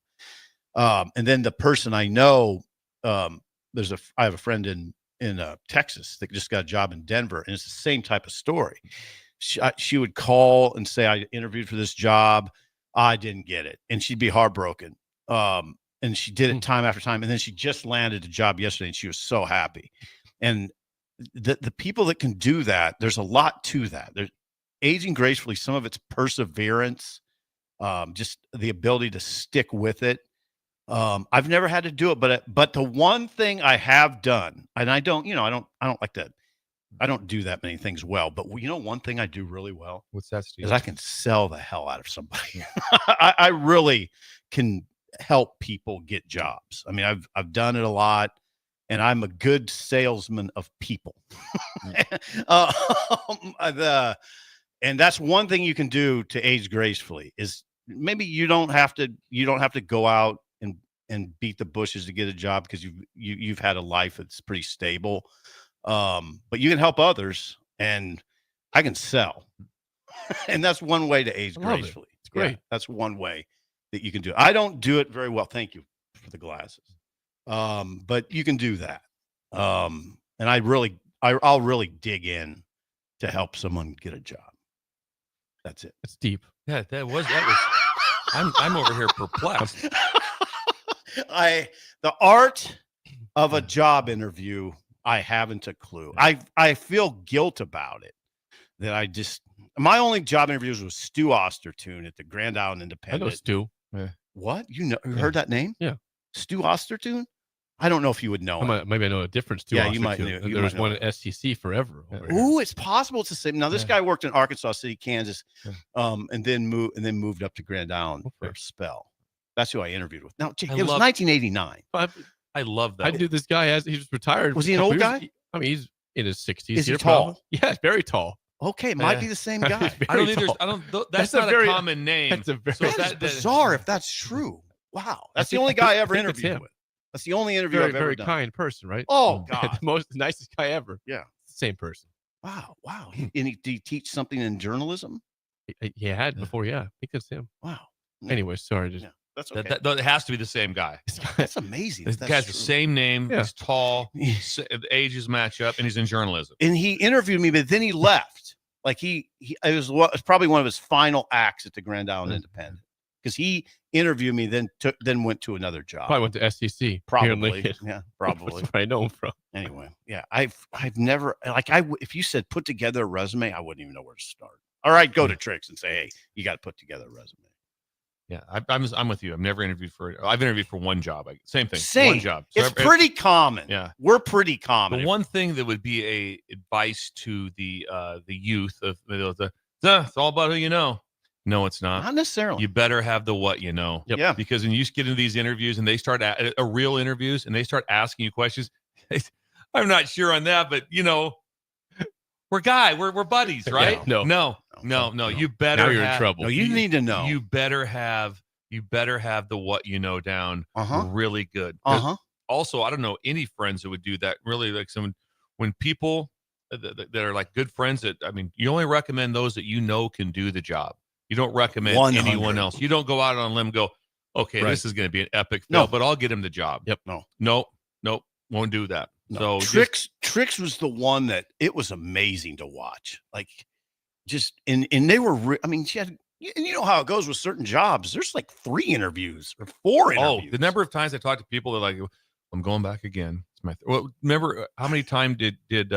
And then the person I know, I have a friend in Texas that just got a job in Denver, and it's the same type of story. She would call and say, I interviewed for this job. I didn't get it. And she'd be heartbroken. And she did it time after time. And then she just landed a job yesterday, and she was so happy. And the people that can do that, there's a lot to that. There's aging gracefully. Some of it's perseverance, just the ability to stick with it. I've never had to do it, but the one thing I have done, and I don't like that. I don't do that many things well, but one thing I do really well. What's that, Steve? Is I can sell the hell out of somebody. I really can help people get jobs. I mean, I've done it a lot. And I'm a good salesman of people. And that's one thing you can do to age gracefully is maybe you don't have to go out and beat the bushes to get a job because you've had a life that's pretty stable. But you can help others, and I can sell. And that's one way to age gracefully. It's great. Yeah, that's one way that you can do it. I don't do it very well. Thank you for the glasses. But you can do that. And I'll really dig in to help someone get a job. That's it. It's deep. Yeah, that was I'm over here perplexed. The art of a job interview, I haven't a clue. I feel guilt about it. My only job interviews was Stu Ostertune at the Grand Island Independent. I know Stu. Yeah. What? You heard that name? Yeah. Stu Ostertune? I don't know if you would know him. Maybe I know a difference too. Yeah, you might know. There was one at STC forever. Ooh, it's possible it's the same. Now, this guy worked in Arkansas City, Kansas, and then moved up to Grand Island for a spell. That's who I interviewed with. Now, it was 1989. I love that. I knew this guy he was retired. Was he an old guy? I mean, he's in his 60s. Is he tall? Probably. Yeah, very tall. Okay, it might be the same guy. I don't think that's not a common name. That's bizarre if that's true. Wow. That's the only guy I ever interviewed with. That's the only interview I've ever done. Very kind person, right? Oh, God. The nicest guy ever. Yeah. Same person. Wow. And did he teach something in journalism? He had before, yeah. I think that's him. Wow. Anyway, sorry. That's okay. That has to be the same guy. That's amazing. This guy's the same name. Yeah. He's tall. The ages match up, and he's in journalism. And he interviewed me, but then he left. Like it was probably one of his final acts at the Grand Island Independent, because he interviewed me, then went to another job. Probably went to SEC. Probably, yeah, probably. That's where I know him from. Anyway, yeah, I've never if you said put together a resume, I wouldn't even know where to start. All right, go to Tricks and say, hey, you got to put together a resume. Yeah, I'm with you. I've never interviewed I've interviewed for one job. Same thing. Same. One job. So it's pretty common. Yeah, we're pretty common. The one thing that would be a advice to the youth of it's all about who you know. No, it's not. Not necessarily. You better have the what you know. Yep. Yeah. Because when you get into these interviews and they start real interviews and they start asking you questions, I'm not sure on that, but we're buddies, right? Yeah, no. You better. Now you're in trouble. No, you need to know. You better have the what you know down really good. Also, I don't know any friends that would do that. Really, like when people that are like good friends you only recommend those that can do the job. You don't recommend 100. anyone else. You don't go out on a limb and go, okay, this is going to be an epic fail, but I'll get him the job. Yep. Nope. Won't do that. No. So Tricks was the one that it was amazing to watch. Like and they were, she had, you know how it goes with certain jobs. There's like 3 interviews or 4 interviews. Oh, the number of times I talked to people that are like, I'm going back again. It's my remember how many times did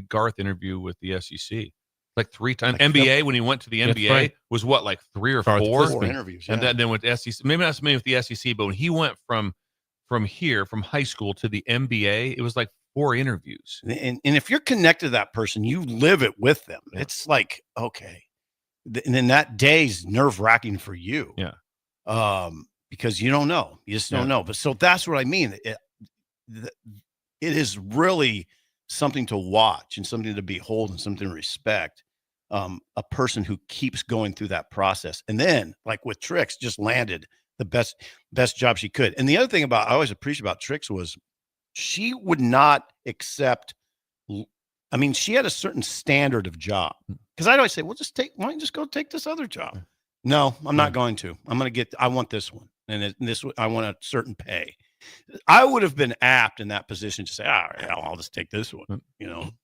Garth interview with the SEC? Like 3 times. Like NBA, when he went to the NBA, was what, like 3 or 4 interviews. And then with SEC, maybe not so many with the SEC, but when he went from high school to the NBA, it was like 4 interviews. And if you're connected to that person, you live it with them. Yeah. It's like, okay. And then that day's nerve-wracking for you. Yeah. Because you don't know. You just don't know. But so that's what I mean. It is really something to watch and something to behold and something to respect. A person who keeps going through that process. And then, like with Tricks, just landed the best job she could. And the other thing I always appreciate about Tricks was she would not accept. She had a certain standard of job. Because I'd always say, well, why don't you just go take this other job? No, I'm not going to. I want this one. And I want a certain pay. I would have been apt in that position to say, I'll just take this one.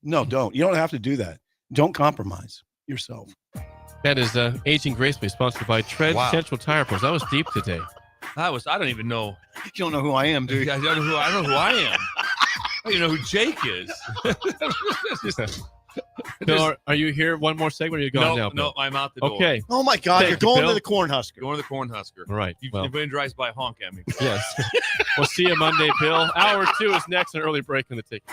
No, don't. You don't have to do that. Don't compromise yourself. That is Aging Gracefully, sponsored by Tread Central Tire Pros. That was deep today. I don't even know. You don't know who I am, dude. I don't know who I am. I don't even know who Jake is. Bill, are you here? One more segment, or are you going now? No, I'm out the door. Okay. Oh my God, you're going to the Cornhusker. Going to the Cornhusker. Right. Everybody drives by, honk at me. Yes. We'll see you Monday, Bill. Hour 2 is next, an early break in the ticket.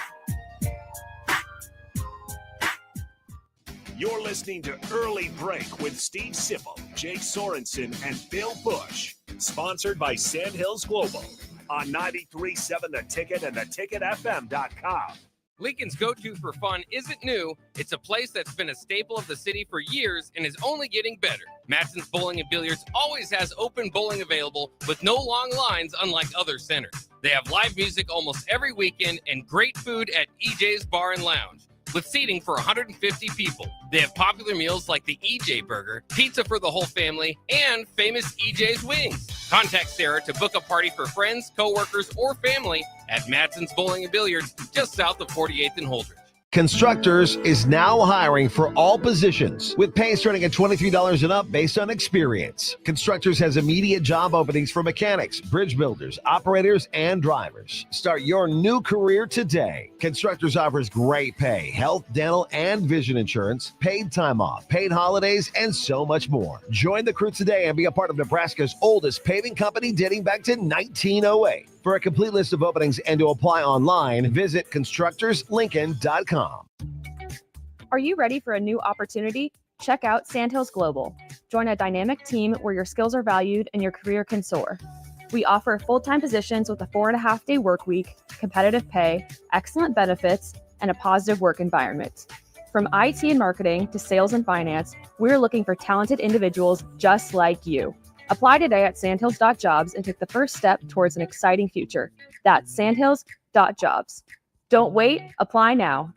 You're listening to Early Break with Steve Sipple, Jake Sorensen, and Bill Busch. Sponsored by Sandhills Global on 93.7 The Ticket and theticketfm.com. Lincoln's go-to for fun isn't new. It's a place that's been a staple of the city for years and is only getting better. Matson's Bowling and Billiards always has open bowling available with no long lines, unlike other centers. They have live music almost every weekend and great food at EJ's Bar and Lounge, with seating for 150 people. They have popular meals like the EJ Burger, pizza for the whole family, and famous EJ's Wings. Contact Sarah to book a party for friends, coworkers, or family at Matson's Bowling and Billiards, just south of 48th and Holdridge. Constructors is now hiring for all positions, with pay starting at $23 and up based on experience. Constructors has immediate job openings for mechanics, bridge builders, operators, and drivers. Start your new career today. Constructors offers great pay, health, dental, and vision insurance, paid time off, paid holidays, and so much more. Join the crew today and be a part of Nebraska's oldest paving company dating back to 1908. For a complete list of openings and to apply online, visit constructorslincoln.com. Are you ready for a new opportunity? Check out Sandhills Global. Join a dynamic team where your skills are valued and your career can soar. We offer full-time positions with a 4.5-day work week, competitive pay, excellent benefits, and a positive work environment. From IT and marketing to sales and finance, we're looking for talented individuals just like you. Apply today at sandhills.jobs and take the first step towards an exciting future. That's sandhills.jobs. Don't wait, apply now.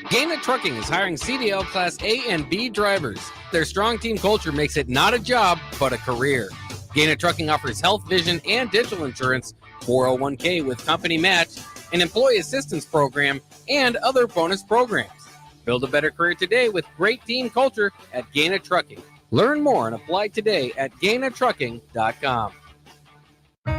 Gaina Trucking is hiring CDL Class A and B drivers. Their strong team culture makes it not a job, but a career. Gaina Trucking offers health, vision, and dental insurance, 401k with company match, an employee assistance program, and other bonus programs. Build a better career today with great team culture at Gaina Trucking. Learn more and apply today at GainaTrucking.com.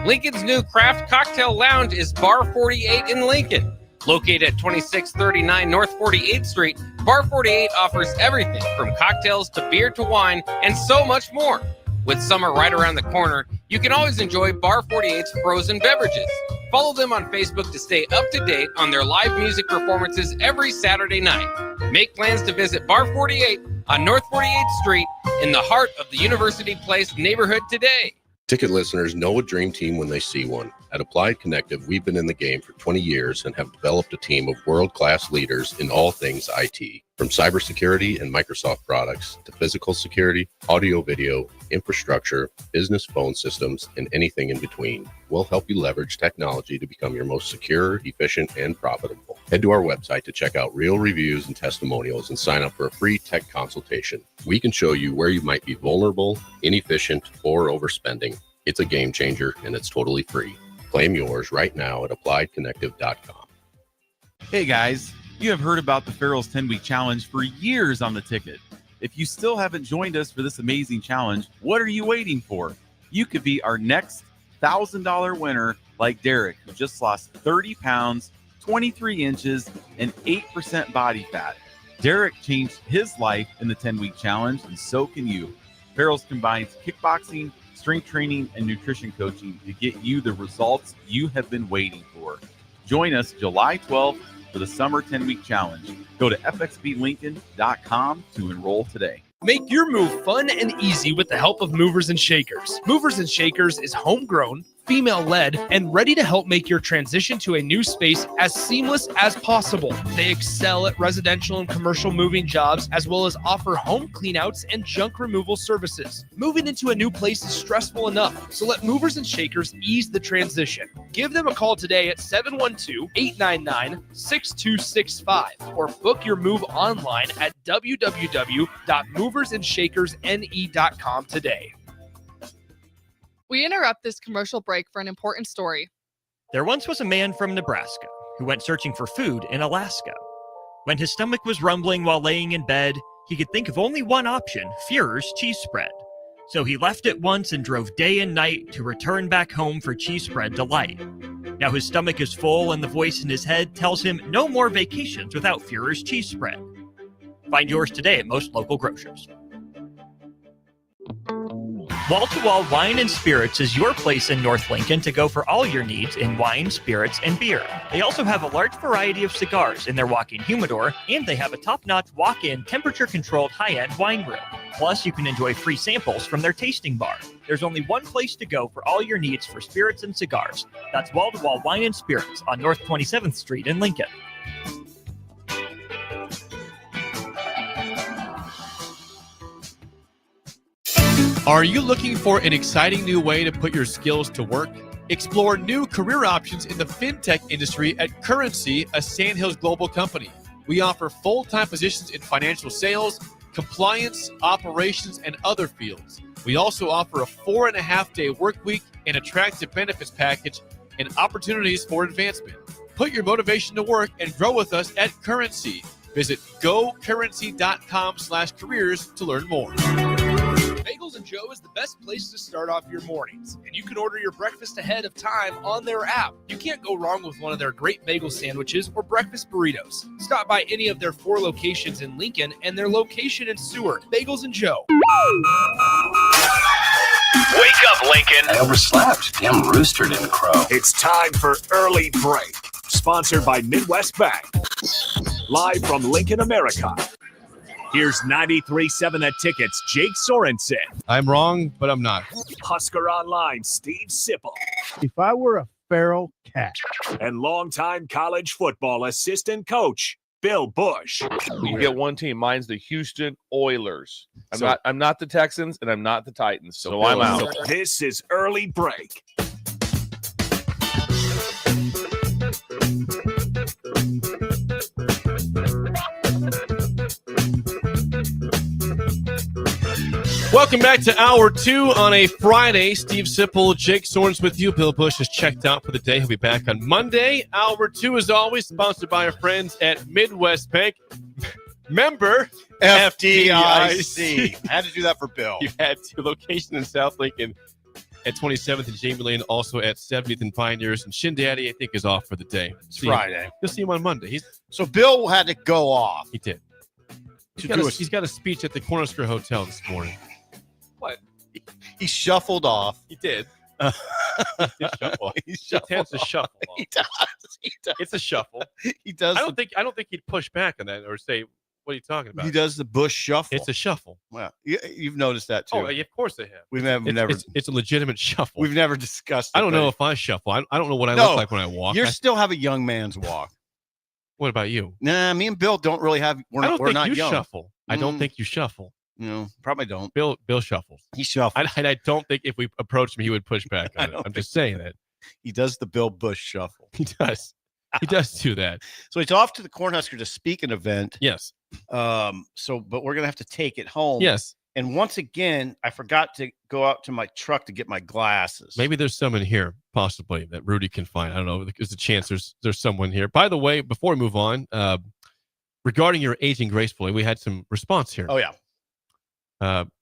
Lincoln's new craft cocktail lounge is Bar 48 in Lincoln. Located at 2639 North 48th Street, Bar 48 offers everything from cocktails to beer to wine and so much more. With summer right around the corner, you can always enjoy Bar 48's frozen beverages. Follow them on Facebook to stay up to date on their live music performances every Saturday night. Make plans to visit Bar 48 on North 48th Street in the heart of the University Place neighborhood today. Ticket listeners know a dream team when they see one. At Applied Connective, we've been in the game for 20 years and have developed a team of world-class leaders in all things IT. From cybersecurity and Microsoft products to physical security, audio-video, infrastructure, business phone systems, and anything in between. We'll help you leverage technology to become your most secure, efficient, and profitable. Head to our website to check out real reviews and testimonials and sign up for a free tech consultation. We can show you where you might be vulnerable, inefficient, or overspending. It's a game changer, and it's totally free. Claim yours right now at appliedconnective.com. Hey guys, you have heard about the Farrell's 10-week challenge for years on the ticket. If you still haven't joined us for this amazing challenge, what are you waiting for? You could be our next $1,000 winner like Derek, who just lost 30 pounds, 23 inches, and 8% body fat. Derek changed his life in the 10-week challenge, and so can you. Farrell's combines kickboxing, strength training, and nutrition coaching to get you the results you have been waiting for. Join us July 12th for the Summer 10-Week Challenge. Go to fxblincoln.com to enroll today. Make your move fun and easy with the help of Movers and Shakers. Movers and Shakers is homegrown, female-led, and ready to help make your transition to a new space as seamless as possible. They excel at residential and commercial moving jobs, as well as offer home cleanouts and junk removal services. Moving into a new place is stressful enough, so let Movers and Shakers ease the transition. Give them a call today at 712-899-6265 or book your move online at www.moversandShakersNE.com today. We interrupt this commercial break for an important story. There once was a man from Nebraska who went searching for food in Alaska. When his stomach was rumbling while laying in bed, he could think of only one option, Führer's cheese spread. So he left it once and drove day and night to return back home for cheese spread delight. Now his stomach is full and the voice in his head tells him no more vacations without Führer's cheese spread. Find yours today at most local grocers. Wall to Wall Wine and Spirits is your place in North Lincoln to go for all your needs in wine, spirits, and beer. They also have a large variety of cigars in their walk-in humidor, and they have a top-notch walk-in temperature-controlled high-end wine room. Plus, you can enjoy free samples from their tasting bar. There's only one place to go for all your needs for spirits and cigars. That's Wall to Wall Wine and Spirits on North 27th Street in Lincoln. Are you looking for an exciting new way to put your skills to work? Explore new career options in the fintech industry at Currency, a Sandhills Global company. We offer full-time positions in financial sales, compliance, operations, and other fields. We also offer a 4.5-day work week, an attractive benefits package, and opportunities for advancement. Put your motivation to work and grow with us at Currency. Visit gocurrency.com/careers to learn more. Bagels & Joe is the best place to start off your mornings, and you can order your breakfast ahead of time on their app. You can't go wrong with one of their great bagel sandwiches or breakfast burritos. Stop by any of their 4 locations in Lincoln and their location in Seward. Bagels & Joe. Wake up, Lincoln. I overslept. Damn rooster didn't crow. It's time for Early Break, sponsored by Midwest Bank. Live from Lincoln, America. Here's 93.7 The Ticket's Jake Sorensen. I'm wrong, but I'm not. Husker Online, Steve Sipple. If I were a feral cat. And longtime college football assistant coach, Bill Busch. You get one team. Mine's the Houston Oilers. I'm not the Texans, and I'm not the Titans, so I'm out. This is Early Break. Welcome back to Hour 2 on a Friday. Steve Sipple, Jake Sorensen with you. Bill Busch is checked out for the day. He'll be back on Monday. Hour 2, as always, sponsored by our friends at Midwest Bank. Member FDIC. I had to do that for Bill. You had to. Location in South Lincoln at 27th and Jamie Lane, also at 70th and Pioneers. And Shin Daddy, I think, is off for the day. It's Friday. You'll see him on Monday. So Bill had to go off. He did. He's got a speech at the Cornerstone Hotel this morning. What? He shuffled off. He did. He did shuffle. He tends to shuffle. He does. It's a shuffle. He does. I don't think he'd push back on that or say, "What are you talking about?" He does the Busch shuffle. It's a shuffle. Well, you've noticed that too. Oh, yeah, of course they have. It's a legitimate shuffle. We've never discussed it. I don't know if I shuffle. I don't know what I look like when I walk. You still have a young man's walk. What about you? Nah, me and Bill don't really have. We're not young. Shuffle. I don't think you shuffle. No, probably don't. Bill shuffles. He shuffles. I don't think if we approached him, he would push back on it. I'm just saying that. He does the Bill Busch shuffle. He does. He does do that. So he's off to the Cornhusker to speak an event. Yes. But we're gonna have to take it home. Yes. And once again, I forgot to go out to my truck to get my glasses. Maybe there's someone here, possibly, that Rudy can find. I don't know. There's a chance there's someone here. By the way, before we move on, regarding your aging gracefully, we had some response here. Oh, yeah.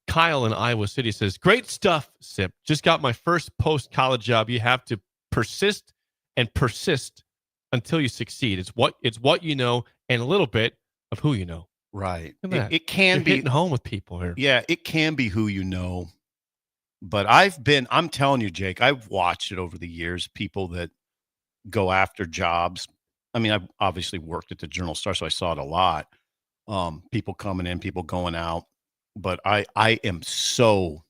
Kyle in Iowa City says, "Great stuff, Sip. Just got my first post-college job. You have to persist and persist until you succeed. It's what you know and a little bit of who you know." Right. It can be hitting home with people here. Yeah, it can be who you know. But I'm telling you, Jake, I've watched it over the years, people that go after jobs. I mean, I've obviously worked at the Journal-Star, so I saw it a lot. People coming in, people going out. But I have so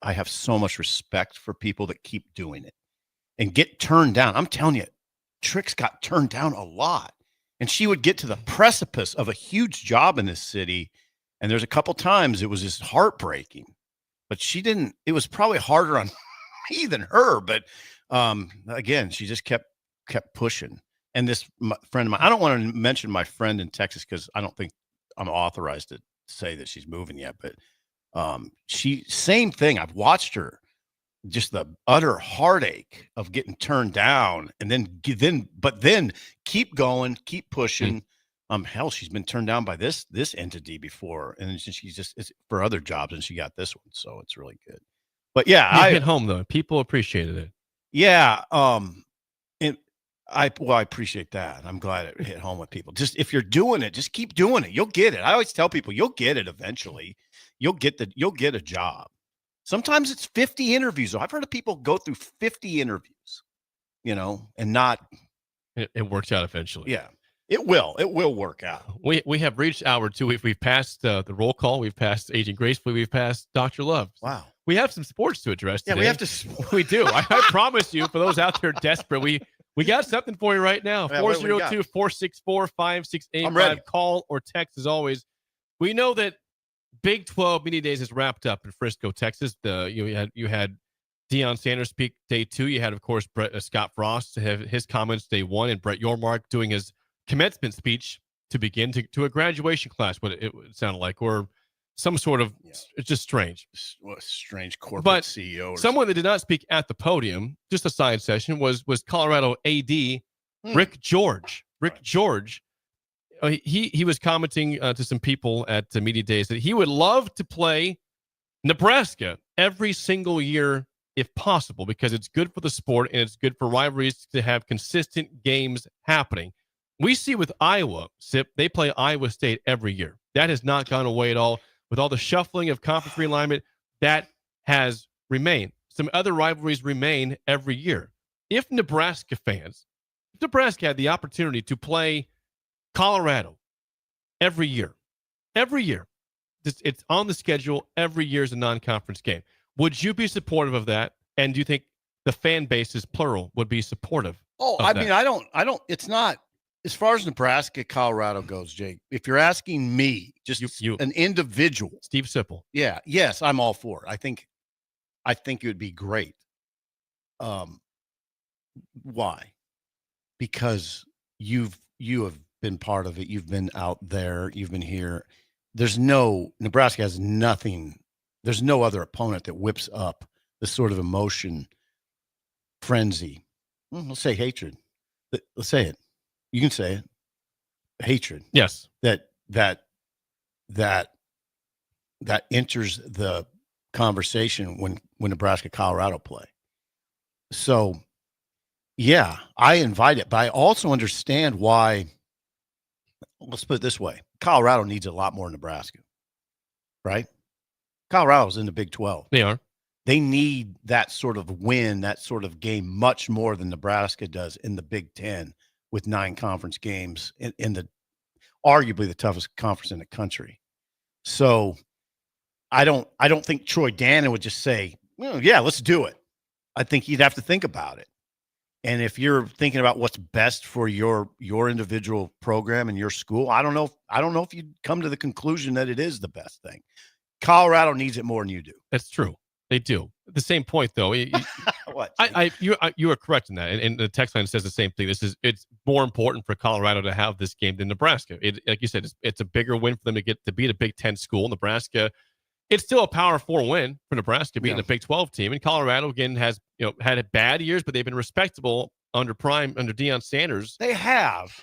much respect for people that keep doing it and get turned down. I'm telling you, Trix got turned down a lot. And she would get to the precipice of a huge job in this city. And there's a couple times it was just heartbreaking. But she didn't. It was probably harder on me than her. But again, she just kept pushing. And this friend of mine, I don't want to mention my friend in Texas because I don't think I'm authorized to say that she's moving yet. But same thing. I've watched her. Just the utter heartache of getting turned down and then keep going, keep pushing. Hell, she's been turned down by this entity before. And she's just it's for other jobs and she got this one. So it's really good. But yeah, I hit home though. People appreciated it. Yeah. I appreciate that. I'm glad it hit home with people. Just if you're doing it, just keep doing it. You'll get it. I always tell people you'll get it eventually. You'll get a job. Sometimes it's 50 interviews. I've heard of people go through 50 interviews, and not. It works out eventually. Yeah, it will. It will work out. We have reached hour 2. We've passed the roll call. We've passed Agent Gracefully. We've passed Dr. Love. Wow. We have some sports to address today. Yeah, we have to. We do. I promise you, for those out there desperate, we got something for you right now. 402-464-5685. Call or text as always. We know that Big 12 Media Days is wrapped up in Frisco, Texas. You had Deion Sanders speak day 2. You had, of course, Scott Frost to have his comments day 1, and Brett Yormark doing his commencement speech to begin to a graduation class. What it sounded like, or some sort of it's just strange. What a strange corporate but CEO. Someone that did not speak at the podium, just a side session, was Colorado AD Rick George. Rick George. He was commenting to some people at the media days that he would love to play Nebraska every single year if possible because it's good for the sport and it's good for rivalries to have consistent games happening. We see with Iowa, Sip, they play Iowa State every year. That has not gone away at all. With all the shuffling of conference realignment, that has remained. Some other rivalries remain every year. If Nebraska had the opportunity to play Colorado every year, it's on the schedule. Every year is a non-conference game. Would you be supportive of that? And do you think the fan base is plural would be supportive? I mean, I don't. It's not as far as Nebraska, Colorado goes, Jake. If you're asking me, just an individual, Steve Sipple. Yeah. Yes, I'm all for it. I think it would be great. Why? Because you have been part of it. You've been out there. You've been here. Nebraska has nothing There's no other opponent that whips up this sort of emotion frenzy. Let's say hatred. Let's say it. You can say it. Hatred. Yes. That enters the conversation when Nebraska Colorado play. So yeah, I invite it, but I also understand why. Let's put it this way. Colorado needs a lot more than Nebraska, right? Colorado's in the Big 12. They are. They need that sort of win, that sort of game much more than Nebraska does in the Big 10 with 9 conference games in the arguably the toughest conference in the country. So I don't think Troy Dannon would just say, well, yeah, let's do it. I think he'd have to think about it. And if you're thinking about what's best for your individual program and your school, I don't know if you'd come to the conclusion that it is the best thing. Colorado needs it more than you do. That's true. They do. At the same point, though, what? You are correct in that. And the text line says the same thing. It's more important for Colorado to have this game than Nebraska. Like you said, it's a bigger win for them to get to beat a Big 10 school. Nebraska, it's still a Power 4 win for Nebraska beating a Big 12 team. And Colorado again has had bad years, but they've been respectable under Deion Sanders. They have.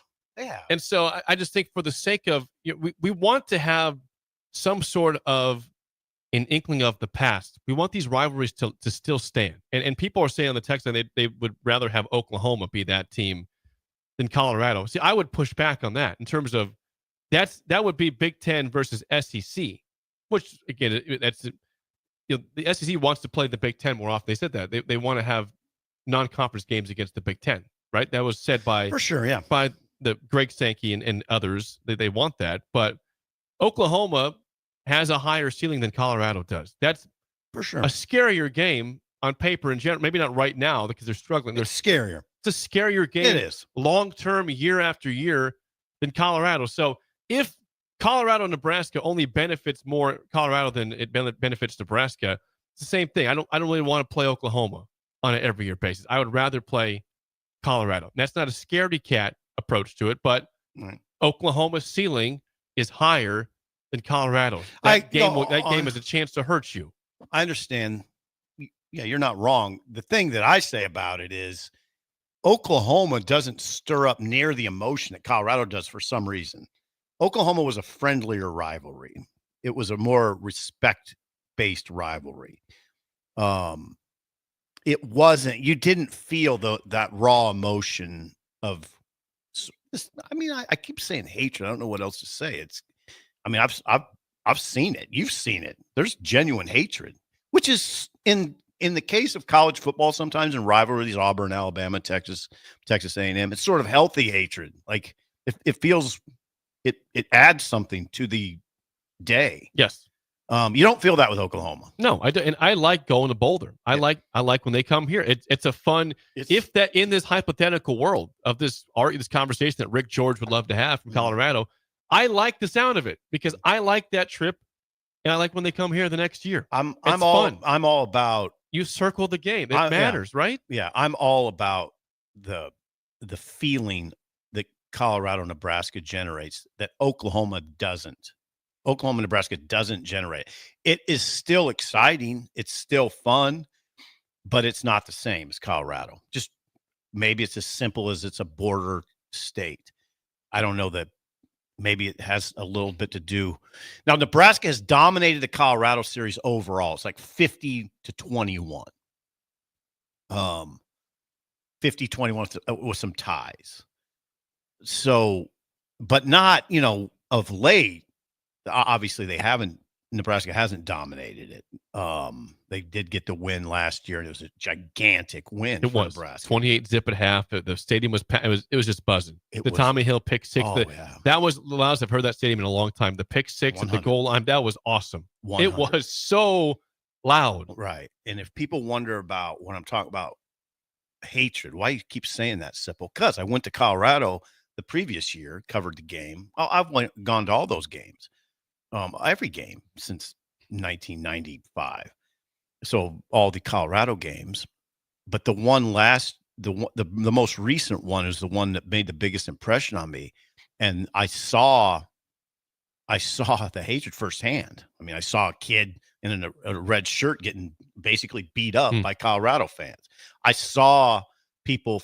And so I just think for the sake of we want to have some sort of an inkling of the past. We want these rivalries to still stand. And people are saying on the text line they would rather have Oklahoma be that team than Colorado. See, I would push back on that in terms of that would be Big 10 versus SEC, which again, that's the SEC wants to play the Big 10 more often. They said that they want to have non-conference games against the Big 10, right? That was said by for sure, yeah, by the Greg Sankey and others. They want that, but Oklahoma has a higher ceiling than Colorado does. That's for sure a scarier game on paper in general. Maybe not right now because they're struggling. It's scarier. It's a scarier game. It is long-term, year after year than Colorado. So if Colorado and Nebraska only benefits more Colorado than it benefits Nebraska, it's the same thing. I don't really want to play Oklahoma on an every year basis. I would rather play Colorado. And that's not a scaredy cat approach to it, but Oklahoma's ceiling is higher than Colorado. That game has a chance to hurt you. I understand. Yeah, you're not wrong. The thing that I say about it is Oklahoma doesn't stir up near the emotion that Colorado does for some reason. Oklahoma was a friendlier rivalry. It was a more respect-based rivalry. It wasn't. You didn't feel that raw emotion of. I mean, I keep saying hatred. I don't know what else to say. I've seen it. You've seen it. There's genuine hatred, which is in the case of college football sometimes in rivalries, Auburn, Alabama, Texas A&M. It's sort of healthy hatred. Like it feels. It adds something to the day. Yes. You don't feel that with Oklahoma. No, I do, and I like going to Boulder. I like when they come here. It's a fun. If that in this hypothetical world of this conversation that Rick George would love to have from Colorado, I like the sound of it because I like that trip, and I like when they come here the next year. I'm all about you circle the game. It matters, right? Yeah, I'm all about the feeling that Colorado, Nebraska generates that Oklahoma doesn't. Oklahoma, Nebraska doesn't generate. It is still exciting. It's still fun, but it's not the same as Colorado. Just maybe it's as simple as it's a border state. I don't know that maybe it has a little bit to do. Now, Nebraska has dominated the Colorado series overall. It's like 50-21. 50-21 with some ties. So, but not, of late. Obviously, Nebraska hasn't dominated it. They did get the win last year, and it was a gigantic win for Nebraska. 28 zip at half. The stadium was it was just buzzing. Tommy Hill pick six. That was the loudest I've heard that stadium in a long time. The pick six at the goal line, that was awesome. 100. It was so loud. Right. And if people wonder about when I'm talking about hatred, why you keep saying that, Sipple? Because I went to Colorado the previous year, covered the game. I've gone to all those games. Every game since 1995. So all the Colorado games, but the one the most recent one is the one that made the biggest impression on me. And I saw the hatred firsthand. I mean, I saw a kid in a red shirt getting basically beat up by Colorado fans. I saw people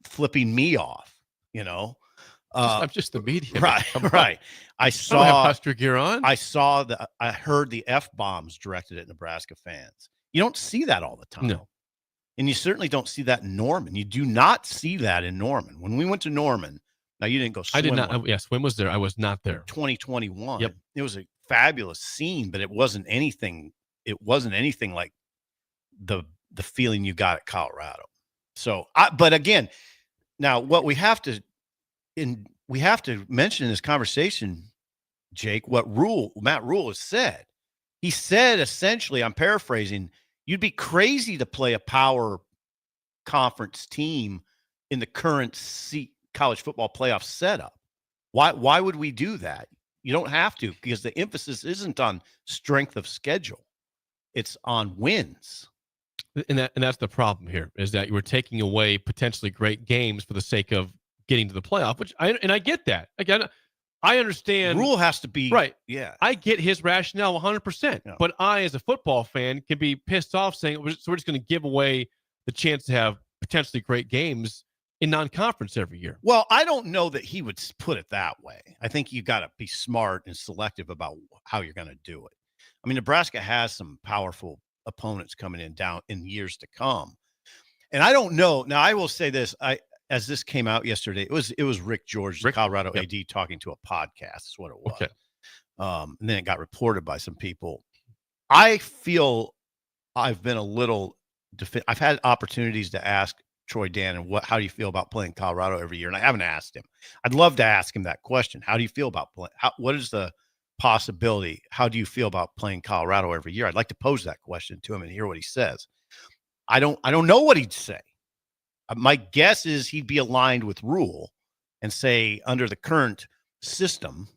flipping me off, I'm just the media. Right. I don't have Husker gear on. I heard the F-bombs directed at Nebraska fans. You don't see that all the time. No. And you certainly don't see that in Norman. You do not see that in Norman. When we went to Norman, now you didn't go swim. I did not. Swim was there. I was not there. 2021. Yep. It was a fabulous scene, but it wasn't anything like the feeling you got at Colorado. So, but again, now what we have to mention in this conversation, Jake, what Matt Rule has said. He said essentially, I'm paraphrasing, you'd be crazy to play a power conference team in the current college football playoff setup. Why would we do that? You don't have to, because the emphasis isn't on strength of schedule. It's on wins. And that's the problem here, is that you were taking away potentially great games for the sake of getting to the playoff, I get that. Again, I understand. Rule has to be right. Yeah. I get his rationale 100%. Yeah. But I, as a football fan, can be pissed off saying, so we're just going to give away the chance to have potentially great games in non-conference every year. Well, I don't know that he would put it that way. I think you got to be smart and selective about how you're going to do it. I mean, Nebraska has some powerful opponents coming in down in years to come. And I don't know. Now, I will say this. As this came out yesterday, it was Rick George, the Colorado AD, talking to a podcast. Is what it was. Okay. And then it got reported by some people. I feel I've been a little I've had opportunities to ask Troy Dannon, how do you feel about playing Colorado every year? And I haven't asked him. I'd love to ask him that question. How do you feel about playing? What is the possibility? How do you feel about playing Colorado every year? I'd like to pose that question to him and hear what he says. I don't know what he'd say. My guess is he'd be aligned with Rule and say, under the current system,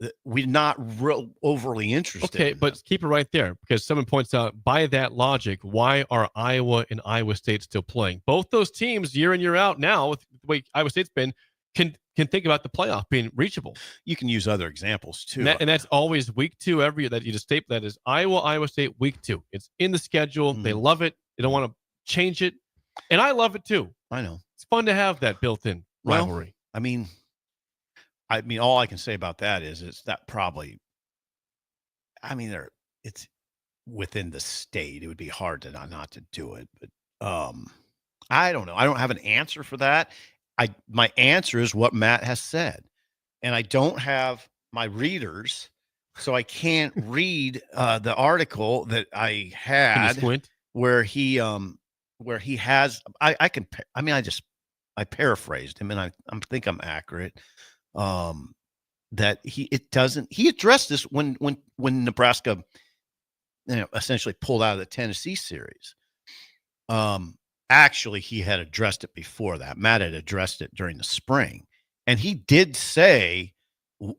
that we're not real overly interested. Okay, but keep it right there, because someone points out, by that logic, why are Iowa and Iowa State still playing? Both those teams, year in, year out now, with the way Iowa State's been, can think about the playoff being reachable. You can use other examples, too. And that's always week 2 every year. That you just staple that is Iowa State week 2. It's in the schedule. They love it. They don't want to change it. And I love it, too. I know. It's fun to have that built-in rivalry. I mean, all I can say about that is it's that probably, it's within the state. It would be hard to not to do it. But I don't know. I don't have an answer for that. My answer is what Matt has said. And I don't have my readers, so I can't read the article that I had where he has, I paraphrased him, and I think I'm accurate. That he addressed this when Nebraska, essentially pulled out of the Tennessee series. Actually, he had addressed it before that. Matt had addressed it during the spring, and he did say,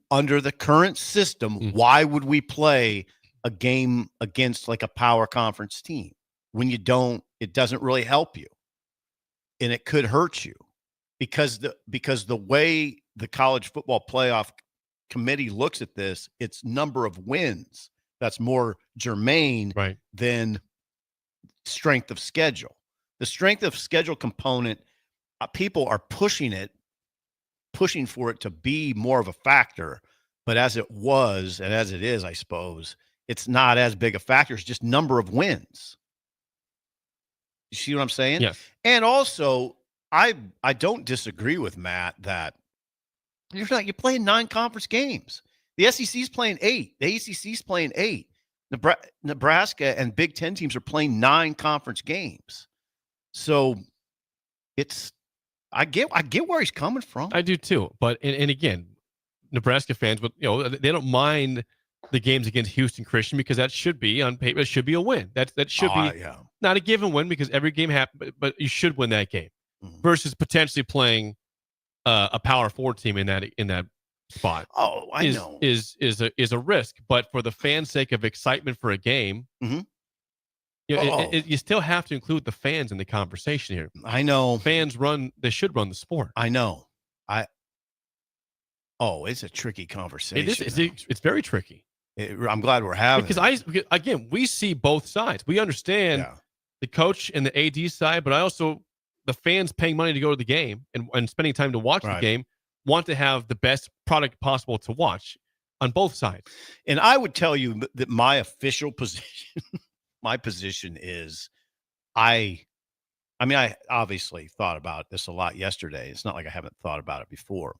under the current system, why would we play a game against like a power conference team when you don't? It doesn't really help you, and it could hurt you, because the way the college football playoff committee looks at this, it's number of wins that's more germane than strength of schedule. The strength of schedule component, people are pushing for it to be more of a factor, but as it was and as it is, I suppose, it's not as big a factor. It's just number of wins. You see what I'm saying? Yes. And also, I don't disagree with Matt that you're playing 9 conference games. The SEC's playing 8. The ACC's playing 8. Nebraska and Big Ten teams are playing 9 conference games. So I get where he's coming from. I do too. But and again, Nebraska fans, but they don't mind the games against Houston Christian, because that should be on paper. It should be a win. That should be not a given win, because every game happens, but you should win that game versus potentially playing a Power 4 team in that spot. Oh, I know is a risk, but for the fans' sake of excitement for a game, you still have to include the fans in the conversation here. I know fans they should run the sport. I know. It's a tricky conversation. It's very tricky. I'm glad we're having because again, we see both sides. We understand the coach and the AD side, but I also the fans paying money to go to the game and spending time to watch the game want to have the best product possible to watch on both sides. And I would tell you that my official position, my position is I obviously thought about this a lot yesterday. It's not like I haven't thought about it before.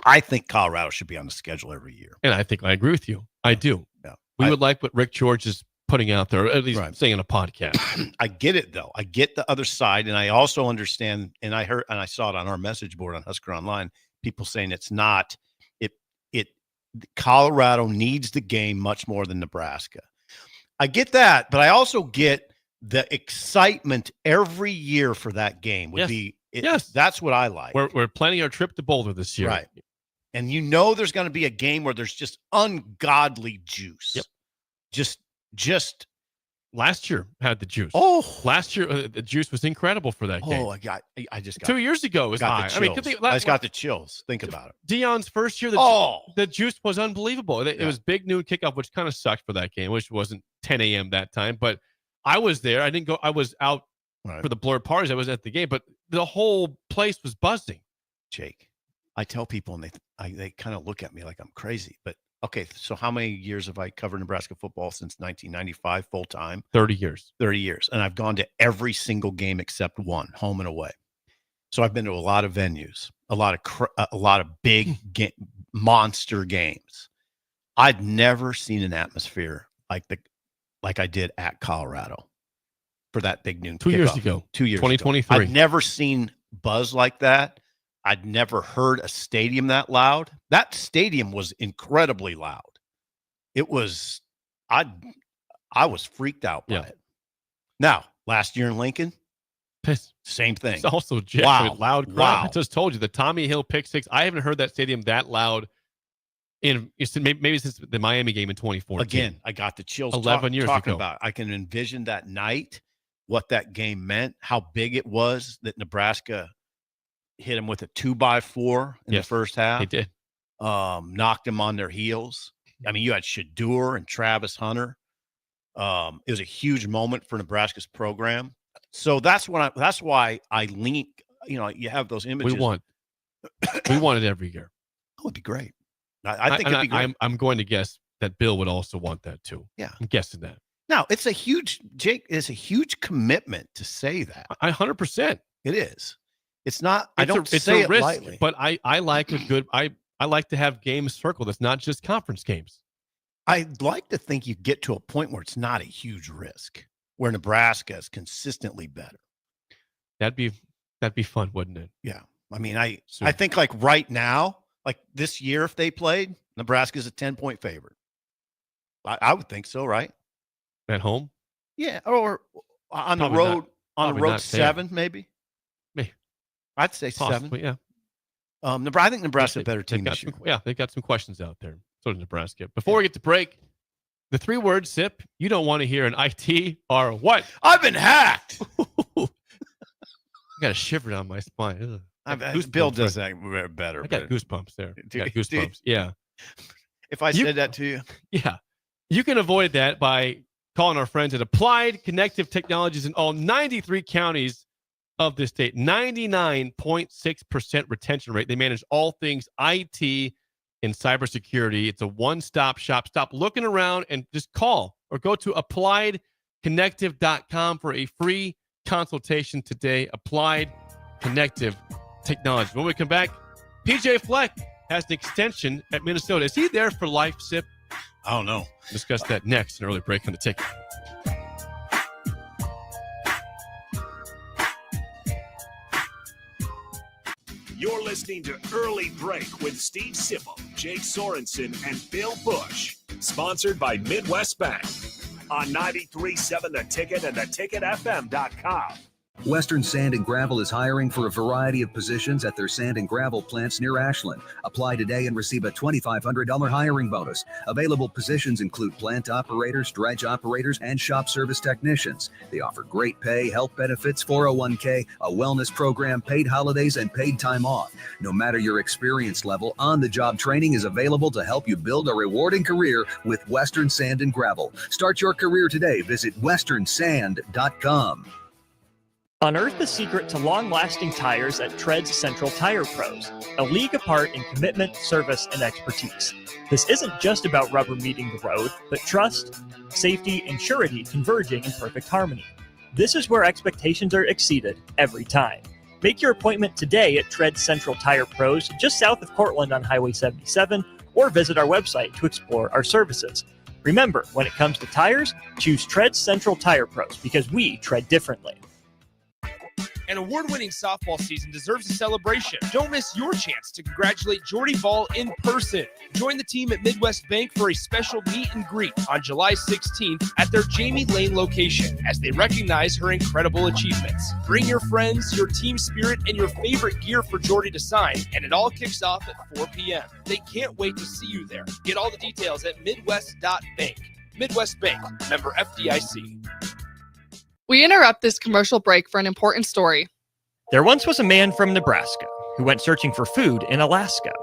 I think Colorado should be on the schedule every year. And I think I agree with you. I do. Yeah. We would like what Rick George is putting out there, or at least saying in a podcast. I get it, though. I get the other side, and I also understand, and I heard, and I saw it on our message board on Husker Online, people saying it's not. Colorado needs the game much more than Nebraska. I get that, but I also get the excitement every year for that game would be. That's what I like. We're planning our trip to Boulder this year. Right. And there's going to be a game where there's just ungodly juice. Yep. Just last year had the juice. Oh, last year the juice was incredible for that game. Oh, I just got 2 years ago was high. I mean, I just got the chills. Think about it. Deion's first year, the juice was unbelievable. It was big noon kickoff, which kind of sucked for that game, which wasn't 10 a.m. that time. But I was there. I didn't go. I was out for the blurred parties. I was at the game, but the whole place was buzzing. Jake, I tell people, and they kind of look at me like I'm crazy. But okay, so how many years have I covered Nebraska football since 1995 full time? 30 years. 30 years, and I've gone to every single game except one, home and away. So I've been to a lot of venues, a lot of big monster games. I'd never seen an atmosphere like I did at Colorado for that big noon 2 years kickoff. ago. 2 years 2023. I'd never seen buzz like that. I'd never heard a stadium that loud. That stadium was incredibly loud. It was, I was freaked out by it. Now, last year in Lincoln, same thing. It's also loud crowd. I just told you the Tommy Hill pick six. I haven't heard that stadium that loud in maybe since the Miami game in 2014. Again, I got the chills 11 years talking ago. about it. I can envision that night, what that game meant, how big it was that Nebraska hit them with a 2x4 in the first half. They did. Knocked them on their heels. I mean, you had Shadur and Travis Hunter. It was a huge moment for Nebraska's program. So that's why I link. You have those images. We want it every year. That would be great. I think it'd be great. I'm going to guess that Bill would also want that too. Yeah, I'm guessing that. Now it's a huge commitment to say that. 100%. It is. It's not. I don't it's say a it risk, lightly. But I like a good. I like to have games circled. It's not just conference games. I'd like to think you get to a point where it's not a huge risk, where Nebraska is consistently better. That'd be fun, wouldn't it? Yeah. I mean, I think like right now, like this year, if they played, Nebraska's a 10-point favorite. I would think so, right? At home? Yeah, or on Probably the road. not. On the Probably road, not 7 maybe. I'd say Possibly, 7. Yeah. I think Nebraska's a better team this year. They've got some questions out there. So does Nebraska. Before we get to break, the 3-word sip you don't want to hear in IT are what? I've been hacked. I got a shiver down my spine. Bill does that better. I got goosebumps there. I got goosebumps. Yeah. If I said that to you. Yeah. You can avoid that by calling our friends at Applied Connective Technologies in all 93 counties of the state. 99.6% retention rate. They manage all things IT and cybersecurity. It's a one-stop shop. Stop looking around and just call or go to appliedconnective.com for a free consultation today. Applied Connective Technology. When we come back, PJ Fleck has an extension at Minnesota. Is he there for life, Sip? I don't know. Discuss that next. An early break on the ticket. You're listening to Early Break with Steve Sipple, Jake Sorensen, and Bill Busch. Sponsored by Midwest Bank on 93.7 The Ticket and theticketfm.com. Western Sand and Gravel is hiring for a variety of positions at their sand and gravel plants near Ashland. Apply today and receive a $2,500 hiring bonus. Available positions include plant operators, dredge operators, and shop service technicians. They offer great pay, health benefits, 401k, a wellness program, paid holidays, and paid time off. No matter your experience level, on-the-job training is available to help you build a rewarding career with Western Sand and Gravel. Start your career today. Visit westernsand.com. Unearth the secret to long-lasting tires at Tread's Central Tire Pros, a league apart in commitment, service, and expertise. This isn't just about rubber meeting the road, but trust, safety, and surety converging in perfect harmony. This is where expectations are exceeded every time. Make your appointment today at Tread's Central Tire Pros, just south of Cortland on Highway 77, or visit our website to explore our services. Remember, when it comes to tires, choose Tread's Central Tire Pros because we tread differently. An award-winning softball season deserves a celebration. Don't miss your chance to congratulate Jordy Ball in person. Join the team at Midwest Bank for a special meet and greet on July 16th at their Jamie Lane location as they recognize her incredible achievements. Bring your friends, your team spirit, and your favorite gear for Jordy to sign, and it all kicks off at 4 p.m. They can't wait to see you there. Get all the details at midwest.bank. Midwest Bank, member FDIC. We interrupt this commercial break for an important story. There once was a man from Nebraska who went searching for food in Alaska.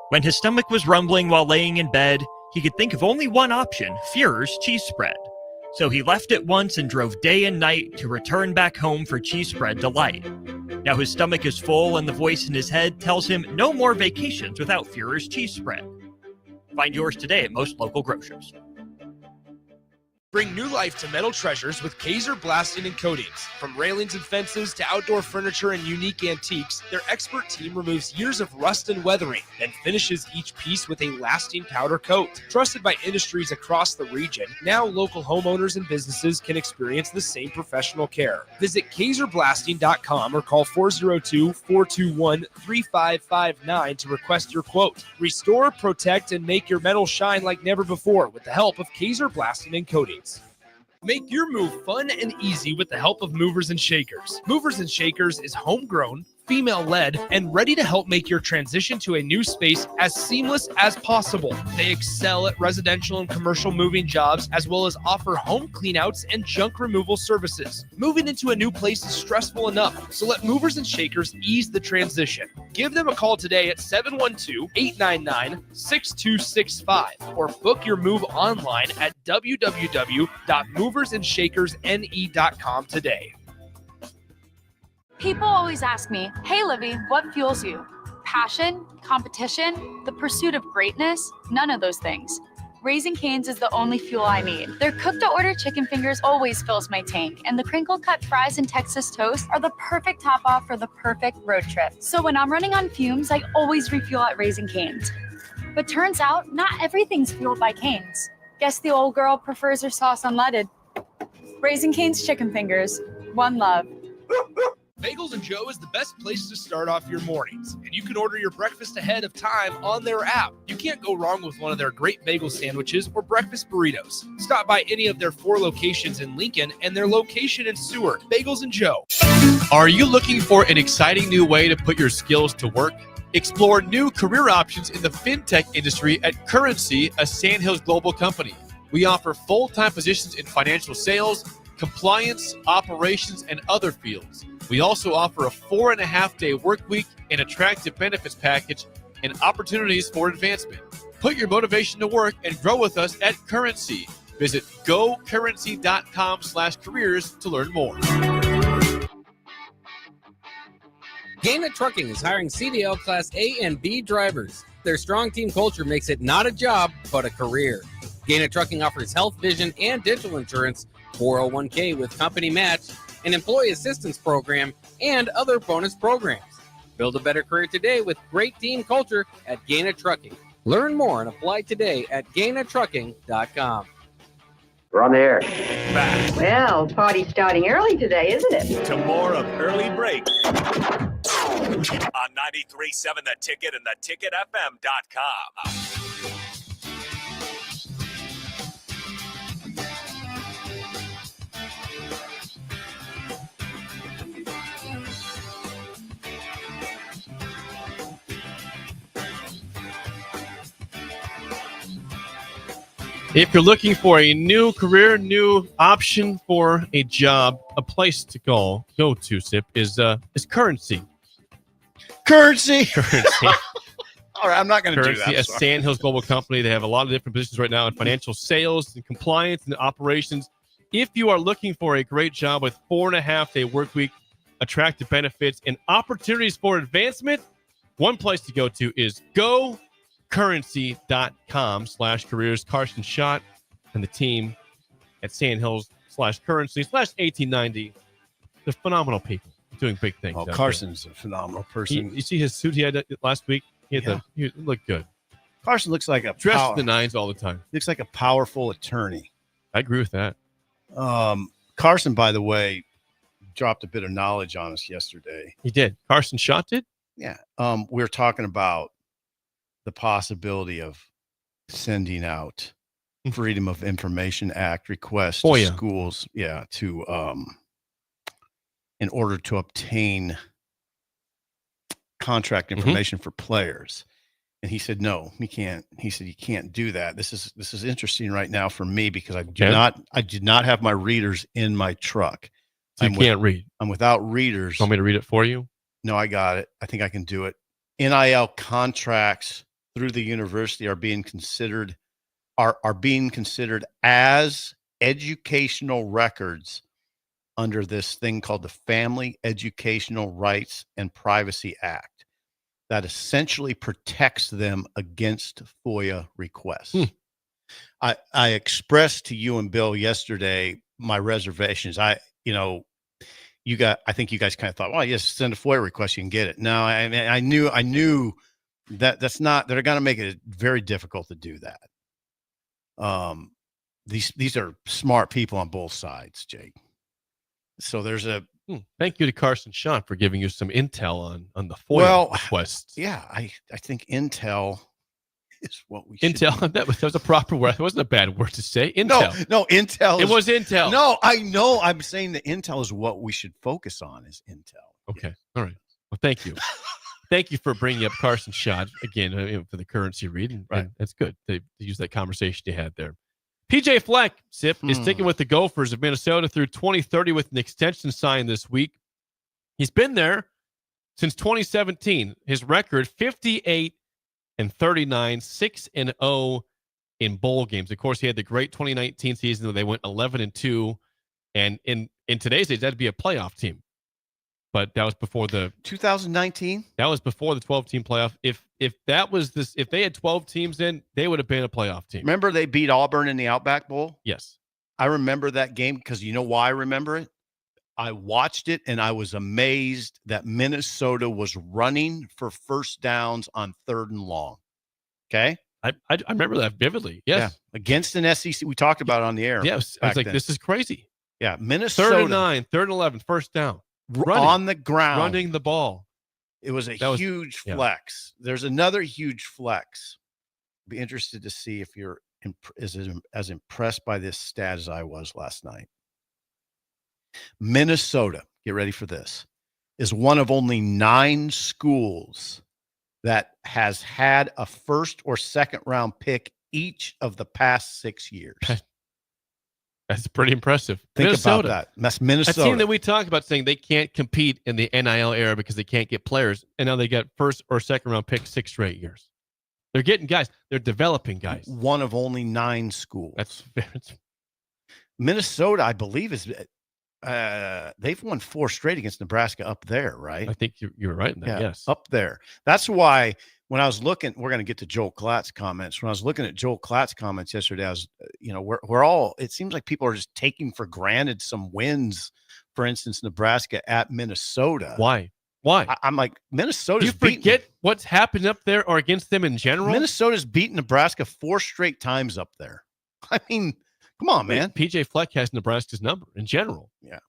When his stomach was rumbling while laying in bed, he could think of only one option, Führer's cheese spread. So he left it once and drove day and night to return back home for cheese spread delight. Now his stomach is full and the voice in his head tells him no more vacations without Führer's cheese spread. Find yours today at most local grocers. Bring new life to metal treasures with Kaiser Blasting and Coatings. From railings and fences to outdoor furniture and unique antiques, their expert team removes years of rust and weathering, then finishes each piece with a lasting powder coat. Trusted by industries across the region, now local homeowners and businesses can experience the same professional care. Visit KaiserBlasting.com or call 402-421-3559 to request your quote. Restore, protect, and make your metal shine like never before with the help of Kaiser Blasting and Coatings. Make your move fun and easy with the help of Movers and Shakers. Movers and Shakers is homegrown, female-led, and ready to help make your transition to a new space as seamless as possible. They excel at residential and commercial moving jobs, as well as offer home cleanouts and junk removal services. Moving into a new place is stressful enough, so let Movers and Shakers ease the transition. Give them a call today at 712-899-6265 or book your move online at www.moversandShakersNE.com today. People always ask me, hey, Livy, what fuels you? Passion, competition, the pursuit of greatness? None of those things. Raising Cane's is the only fuel I need. Their cooked-to-order chicken fingers always fills my tank, and the crinkle-cut fries and Texas toast are the perfect top-off for the perfect road trip. So when I'm running on fumes, I always refuel at Raising Cane's. But turns out, not everything's fueled by Cane's. Guess the old girl prefers her sauce unleaded. Raising Cane's chicken fingers. One love. Bagels & Joe is the best place to start off your mornings, and you can order your breakfast ahead of time on their app. You can't go wrong with one of their great bagel sandwiches or breakfast burritos. Stop by any of their 4 locations in Lincoln and their location in Seward. Bagels & Joe. Are you looking for an exciting new way to put your skills to work? Explore new career options in the fintech industry at Currency, a Sandhills Global company. We offer full-time positions in financial sales, compliance, operations, and other fields. We also offer a 4.5-day work week, an attractive benefits package, and opportunities for advancement. Put your motivation to work and grow with us at Currency. Visit gocurrency.com/careers to learn more. Gaina Trucking is hiring CDL Class A and B drivers. Their strong team culture makes it not a job, but a career. Gaina Trucking offers health, vision, and dental insurance, 401k with company match, an employee assistance program, and other bonus programs. Build a better career today with great team culture at Gaina Trucking. Learn more and apply today at GainaTrucking.com. We're on the air. Back. Well, party's starting early today, isn't it? To more of Early Break on 93.7 The Ticket and theticketfm.com. If you're looking for a new career, new option for a job, a place to go to, Sip, is Currency. Currency. Currency. All right, I'm not going to do Currency, that. a Sandhills global company. They have a lot of different positions right now in financial sales and compliance and operations. If you are looking for a great job with 4.5-day work week, attractive benefits, and opportunities for advancement, one place to go to is gocurrency.com/careers. Carson Schott and the team at Sandhills/currency/1890. They're phenomenal people doing big things. Oh, Carson's a phenomenal person. You see his suit he had last week? He looked good. Carson looks like a dressed in the nines all the time. Looks like a powerful attorney. I agree with that. Carson, by the way, dropped a bit of knowledge on us yesterday. He did. Carson Schott did? Yeah. We were talking about the possibility of sending out Freedom of Information Act requests to schools, to in order to obtain contract information for players. And he said, no, he can't. He said, you can't do that. This is interesting right now for me because I did not have my readers in my truck. So you can't read. I'm without readers. Want me to read it for you? No, I got it. I think I can do it. NIL contracts through the university are being considered as educational records under this thing called the Family Educational Rights and Privacy Act that essentially protects them against FOIA requests. I expressed to you and Bill yesterday my reservations. I think you guys kind of thought, well, yes, send a FOIA request, you can get it. No, I knew that's not, they're going to make it very difficult to do that. These are smart people on both sides, Jake. So there's a thank you to Carson Schott for giving you some intel on the FOIA requests. Yeah, I think intel is what we intel. Should that was a proper word. It wasn't a bad word to say. Intel. No, intel. It was intel. No, I know. I'm saying the intel is what we should focus on is intel. Okay. All right. Well, thank you. Thank you for bringing up Carson Schott again for the currency read. And that's good to use that conversation you had there. PJ Fleck, Sip, is sticking with the Gophers of Minnesota through 2030 with an extension signed this week. He's been there since 2017. His record, 58-39, 6-0 in bowl games. Of course, he had the great 2019 season where they went 11-2. And in today's days, that'd be a playoff team. But that was before the 2019. That was before the 12-team playoff. If that was this, if they had 12 teams in, they would have been a playoff team. Remember they beat Auburn in the Outback Bowl? Yes. I remember that game because you know why I remember it? I watched it and I was amazed that Minnesota was running for first downs on 3rd and long. Okay. I remember that vividly. Yes. Yeah. Against an SEC. We talked about it on the air. Yes. I was like, this is crazy. Yeah. Minnesota. 3rd and 9, 3rd and 11, first down. On the ground. Running the ball. It was a huge flex. There's another huge flex. Be interested to see if you're as impressed by this stat as I was last night. Minnesota, get ready for this, is one of only 9 schools that has had a first or second round pick each of the past 6 years. That's pretty impressive. Think Minnesota. about that. That's Minnesota. A team that we talked about saying they can't compete in the NIL era because they can't get players. And now they got first or second round picks 6 straight years. They're getting guys. They're developing guys. One of only 9 schools. That's Minnesota, I believe, is they've won 4 straight against Nebraska up there, right? I think you're right in that, yes. Up there. That's why when I was looking, we're going to get to Joel Klatt's comments. When I was looking at Joel Klatt's comments yesterday, I was, we're all, it seems like people are just taking for granted some wins. For instance, Nebraska at Minnesota. Why? I'm like, Minnesota's you forget what's happened up there or against them in general? Minnesota's beaten Nebraska 4 straight times up there. I mean, come on, man. PJ Fleck has Nebraska's number in general. Yeah.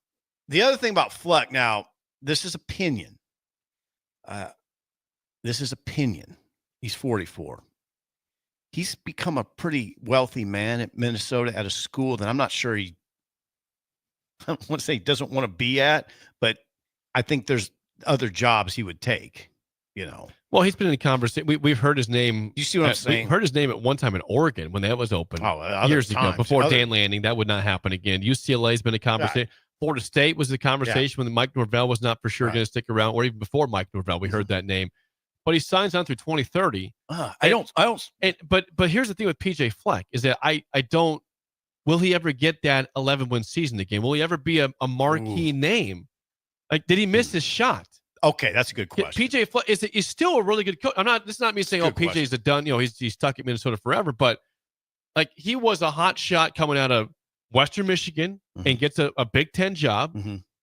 The other thing about Fleck, now, this is opinion. He's 44. He's become a pretty wealthy man at Minnesota at a school that I'm not sure I don't want to say he doesn't want to be at, but I think there's other jobs he would take, Well, he's been in the conversation. We've heard his name. You see what I'm saying? We heard his name at one time in Oregon when that was open. Years ago, before Dan Lanning. That would not happen again. UCLA's been a conversation. Right. Florida State was the conversation when Mike Norvell was not for sure going to stick around, or even before Mike Norvell, we heard that name. But he signs on through 2030. But here's the thing with PJ Fleck is that I don't. Will he ever get that 11-win season again? Will he ever be a marquee name? Like, did he miss his shot? Okay, that's a good question. PJ Fleck is still a really good coach. This is not me saying, PJ's a done. He's stuck at Minnesota forever. But like, he was a hot shot coming out of Western Michigan and gets a Big Ten job.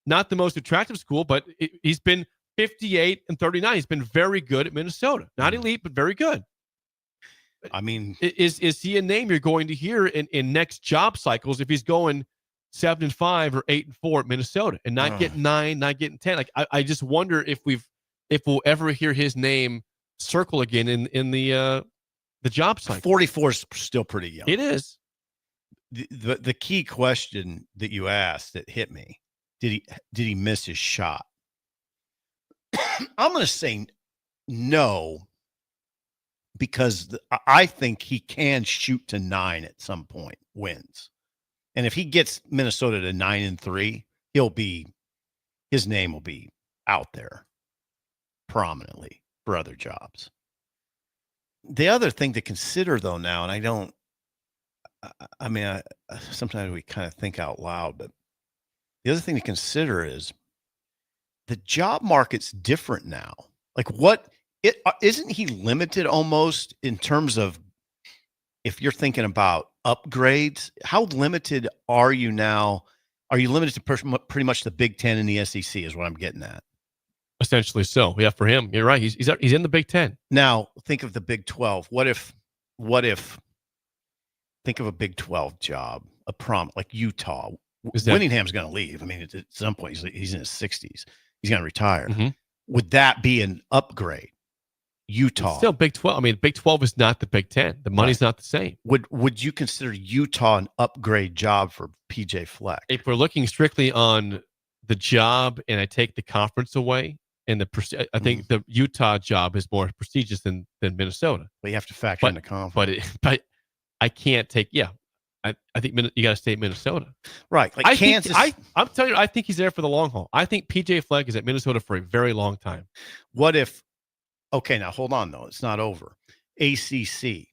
Not the most attractive school, but he's been 58 and 39. He's been very good at Minnesota. Not elite, but very good. I mean, is he a name you're going to hear in next job cycles if he's going 7-5 or 8-4 at Minnesota and not getting 9, not getting 10? Like, I just wonder if we'll ever hear his name circle again in the job cycle. 44 is still pretty young. It is. The key question that you asked that hit me: did he miss his shot? I'm going to say no, because I think he can shoot to 9 at some point, wins. And if he gets Minnesota to 9-3, his name will be out there prominently for other jobs. The other thing to consider, though, now, and sometimes we kind of think out loud, but the other thing to consider is the job market's different now. Like, isn't he limited almost in terms of, if you're thinking about upgrades, how limited are you now? Are you limited to pretty much the Big Ten and the SEC is what I'm getting at? Essentially so. Yeah, for him, you're right. He's in the Big Ten. Now, think of the Big 12. What if think of a Big 12 job, like Utah. Whittingham's going to leave. I mean, at some point, he's in his 60s. He's going to retire. Would that be an upgrade? Utah. It's still Big 12. I mean, Big 12 is not the Big 10. The money's not the same. Would you consider Utah an upgrade job for PJ Fleck? If we're looking strictly on the job and I take the conference away, and I think the Utah job is more prestigious than Minnesota. But you have to factor in the conference. But I can't take. Yeah, I think you got to stay at Minnesota. Right. Like Kansas. I'm telling you, I think he's there for the long haul. I think PJ Fleck is at Minnesota for a very long time. What if? Okay, now hold on, though. It's not over. ACC.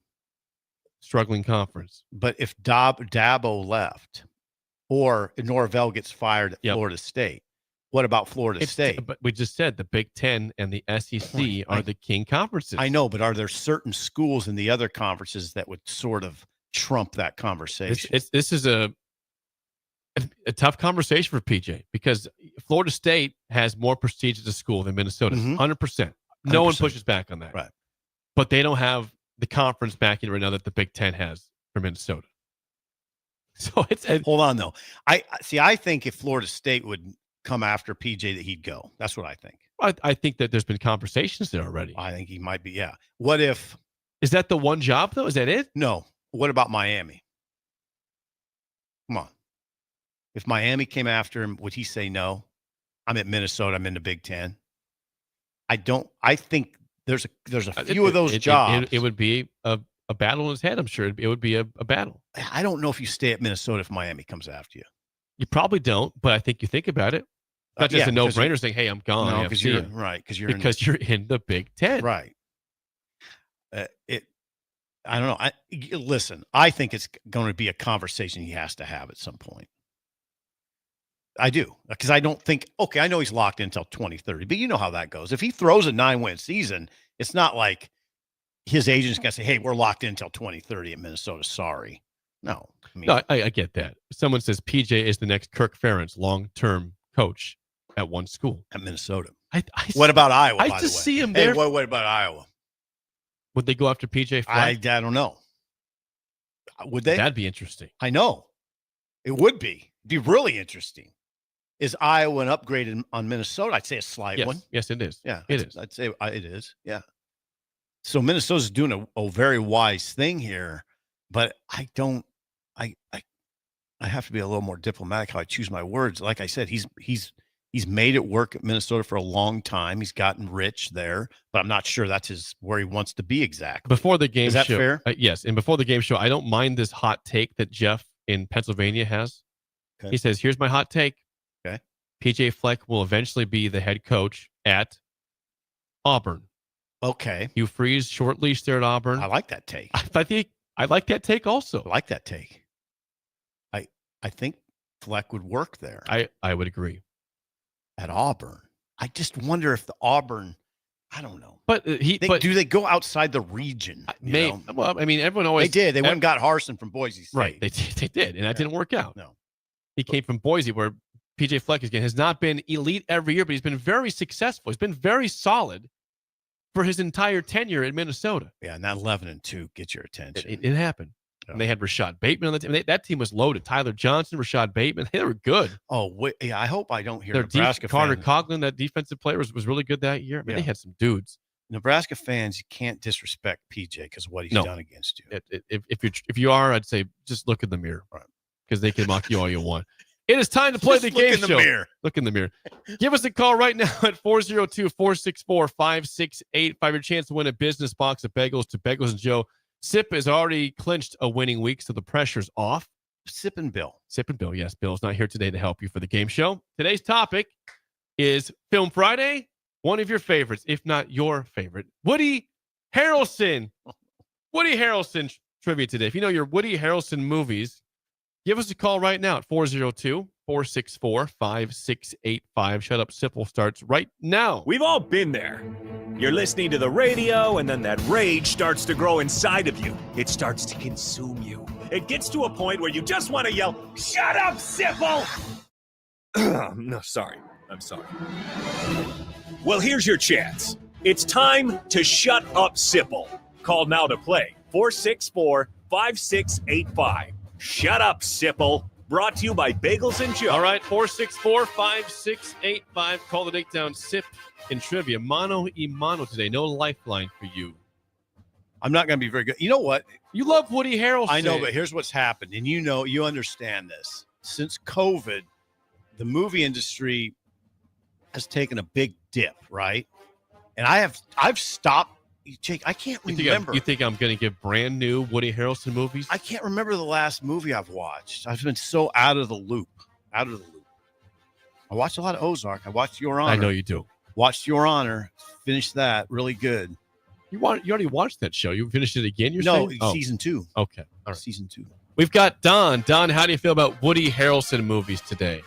Struggling conference. But if Dabo left or Norvell gets fired at Florida State, what about Florida State? But we just said the Big Ten and the SEC are the king conferences. I know, but are there certain schools in the other conferences that would sort of trump that conversation? This is a tough conversation for PJ because Florida State has more prestige as a school than Minnesota. 100%. No one pushes back on that. Right. But they don't have the conference backing right now that the Big Ten has for Minnesota. So hold on, though. I think if Florida State would come after PJ, that he'd go. That's what I think. I think that there's been conversations there already. I think he might be. Yeah. What if? Is that the one job, though? Is that it? No. What about Miami? Come on. If Miami came after him, would he say no? I'm at Minnesota. I'm in the Big Ten. I think there's a few of those jobs. It would be a battle in his head. I'm sure it would be a battle. I don't know if you stay at Minnesota if Miami comes after you. You probably don't, but I think you think about it. Not just a no-brainer saying, "Hey, I'm gone." No, because you're in the Big Ten, right? I don't know. Listen. I think it's going to be a conversation he has to have at some point. I do, because I don't think, I know he's locked in until 2030, but you know how that goes. If he throws a 9-win season, it's not like his agent's going to say, hey, we're locked in until 2030 at Minnesota. Sorry. No. I get that. Someone says PJ is the next Kirk Ferentz long-term coach at one school. At Minnesota. What about Iowa, by the way? I just see him there. Hey, what about Iowa? Would they go after PJ Fleck? I don't know. Would they? That'd be interesting. I know. It would be. It'd be really interesting. Is Iowa an upgrade on Minnesota? I'd say a slight one. Yes, it is. Yeah, it is. I'd say it is. Yeah. So Minnesota's doing a very wise thing here, but I have to be a little more diplomatic how I choose my words. Like I said, he's He's made it work at Minnesota for a long time. He's gotten rich there, but I'm not sure that's where he wants to be exactly. Before the game Is that show, fair? Yes, and before the game show, I don't mind this hot take that Jeff in Pennsylvania has. Okay. He says, "Here's my hot take. Okay. PJ Fleck will eventually be the head coach at Auburn." Okay. Hugh Freeze, short leash there at Auburn. I like that take. I like that take also. I like that take. I think Fleck would work there. I would agree. At Auburn. I just wonder if the Auburn, I don't know. But do they go outside the region? Well, I mean, everyone always They did. They went and got Harrelson from Boise State. Right. They did, and that didn't work out. No. He came from Boise, where PJ Fleck has not been elite every year, but he's been very successful. He's been very solid for his entire tenure in Minnesota. Yeah, and that 11-2 gets your attention. It happened. Yeah. And they had Rashad Bateman on the team. That team was loaded. Tyler Johnson, Rashad Bateman. They were good. Oh, wait, yeah, I hope I don't hear Their Nebraska Carter fans. Coughlin, that defensive player, was really good that year. I mean, they had some dudes. Nebraska fans, you can't disrespect PJ because of what he's done against you. If you are, I'd say just look in the mirror, because they can mock you all you want. It is time to play the game show. Mirror. Look in the mirror. Give us a call right now at 402-464-5685. Your chance to win a business box of bagels to Bagels and Joe. Sip has already clinched a winning week, so the pressure's off. Sip and Bill. Sip and Bill, yes. Bill's not here today to help you for the game show. Today's topic is Film Friday. One of your favorites, if not your favorite, Woody Harrelson. Woody Harrelson trivia today. If you know your Woody Harrelson movies, give us a call right now at 402-464-5685. Shut Up Sipple starts right now. We've all been there. You're listening to the radio, and then that rage starts to grow inside of you. It starts to consume you. It gets to a point where you just want to yell, "Shut up, Sipple!" No, sorry. I'm sorry. Well, here's your chance. It's time to shut up, Sipple. Call now to play. 464-5685. Shut up, Sipple. Brought to you by Bagels and Joe. All right, 464-5685. Call the takedown Sip in trivia. Mano y mano today. No lifeline for you. I'm not going to be very good. You know what? You love Woody Harrelson. I know, but here's what's happened. And you understand this. Since COVID, the movie industry has taken a big dip, right? And I've stopped. Jake, I can't remember. You think I'm going to give brand new Woody Harrelson movies? I can't remember the last movie I've watched. I've been so out of the loop. I watched a lot of Ozark. I watched Your Honor. I know you do. Watched Your Honor. Finished that. Really good. You already watched that show. You finished it again? Season 2. Okay. All right. Season 2. We've got Don. Don, how do you feel about Woody Harrelson movies today?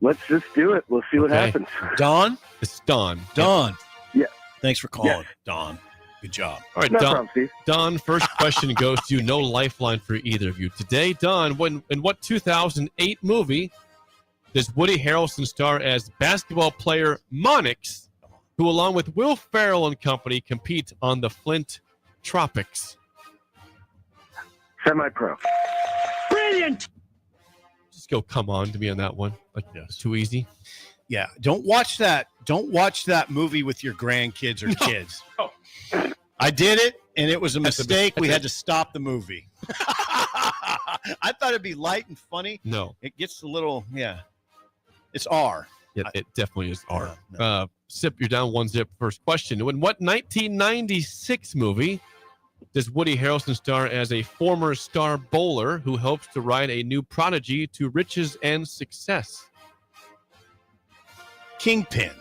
Let's just do it. We'll see what happens. Don? It's Don. Don. Yeah. Thanks for calling, Yeah. Don. Good job. All right, No Don. problem, Steve. Don, first question goes to you. No lifeline for either of you. Today, Don, in what 2008 movie does Woody Harrelson star as basketball player Monix, who along with Will Ferrell and company compete on the Flint Tropics? Semi-pro. Brilliant! Just go come on to me on that one. It's too easy. Yeah, don't watch that. Don't watch that movie with your grandkids or kids. No. I did it, and it was a mistake. We had to stop the movie. I thought it'd be light and funny. No. It gets a little, it's R. Yeah, it definitely is R. Sip, you're down 1-0. First question. In what 1996 movie does Woody Harrelson star as a former star bowler who hopes to ride a new prodigy to riches and success? Kingpin.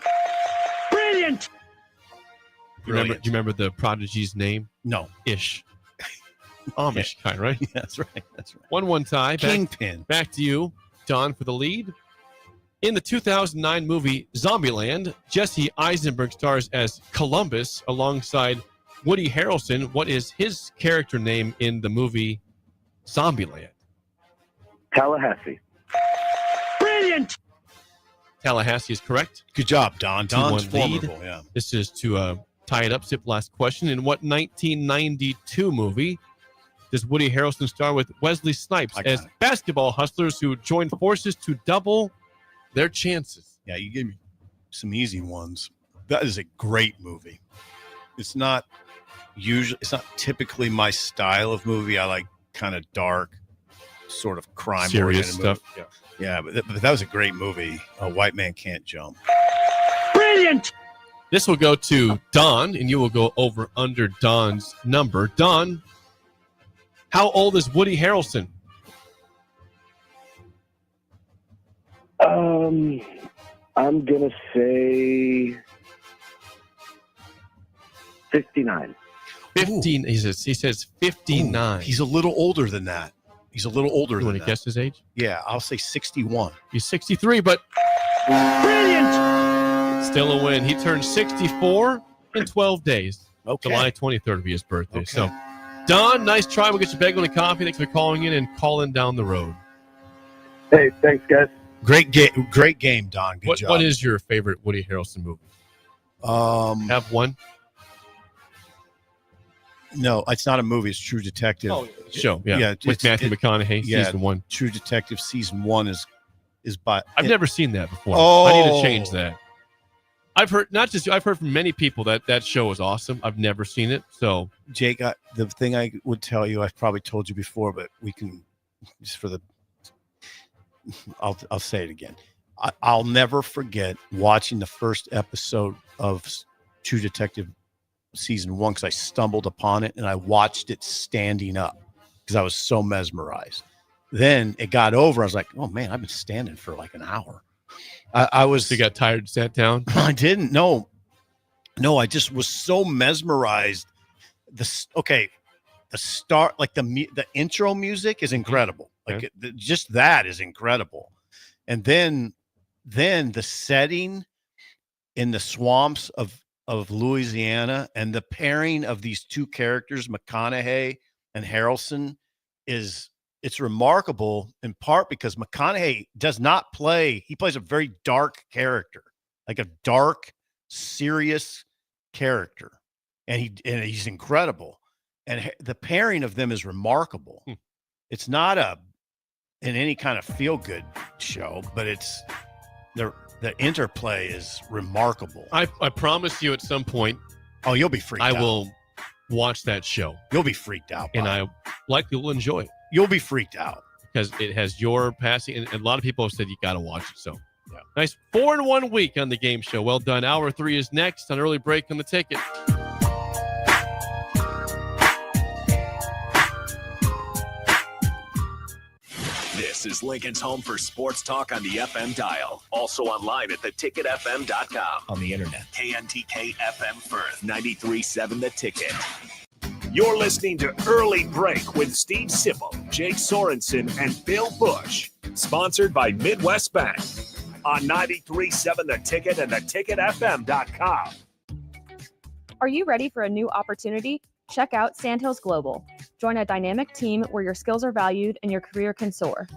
Brilliant! Do you remember the prodigy's name? No. Ish. Amish guy, right? Yeah, that's right. 1-1 tie. Kingpin. Back to you, Don, for the lead. In the 2009 movie Zombieland, Jesse Eisenberg stars as Columbus alongside Woody Harrelson. What is his character name in the movie Zombieland? Tallahassee. Brilliant! Tallahassee is correct. Good job, Don. Don's 2-1 lead. formidable, yeah. This is to tie it up. Sip, last question. In what 1992 movie does Woody Harrelson star with Wesley Snipes as basketball hustlers who join forces to double their chances? Yeah, you gave me some easy ones. That is a great movie. It's not typically my style of movie. I like kind of dark. sort of crime serious stuff. Yeah, but that was a great movie. A White Man Can't Jump. Brilliant. This will go to Don, and you will go over under Don's number. Don, how old is Woody Harrelson? I'm gonna say 59. 15. He says 59. He's a little older than that. He's a little older You than want to that. guess his age? Yeah, I'll say 61. He's 63, but brilliant. Still a win. He turned 64 in 12 days. Okay. July 23rd will be his birthday. So, Don, nice try. We'll get you a bagel and a coffee. Thanks for calling in and calling down the road. Hey, thanks, guys. Great game, Don. Good job. What is your favorite Woody Harrelson movie? Have one? No, it's not a movie. It's True Detective. Show. Yeah. With Matthew McConaughey, season 1. True Detective season 1 is by. I've never seen that before. Oh. I need to change that. I've heard from many people that show is awesome. I've never seen it. So, Jake, the thing I would tell you, I've probably told you before, but we can just for the. I'll say it again. I'll never forget watching the first episode of True Detective season 1 because I stumbled upon it and I watched it standing up because I was so mesmerized. Then it got over. I was like, oh man, I've been standing for like an hour. I was. You got tired and sat down? I didn't. No, I just was so mesmerized. The start, like the intro music is incredible. Like just that is incredible. And then the setting in the swamps of Louisiana and the pairing of these two characters, McConaughey and Harrelson, it's remarkable in part because McConaughey does not play. He plays a very dark character, like a dark, serious character. And he's incredible. And the pairing of them is remarkable. It's not in any kind of feel-good show, but it's the interplay is remarkable. I promise you at some point. Oh, you'll be freaked out. I will watch that show. You'll be freaked out. And I likely will enjoy it. You'll be freaked out. Because it has your passing, and a lot of people have said you got to watch it. So, nice 4-in-1 week on the game show. Well done. Hour 3 is next on Early Break on the Ticket. This is Lincoln's home for sports talk on the FM dial. Also online at theticketfm.com. On the internet. KNTK FM Firth, 93.7 The Ticket. You're listening to Early Break with Steve Sipple, Jake Sorensen, and Bill Busch. Sponsored by Midwest Bank. On 93.7 The Ticket and theticketfm.com. Are you ready for a new opportunity? Check out Sandhills Global. Join a dynamic team where your skills are valued and your career can soar.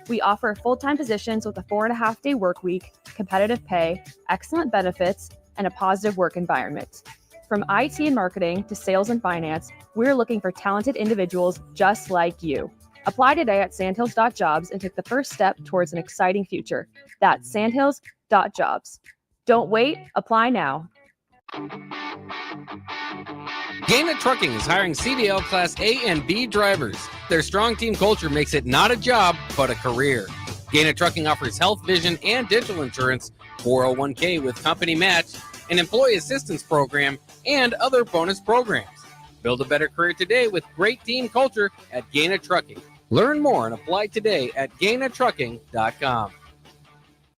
We offer full-time positions with a 4.5-day work week, competitive pay, excellent benefits, and a positive work environment. From IT and marketing to sales and finance, we're looking for talented individuals just like you. Apply today at sandhills.jobs and take the first step towards an exciting future. That's sandhills.jobs. Don't wait, apply now. Gaina Trucking is hiring CDL Class A and B drivers. Their strong team culture makes it not a job, but a career. Gaina Trucking offers health, vision, and dental insurance, 401k with company match, an employee assistance program, and other bonus programs. Build a better career today with great team culture at Gaina Trucking. Learn more and apply today at GainaTrucking.com.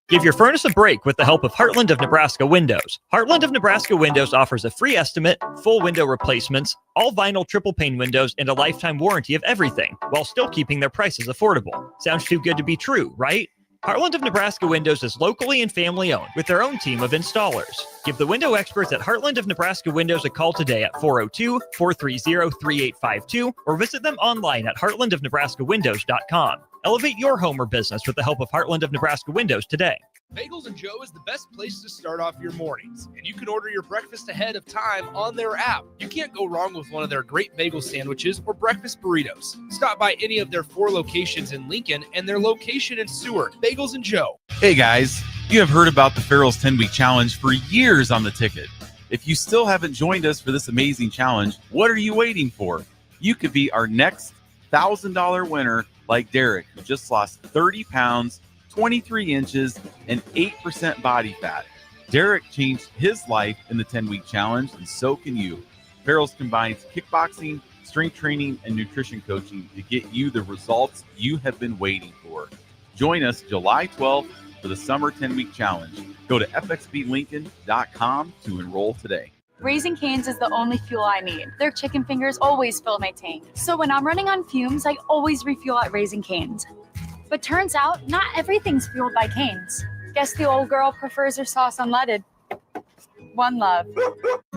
Give your furnace a break with the help of Heartland of Nebraska Windows. Heartland of Nebraska Windows offers a free estimate, full window replacements, all vinyl triple pane windows, and a lifetime warranty of everything, while still keeping their prices affordable. Sounds too good to be true, right? Heartland of Nebraska Windows is locally and family owned with their own team of installers. Give the window experts at Heartland of Nebraska Windows a call today at 402-430-3852 or visit them online at heartlandofnebraskawindows.com. Elevate your home or business with the help of Heartland of Nebraska Windows today. Bagels and Joe is the best place to start off your mornings, and you can order your breakfast ahead of time on their app. You can't go wrong with one of their great bagel sandwiches or breakfast burritos. Stop by any of their 4 locations in Lincoln and their location in Seward. Bagels and Joe. Hey guys, you have heard about the Farrell's 10-week challenge for years on the ticket. If you still haven't joined us for this amazing challenge, what are you waiting for? You could be our next $1,000 winner like Derek, who just lost 30 pounds, 23 inches, and 8% body fat. Derek changed his life in the 10-week challenge, and so can you. Farrell's combines kickboxing, strength training, and nutrition coaching to get you the results you have been waiting for. Join us July 12th for the Summer 10-Week Challenge. Go to fxblincoln.com to enroll today. Raising Cane's is the only fuel I need. Their chicken fingers always fill my tank. So when I'm running on fumes, I always refuel at Raising Cane's. But turns out, not everything's fueled by Cane's. Guess the old girl prefers her sauce unleaded. One love.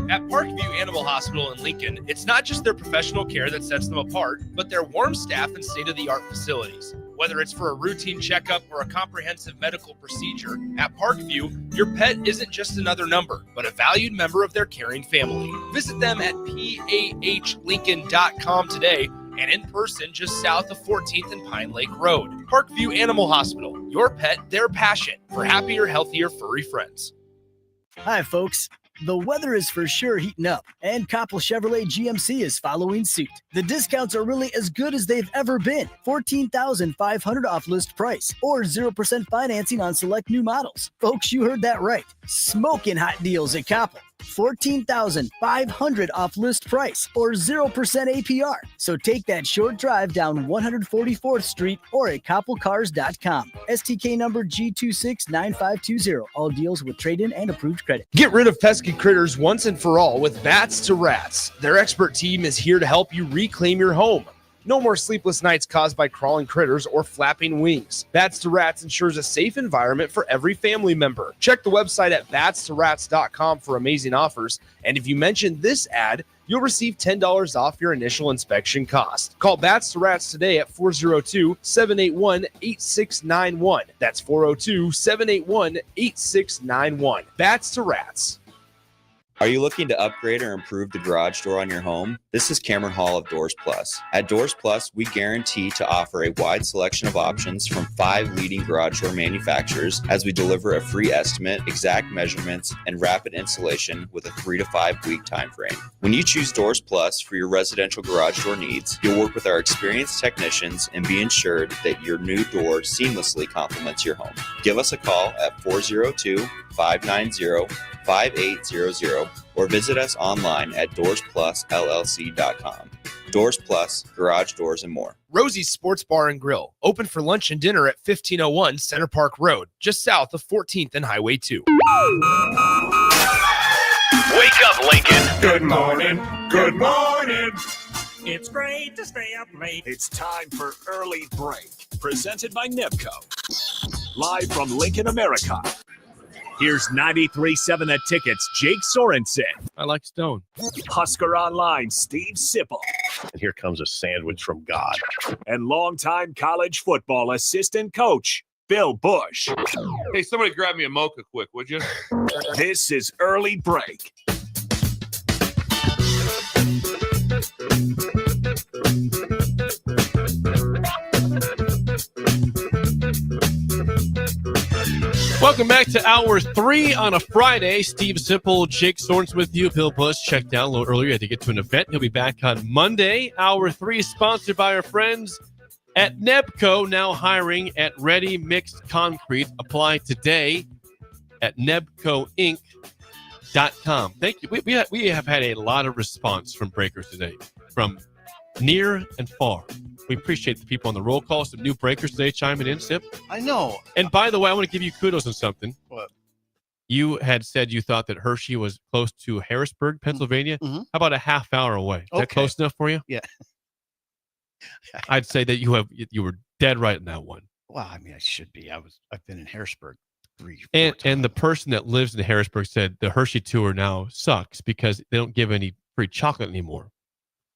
At Parkview Animal Hospital in Lincoln, it's not just their professional care that sets them apart, but their warm staff and state-of-the-art facilities. Whether it's for a routine checkup or a comprehensive medical procedure, at Parkview, your pet isn't just another number, but a valued member of their caring family. Visit them at pahlincoln.com today and in person just south of 14th and Pine Lake Road. Parkview Animal Hospital, your pet, their passion for happier, healthier, furry friends. Hi, folks. The weather is for sure heating up, and Koppel Chevrolet GMC is following suit. The discounts are really as good as they've ever been. $14,500 off list price, or 0% financing on select new models. Folks, you heard that right. Smoking hot deals at Koppel. $14,500 off list price, or 0% APR. So take that short drive down 144th Street or at koppelcars.com. STK number G269520. All deals with trade-in and approved credit. Get rid of pesky critters once and for all with Bats to Rats. Their expert team is here to help you reclaim your home. No more sleepless nights caused by crawling critters or flapping wings. Bats to Rats ensures a safe environment for every family member. Check the website at batstorats.com for amazing offers. And if you mention this ad, you'll receive $10 off your initial inspection cost. Call Bats to Rats today at 402-781-8691. That's 402-781-8691. Bats to Rats. Are you looking to upgrade or improve the garage door on your home? This is Cameron Hall of Doors Plus. At Doors Plus, we guarantee to offer a wide selection of options from 5 leading garage door manufacturers as we deliver a free estimate, exact measurements, and rapid installation with a 3 to 5 week time frame. When you choose Doors Plus for your residential garage door needs, you'll work with our experienced technicians and be ensured that your new door seamlessly complements your home. Give us a call at 402-590-5800 or visit us online at DoorsPlusLLC.com. Doors Plus, garage doors, and more. Rosie's Sports Bar and Grill, open for lunch and dinner at 1501 Center Park Road, just south of 14th and Highway 2. Wake up, Lincoln. Good morning. Good morning. It's great to stay up late. It's time for Early Break, presented by Nebco. Live from Lincoln, America. Here's 93.7 The Ticket's Jake Sorensen. I like Stone. Husker Online, Steve Sipple. And here comes a sandwich from God. And longtime college football assistant coach, Bill Busch. Hey, somebody grab me a mocha quick, would you? This is Early Break. Welcome back to Hour 3 on a Friday. Steve Sipple, Jake Sorensen with you. Bill Busch checked out a little earlier. He had to get to an event. He'll be back on Monday. Hour 3 sponsored by our friends at Nebco, now hiring at Ready Mixed Concrete. Apply today at nebcoinc.com. Thank you. We have had a lot of response from breakers today, from near and far. We appreciate the people on the roll call. Some new breakers today chiming in, Sip. I know. And by the way, I want to give you kudos on something. What? You had said you thought that Hershey was close to Harrisburg, Pennsylvania. Mm-hmm. How about a half hour away? Is that close enough for you? Yeah. I'd say that you were dead right in that one. Well, I mean, I should be. I've been in Harrisburg 3-4 and times. And the person that lives in Harrisburg said the Hershey tour now sucks because they don't give any free chocolate anymore.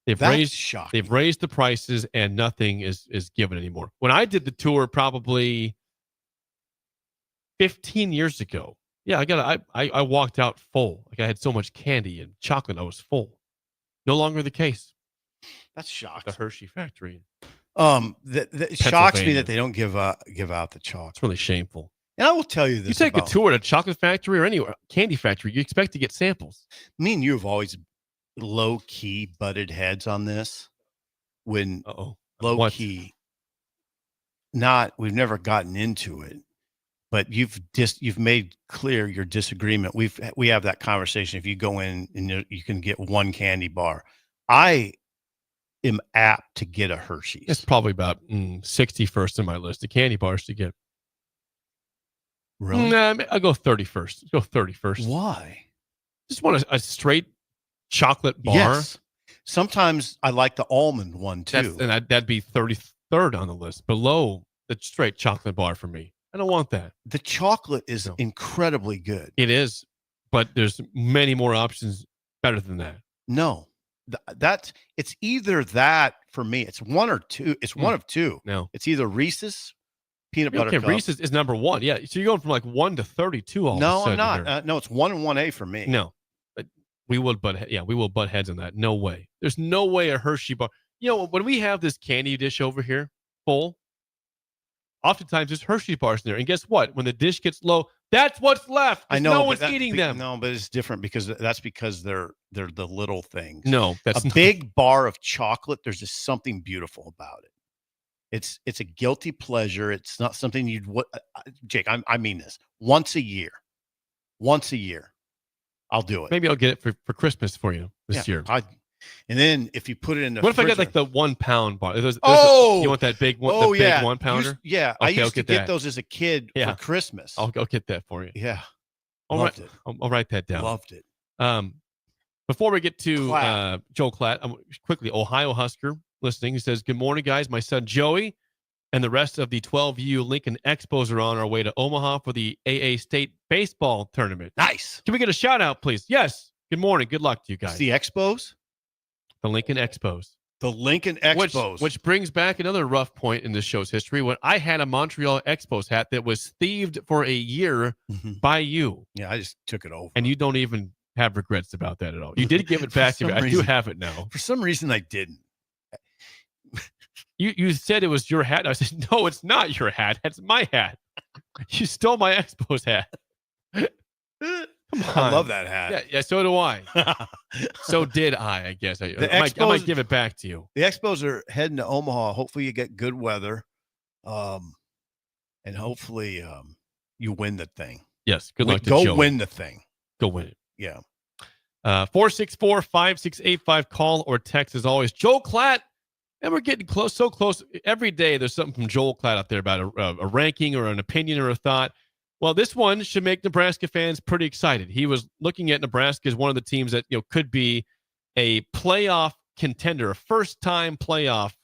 They've raised the prices and nothing is given anymore. When I did the tour probably 15 years ago, yeah, I walked out full. Like I had so much candy and chocolate, I was full. No longer the case. That's shocking. The Hershey factory. It shocks me that they don't give out the chocolate. It's really shameful. And I will tell you this: you take a tour at a chocolate factory or any candy factory, you expect to get samples. Me and you have always low-key butted heads on this. When low-key, we've never gotten into it, but you've made clear your disagreement. We have that conversation. If you go in and you can get one candy bar, I am apt to get a Hershey's. It's probably about 61st on my list of candy bars to get. Really? Nah, I'll go 31st. Go 31st. Why? Just want a straight chocolate bar. Yes. Sometimes I like the almond one too. That'd be 33rd on the list, below the straight chocolate bar for me. I don't want that. The chocolate is incredibly good. It is, but there's many more options better than that. No, it's either that for me. It's one or two. It's one of two. No, it's either Reese's peanut butter cup. Reese's is number one. Yeah, so you're going from like 1 to 32 all of a sudden. No, I'm not. No, it's 1 and 1A for me. No, we will butt heads on that. No way. There's no way a Hershey bar. You know, when we have this candy dish over here full, oftentimes there's Hershey bars in there. And guess what? When the dish gets low, that's what's left. I know. No one's eating them. No, but it's different because they're the little things. No, that's big bar of chocolate. There's just something beautiful about it. It's a guilty pleasure. It's not something you'd Jake, I mean this. Once a year. I'll do it. Maybe I'll get it for Christmas for you this year. And then if you put it in the what if I get like the 1 pound bar? You want that big one? Oh, big 1 pounder? I used to get those as a kid for Christmas. I'll get that for you. Yeah. Loved it. I'll write that down. Loved it. Before we get to Joe Klatt, quickly, Ohio Husker listening. He says, "Good morning, guys. My son Joey and the rest of the 12U Lincoln Expos are on our way to Omaha for the AA State baseball tournament." Nice. Can we get a shout out, please? Yes. Good morning. Good luck to you guys. It's the Expos? The Lincoln Expos. The Lincoln Expos. Which brings back another rough point in this show's history when I had a Montreal Expos hat that was thieved for a year by you. Yeah, I just took it over. And you don't even have regrets about that at all. You did give it back to me. I do have it now. For some reason, I didn't. You said it was your hat. I said, no, it's not your hat. That's my hat. You stole my Expos hat. Come on. I love that hat. Yeah, so do I. So did I guess. I might give it back to you. The Expos are heading to Omaha. Hopefully you get good weather. And hopefully you win the thing. Yes, good luck to Joe. Go win the thing. Go win it. Yeah. 464-5685. Call or text as always. Joe Klatt. And we're getting close, so close. Every day there's something from Joel Klatt out there about a ranking or an opinion or a thought. Well, this one should make Nebraska fans pretty excited. He was looking at Nebraska as one of the teams that could be a playoff contender, a first-time playoff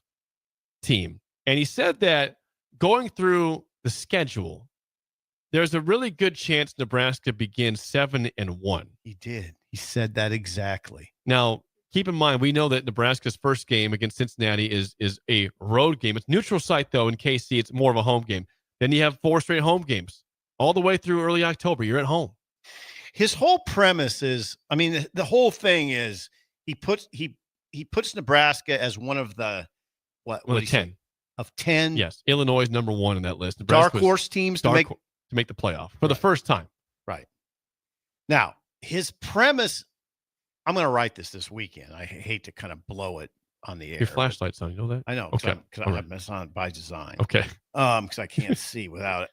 team. And he said that going through the schedule, there's a really good chance Nebraska begins 7-1. He did. He said that exactly. Now, keep in mind, we know that Nebraska's first game against Cincinnati is a road game. It's neutral site, though. In KC, it's more of a home game. Then you have 4 straight home games all the way through early October. You're at home. His whole premise is, I mean, the whole thing is he puts Nebraska as one of the one of 10 of 10. Yes, Illinois is number 1 in that list. Dark horse teams to make the playoff for the first time. Right. Now, his premise. I'm going to write this weekend. I hate to kind of blow it on the air. Your flashlight's on. You know that? I know. Okay. Because it's on by design. Okay. Because I can't see without it.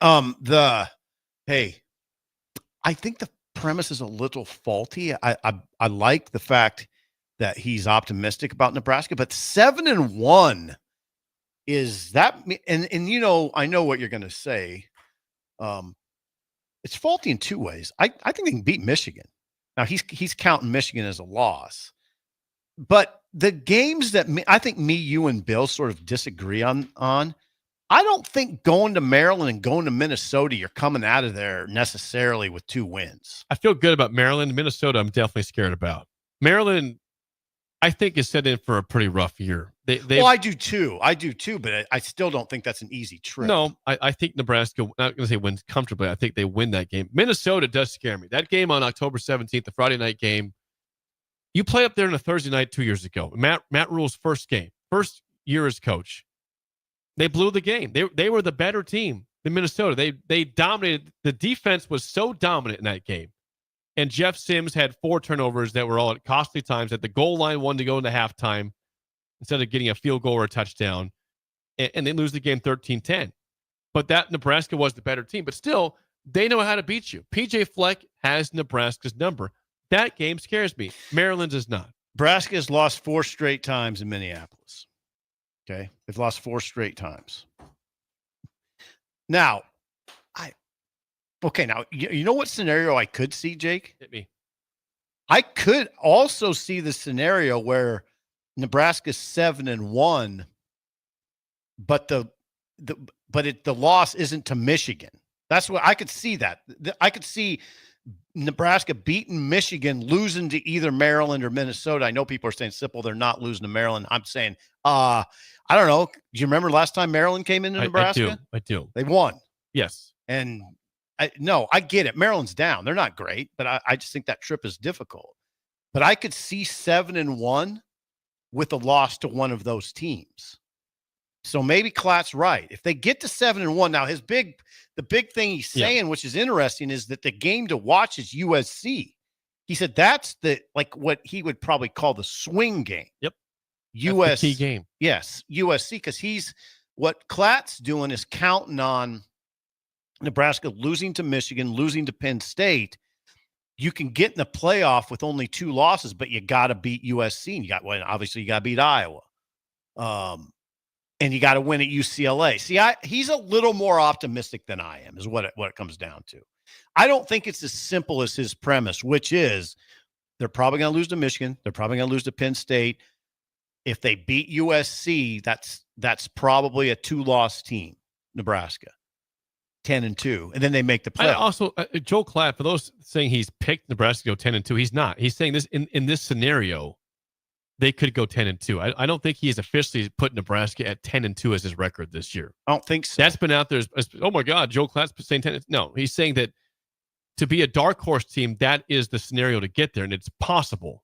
I think the premise is a little faulty. I like the fact that he's optimistic about Nebraska, but 7-1 is that, and I know what you're going to say. It's faulty in 2 ways. I think they can beat Michigan. Now he's counting Michigan as a loss, but the games that I think you and Bill sort of disagree on, I don't think going to Maryland and going to Minnesota, you're coming out of there necessarily with 2 wins. I feel good about Maryland. Minnesota, I'm definitely scared about. Maryland, I think, is set in for a pretty rough year. I do too. But I still don't think that's an easy trip. No, I think Nebraska, I'm not going to say wins comfortably. I think they win that game. Minnesota does scare me. That game on October 17th, the Friday night game, you played up there on a Thursday night 2 years ago. Matt Rule's first year as coach. They blew the game. They were the better team than Minnesota. They dominated. The defense was so dominant in that game. And Jeff Sims had 4 turnovers that were all at costly times at the goal line, 1 to go into halftime, instead of getting a field goal or a touchdown. And they lose the game 13-10. but that Nebraska was the better team. But still, they know how to beat you. PJ Fleck has Nebraska's number. That game scares me. Maryland's is not. Nebraska has lost 4 straight times in Minneapolis. Okay. They've lost 4 straight times. Now, now, you know what scenario I could see, Jake? Hit me. I could also see the scenario where Nebraska's 7-1, but the loss isn't to Michigan. That's what I could see. That I could see Nebraska beating Michigan, losing to either Maryland or Minnesota. I know people are saying simple, they're not losing to Maryland. I'm saying, I don't know. Do you remember last time Maryland came into Nebraska? I do. They won. Yes. And I get it. Maryland's down. They're not great, but I just think that trip is difficult. But I could see 7-1 with a loss to one of those teams. So maybe Klatt's right. If they get to 7-1, now the big thing he's saying, which is interesting, is that the game to watch is USC. He said that's what he would probably call the swing game. Yep. That's the key game. Yes, USC, because what Klatt's doing is counting on Nebraska losing to Michigan, losing to Penn State. You can get in the playoff with only 2 losses, but you got to beat USC. And obviously you got to beat Iowa. And you got to win at UCLA. See, he's a little more optimistic than I am, is what it comes down to. I don't think it's as simple as his premise, which is they're probably going to lose to Michigan. They're probably going to lose to Penn State. If they beat USC, that's probably a 2-loss team, Nebraska, 10-2, and then they make the playoff. Also, Joe Klatt, for those saying he's picked Nebraska to go 10-2, he's not. He's saying this in this scenario, they could go 10-2. I don't think he's officially put Nebraska at 10-2 as his record this year. I don't think so. That's been out there. Oh my God, Joe Klatt's saying 10. No, he's saying that to be a dark horse team, that is the scenario to get there, and it's possible.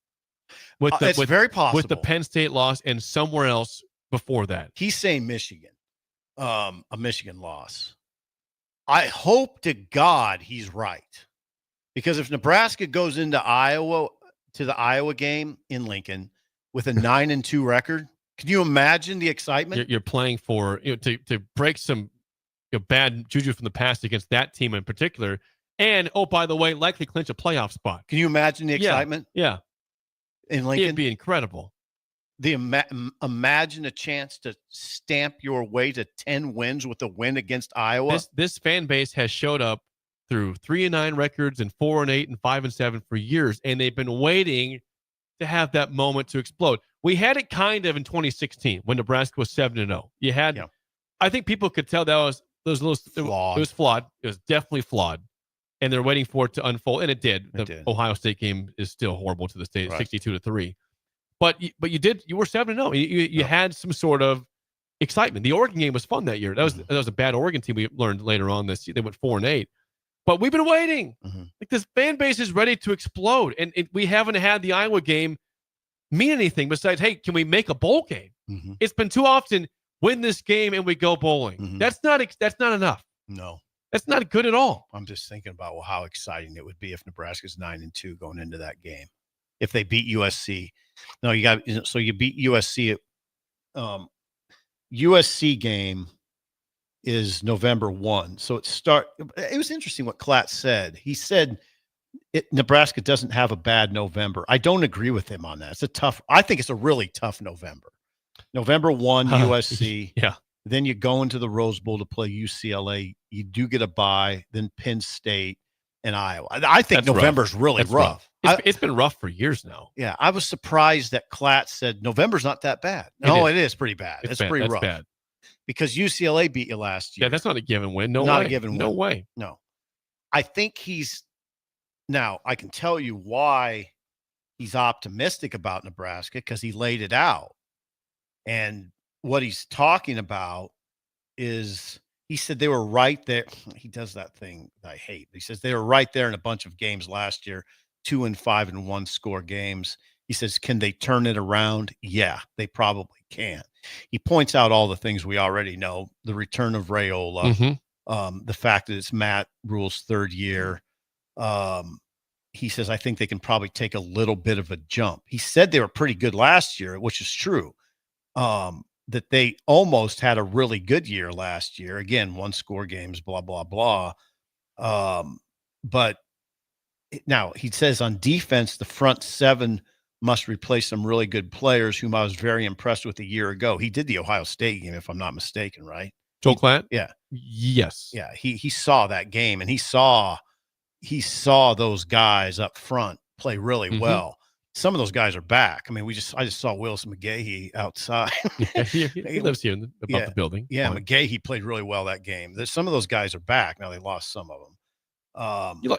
It's very possible with the Penn State loss and somewhere else before that. He's saying Michigan, a Michigan loss. I hope to God he's right, because if Nebraska goes into Iowa to the Iowa game in Lincoln with a 9-2 record, can you imagine the excitement? You're playing for to break some bad juju from the past against that team in particular, and by the way, likely clinch a playoff spot. Can you imagine the excitement? Yeah. In Lincoln, it'd be incredible. Imagine a chance to stamp your way to 10 wins with a win against Iowa. This fan base has showed up through 3-9 records and 4-8 and 5-7 for years, and they've been waiting to have that moment to explode. We had it kind of in 2016 when Nebraska was 7-0. You had, I think people could tell that was flawed. It was flawed. It was definitely flawed. And they're waiting for it to unfold, and it did. The Ohio State game is still horrible to this day, 62-3. But you were 7-0. You had some sort of excitement. The Oregon game was fun that year. That was a bad Oregon team. We learned later on this. They went 4-8. But we've been waiting. Like, this fan base is ready to explode, and we haven't had the Iowa game mean anything besides, hey, can we make a bowl game? It's been too often win this game and we go bowling. That's not enough. No. That's not good at all. I'm just thinking about how exciting it would be if Nebraska's 9-2 going into that game. If they beat USC. No, you beat USC. USC game is November 1. So it was interesting what Klatt said. He said Nebraska doesn't have a bad November. I don't agree with him on that. I think it's a really tough November. November 1, USC. Yeah. Then you go into the Rose Bowl to play UCLA. You do get a bye, then Penn State and Iowa. I think November's really rough. It's been rough for years now. Yeah, I was surprised that Klatt said November's not that bad. No, it is pretty bad. It's pretty rough. Bad. Because UCLA beat you last year. Yeah, that's not a given win. No not way. a given win. No way. No. I think now I can tell you why he's optimistic about Nebraska, because he laid it out. And what he's talking about is, he said they were right there. He does that thing I hate. He says they were right there in a bunch of games last year, 2-5 and 1 score games. He says, can they turn it around? Yeah, they probably can. He points out all the things we already know: the return of Raiola, the fact that it's Matt Rule's third year. He says, I think they can probably take a little bit of a jump. He said they were pretty good last year, which is true. that they almost had a really good year last year. Again, 1-score games, blah, blah, blah. But now he says on defense, the front seven must replace some really good players whom I was very impressed with a year ago. He did the Ohio State game, if I'm not mistaken, right? Joel Klatt? Yeah. Yes. Yeah. He saw that game, and he saw those guys up front play really well. Some of those guys are back. I mean, I just saw Willis McGahee outside. He lives here above the building. Yeah, Fine. McGahee played really well that game. Some of those guys are back. Now they lost some of them.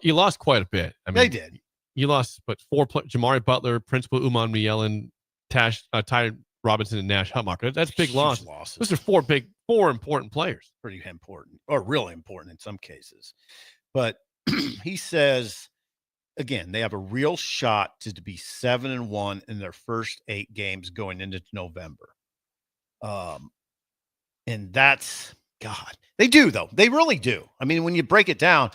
You lost quite a bit. I mean, they did. You lost, but 4 Jamari Butler, Principal Uman Mielen, Ty Robinson, and Nash Hutmacher. That's big loss. Those are 4 important players. Pretty important, or really important in some cases. But he says, again, they have a real shot to be 7-1 in their first 8 games going into November. And that's, God, they do, though. They really do. I mean, when you break it down,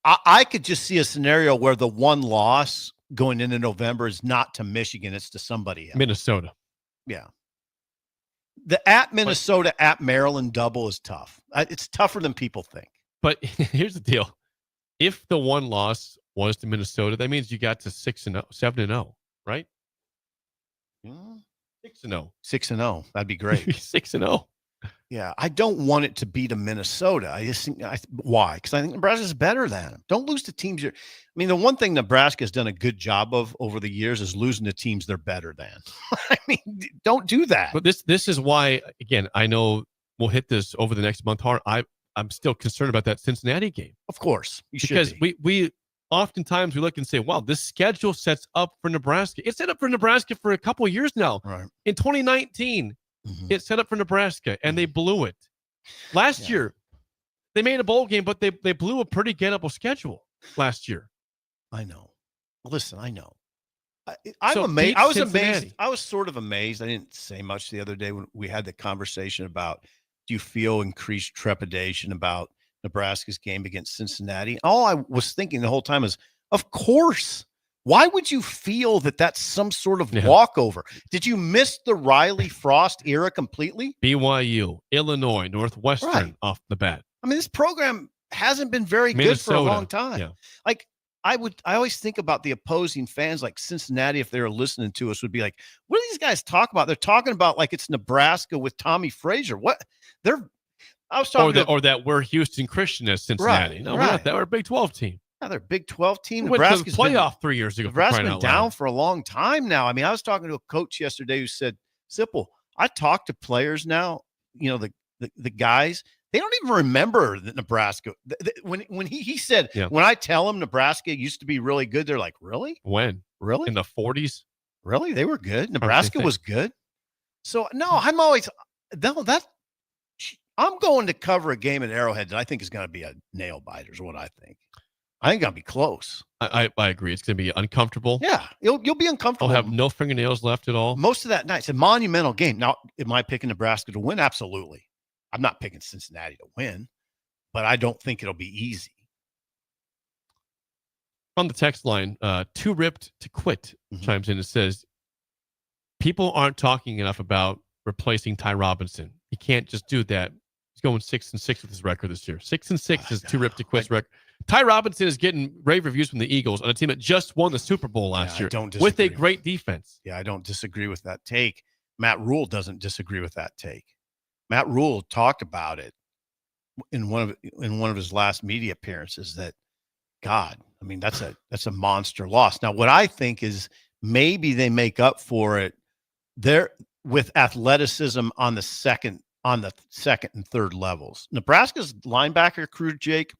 I could just see a scenario where the one loss going into November is not to Michigan, it's to somebody else. Minnesota. Yeah. The at Minnesota, at Maryland double is tough. It's tougher than people think. But here's the deal. If the one loss was to Minnesota, that means you got to 7-0, right? 6-0. 6-0. That'd be great. 6-0. Yeah, I don't want it to be to Minnesota. I just think why? Because I think Nebraska's better than them. Don't lose to teams. I mean, the one thing Nebraska has done a good job of over the years is losing to teams they're better than. I mean, don't do that. But this is why, again, I know we'll hit this over the next month hard. I'm still concerned about that Cincinnati game. Of course, you should because be. we oftentimes we look and say, wow, this schedule sets up for Nebraska. It's set up for Nebraska for a couple of years now. Right. In 2019. It set up for Nebraska, and they blew it. Last year, they made a bowl game, but they blew a pretty gettable schedule last year. I know. Listen, I know. I'm amazed. I was amazed. I was sort of amazed. I didn't say much the other day when we had the conversation about, do you feel increased trepidation about Nebraska's game against Cincinnati? All I was thinking the whole time is, of course. Why would you feel that that's some sort of walkover? Did you miss the Riley Frost era completely? BYU, Illinois, Northwestern off the bat. I mean, this program hasn't been very good for a long time. Yeah. Like I always think about the opposing fans, like Cincinnati, if they were listening to us, would be like, what do these guys talk about? They're talking about like it's Nebraska with Tommy Frazier. What I was talking or that we're Houston Christian as Cincinnati. No, we're not that. We're a Big 12 team. Yeah, they're a Big 12 team. Nebraska's went to the playoff 3 years ago. Nebraska's been down for a long time now. I mean, I was talking to a coach yesterday who said, Sipple, I talk to players now, you know, the guys, they don't even remember that Nebraska. When he said, when I tell them Nebraska used to be really good, they're like, really? When? Really? In the 40s? Really? They were good. Nebraska was good. So, no, I'm always, I'm going to cover a game at Arrowhead that I think is going to be a nail biter is what I think. I think I'll be close. I agree. It's going to be uncomfortable. Yeah, you'll be uncomfortable. I'll have no fingernails left at all. Most of that night. It's a monumental game. Now, am I picking Nebraska to win? Absolutely. I'm not picking Cincinnati to win, but I don't think it'll be easy. On the text line, Too Ripped to Quit chimes in and says, people aren't talking enough about replacing Ty Robinson. You can't just do that. He's going 6-6 with his record this year. 6-6 is Too Ripped to Quit's record. Ty Robinson is getting rave reviews from the Eagles on a team that just won the Super Bowl last year with a great defense. Yeah, I don't disagree with that take. Matt Rule doesn't disagree with that take. Matt Rule talked about it in one of his last media appearances that, God, I mean, that's a monster loss. Now, what I think is maybe they make up for it there with athleticism on the second and third levels. Nebraska's linebacker crew, Jake,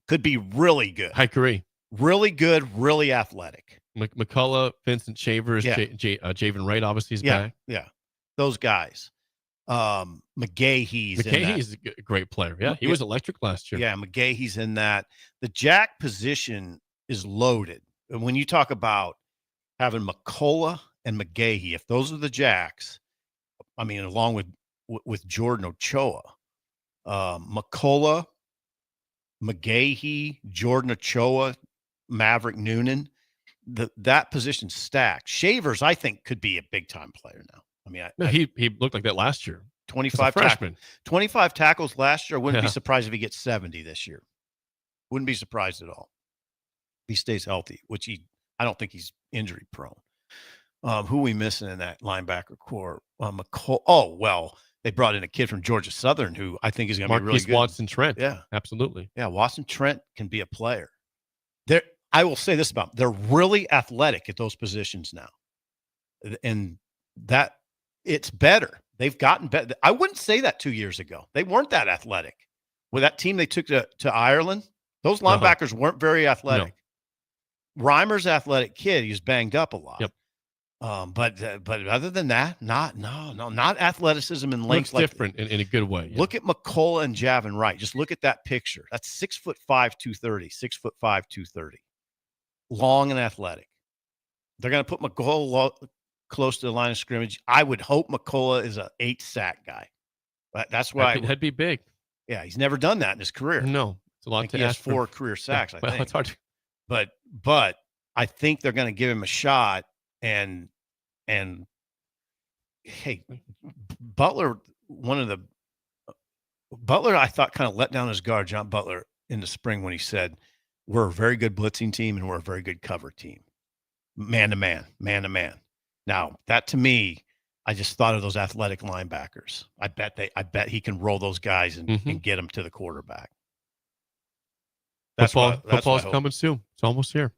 could be really good. I agree. Really good, really athletic. McCullough, Vincent Shavers, Javen Wright obviously is back. Yeah, those guys. McGahee's a great player. Yeah, he was electric last year. Yeah, McGahee's in that. The jack position is loaded. And when you talk about having McCullough and McGahee, if those are the jacks, I mean, along with Jordan Ochoa, McCullough, McGahee, Jordan Ochoa, Maverick Noonan, that position stacked. Shavers, I think, could be a big-time player now. I mean, he looked like that last year. 25 freshman. 25 tackles last year. I wouldn't be surprised if he gets 70 this year. Wouldn't be surprised at all. If he stays healthy, which I don't think he's injury prone. Who are we missing in that linebacker core? McCall. Oh, well, they brought in a kid from Georgia Southern who I think is going to be really good. Watson Trent. Yeah, absolutely. Yeah, Watson Trent can be a player. I will say this about them. They're really athletic at those positions now. And that it's better. They've gotten better. I wouldn't say that 2 years ago. They weren't that athletic. With that team they took to Ireland, those linebackers weren't very athletic. No. Reimer's athletic kid. He was banged up a lot. Yep. But other than that, not athleticism and length. Looks different in a good way. Yeah. Look at McCullough and Javin Wright. Just look at that picture. That's 6'5", 230. 6'5", 230. Long and athletic. They're going to put McCullough close to the line of scrimmage. I would hope McCullough is an 8-sack guy. But that's why that'd be big. Yeah, he's never done that in his career. No, it's a lot to ask. He has 4 career sacks. I think. It's hard. But I think they're going to give him a shot. And hey, Butler, I thought kind of let down his guard, John Butler, in the spring when he said, "We're a very good blitzing team and we're a very good cover team, man to man." Now that to me, I just thought of those athletic linebackers. I bet he can roll those guys and get them to the quarterback. Football's coming soon. It's almost here.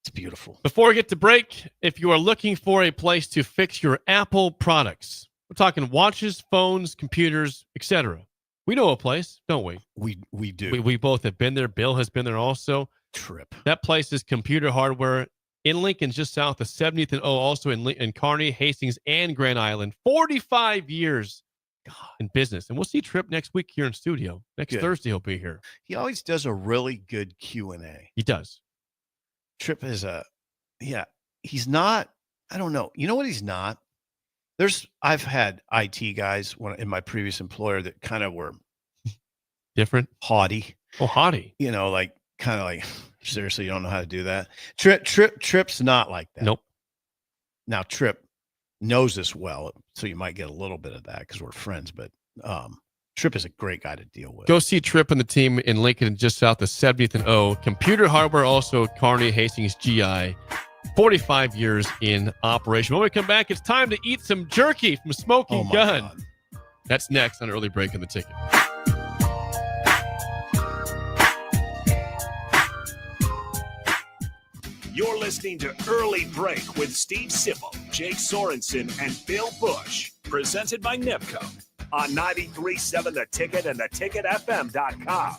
It's beautiful. Before we get to break, if you are looking for a place to fix your Apple products, we're talking watches, phones, computers, etc. We know a place, don't we? We do. We both have been there. Bill has been there also. Trip. That place is Computer Hardware in Lincoln, just south of 70th and O, also in Kearney, Hastings, and Grand Island. 45 years in business. And we'll see Tripp next week here in studio. Next Thursday he'll be here. He always does a really good Q&A. He does. Tripp is he's not, I don't know. You know what he's not? I've had IT guys in my previous employer that kind of were different, haughty. Oh, haughty. You know, like kind of like, seriously, you don't know how to do that. Tripp's not like that. Nope. Now Tripp knows this well, so you might get a little bit of that because we're friends, but Tripp is a great guy to deal with. Go see Tripp and the team in Lincoln, just south of 70th and O. Computer Hardware, also Kearney, Hastings, GI. 45 years in operation. When we come back, it's time to eat some jerky from Smoking Gun. God. That's next on Early Break in the Ticket. You're listening to Early Break with Steve Sipple, Jake Sorensen, and Bill Busch. Presented by NIPCO on 93.7 The Ticket and theticketfm.com.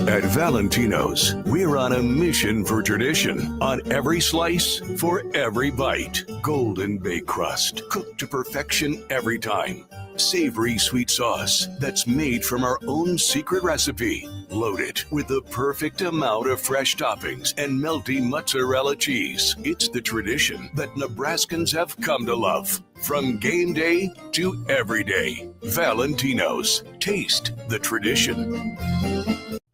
At Valentino's, we're on a mission for tradition. On every slice, for every bite. Golden baked crust, cooked to perfection every time. Savory sweet sauce that's made from our own secret recipe. Loaded with the perfect amount of fresh toppings and melty mozzarella cheese. It's the tradition that Nebraskans have come to love. From game day to every day. Valentino's. Taste the tradition.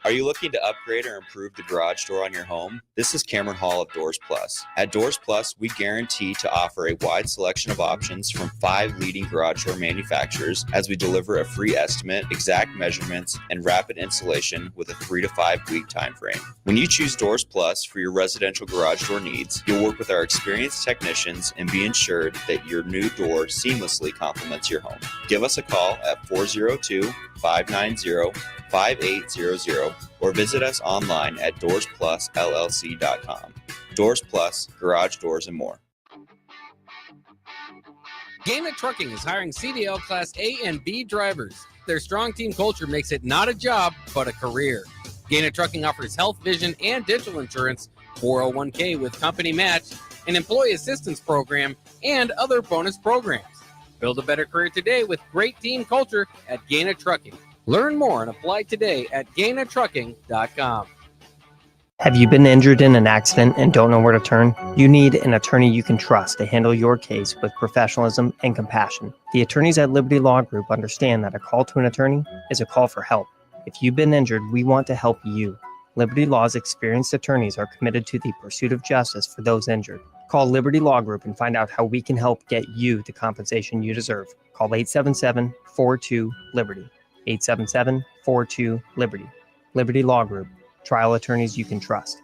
Are you looking to upgrade or improve the garage door on your home? This is Cameron Hall of Doors Plus. At Doors Plus, we guarantee to offer a wide selection of options from 5 leading garage door manufacturers as we deliver a free estimate, exact measurements, and rapid installation with a 3 to 5 week time frame. When you choose Doors Plus for your residential garage door needs, you'll work with our experienced technicians and be ensured that your new door seamlessly complements your home. Give us a call at 402-590-5800 or visit us online at doorsplusllc.com. Doors Plus, garage doors, and more. Gaina Trucking is hiring CDL Class A and B drivers. Their strong team culture makes it not a job, but a career. Gaina Trucking offers health, vision, and dental insurance, 401k with company match, an employee assistance program, and other bonus programs. Build a better career today with great team culture at Gaina Trucking. Learn more and apply today at GainaTrucking.com. Have you been injured in an accident and don't know where to turn? You need an attorney you can trust to handle your case with professionalism and compassion. The attorneys at Liberty Law Group understand that a call to an attorney is a call for help. If you've been injured, we want to help you. Liberty Law's experienced attorneys are committed to the pursuit of justice for those injured. Call Liberty Law Group and find out how we can help get you the compensation you deserve. Call 877-42-LIBERTY. 877-42-LIBERTY. Liberty Law Group. Trial attorneys you can trust.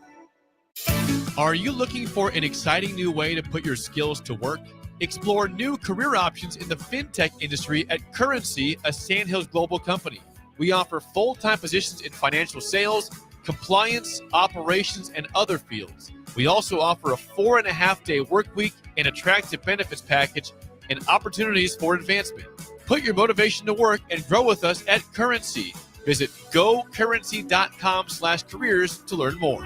Are you looking for an exciting new way to put your skills to work? Explore new career options in the fintech industry at Currency, a Sandhills Global company. We offer full-time positions in financial sales, compliance, operations, and other fields. We also offer a 4.5-day work week, an attractive benefits package, and opportunities for advancement. Put your motivation to work and grow with us at Currency. Visit gocurrency.com/careers to learn more.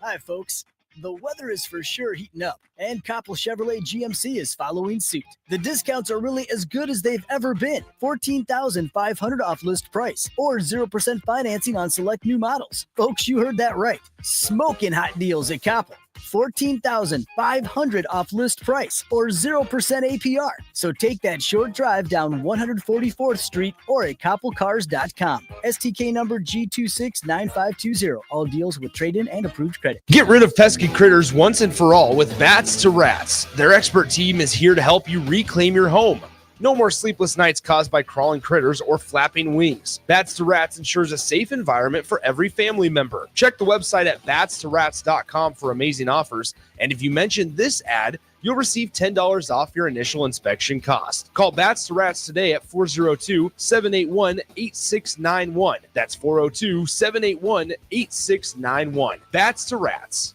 Hi, folks. The weather is for sure heating up, and Coppell Chevrolet GMC is following suit. The discounts are really as good as they've ever been. $14,500 off list price, or 0% financing on select new models. Folks, you heard that right. Smoking hot deals at Coppell. $14,500 off list price, or 0% APR. So take that short drive down 144th Street or at koppelcars.com. STK number G269520. All deals with trade-in and approved credit. Get rid of pesky critters once and for all with Bats to Rats. Their expert team is here to help you reclaim your home. No more sleepless nights caused by crawling critters or flapping wings. Bats to Rats ensures a safe environment for every family member. Check the website at batstoRats.com for amazing offers. And if you mention this ad, you'll receive $10 off your initial inspection cost. Call Bats to Rats today at 402-781-8691. That's 402-781-8691. Bats to Rats.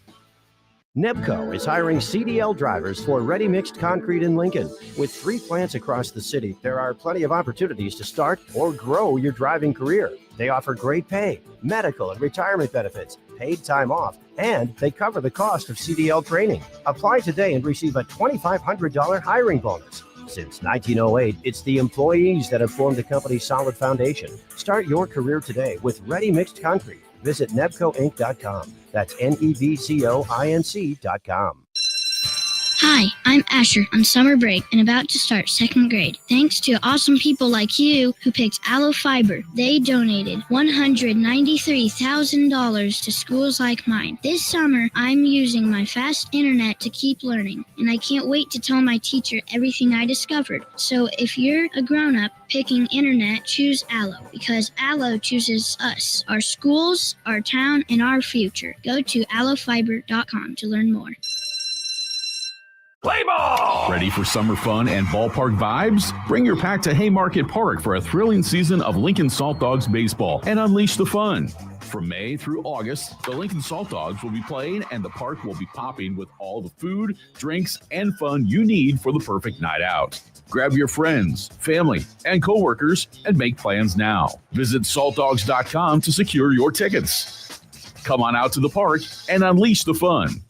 Nebco is hiring CDL drivers for ready-mixed concrete in Lincoln. With 3 plants across the city, there are plenty of opportunities to start or grow your driving career. They offer great pay, medical and retirement benefits, paid time off, and they cover the cost of CDL training. Apply today and receive a $2,500 hiring bonus. Since 1908, it's the employees that have formed the company's solid foundation. Start your career today with ready-mixed concrete. Visit nebcoinc.com. That's nebcoinc.com. Hi, I'm Asher on summer break and about to start 2nd grade. Thanks to awesome people like you who picked Aloe Fiber. They donated $193,000 to schools like mine. This summer, I'm using my fast internet to keep learning, and I can't wait to tell my teacher everything I discovered. So if you're a grown-up picking internet, choose Aloe, because Aloe chooses us, our schools, our town, and our future. Go to aloefiber.com to learn more. Play ball! Ready for summer fun and ballpark vibes? Bring your pack to Haymarket Park for a thrilling season of Lincoln Salt Dogs baseball and unleash the fun. From May through August, the Lincoln Salt Dogs will be playing and the park will be popping with all the food, drinks, and fun you need for the perfect night out. Grab your friends, family, and coworkers and make plans now. Visit saltdogs.com to secure your tickets. Come on out to the park and unleash the fun.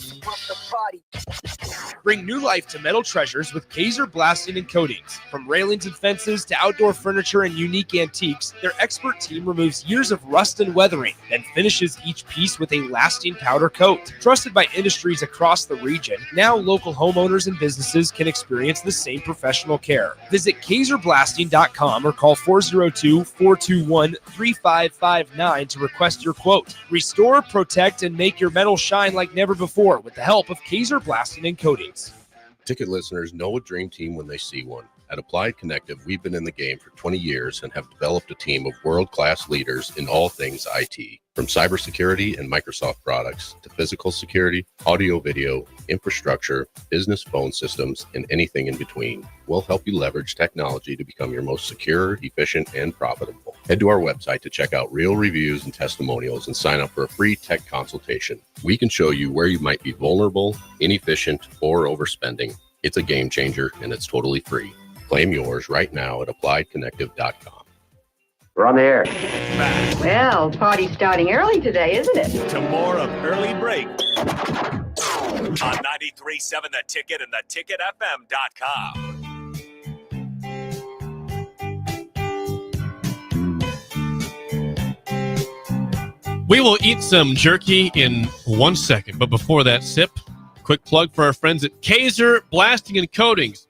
Bring new life to metal treasures with Kaiser Blasting and Coatings. From railings and fences to outdoor furniture and unique antiques, their expert team removes years of rust and weathering, then finishes each piece with a lasting powder coat. Trusted by industries across the region, now local homeowners and businesses can experience the same professional care. Visit KaiserBlasting.com or call 402-421-3559 to request your quote. Restore, protect, and make your metal shine like never before with the help of Kaiser Blasting and Coatings. Ticket listeners know a dream team when they see one. At Applied Connective, we've been in the game for 20 years and have developed a team of world-class leaders in all things IT. From cybersecurity and Microsoft products to physical security, audio-video, infrastructure, business phone systems, and anything in between. We'll help you leverage technology to become your most secure, efficient, and profitable. Head to our website to check out real reviews and testimonials and sign up for a free tech consultation. We can show you where you might be vulnerable, inefficient, or overspending. It's a game changer, and it's totally free. Claim yours right now at appliedconnective.com. We're on the air. Well, party's starting early today, isn't it? To more of Early Break on 93.7 The Ticket and theticketfm.com. We will eat some jerky in 1 second, but before that sip, quick plug for our friends at Kaiser Blasting and Coatings.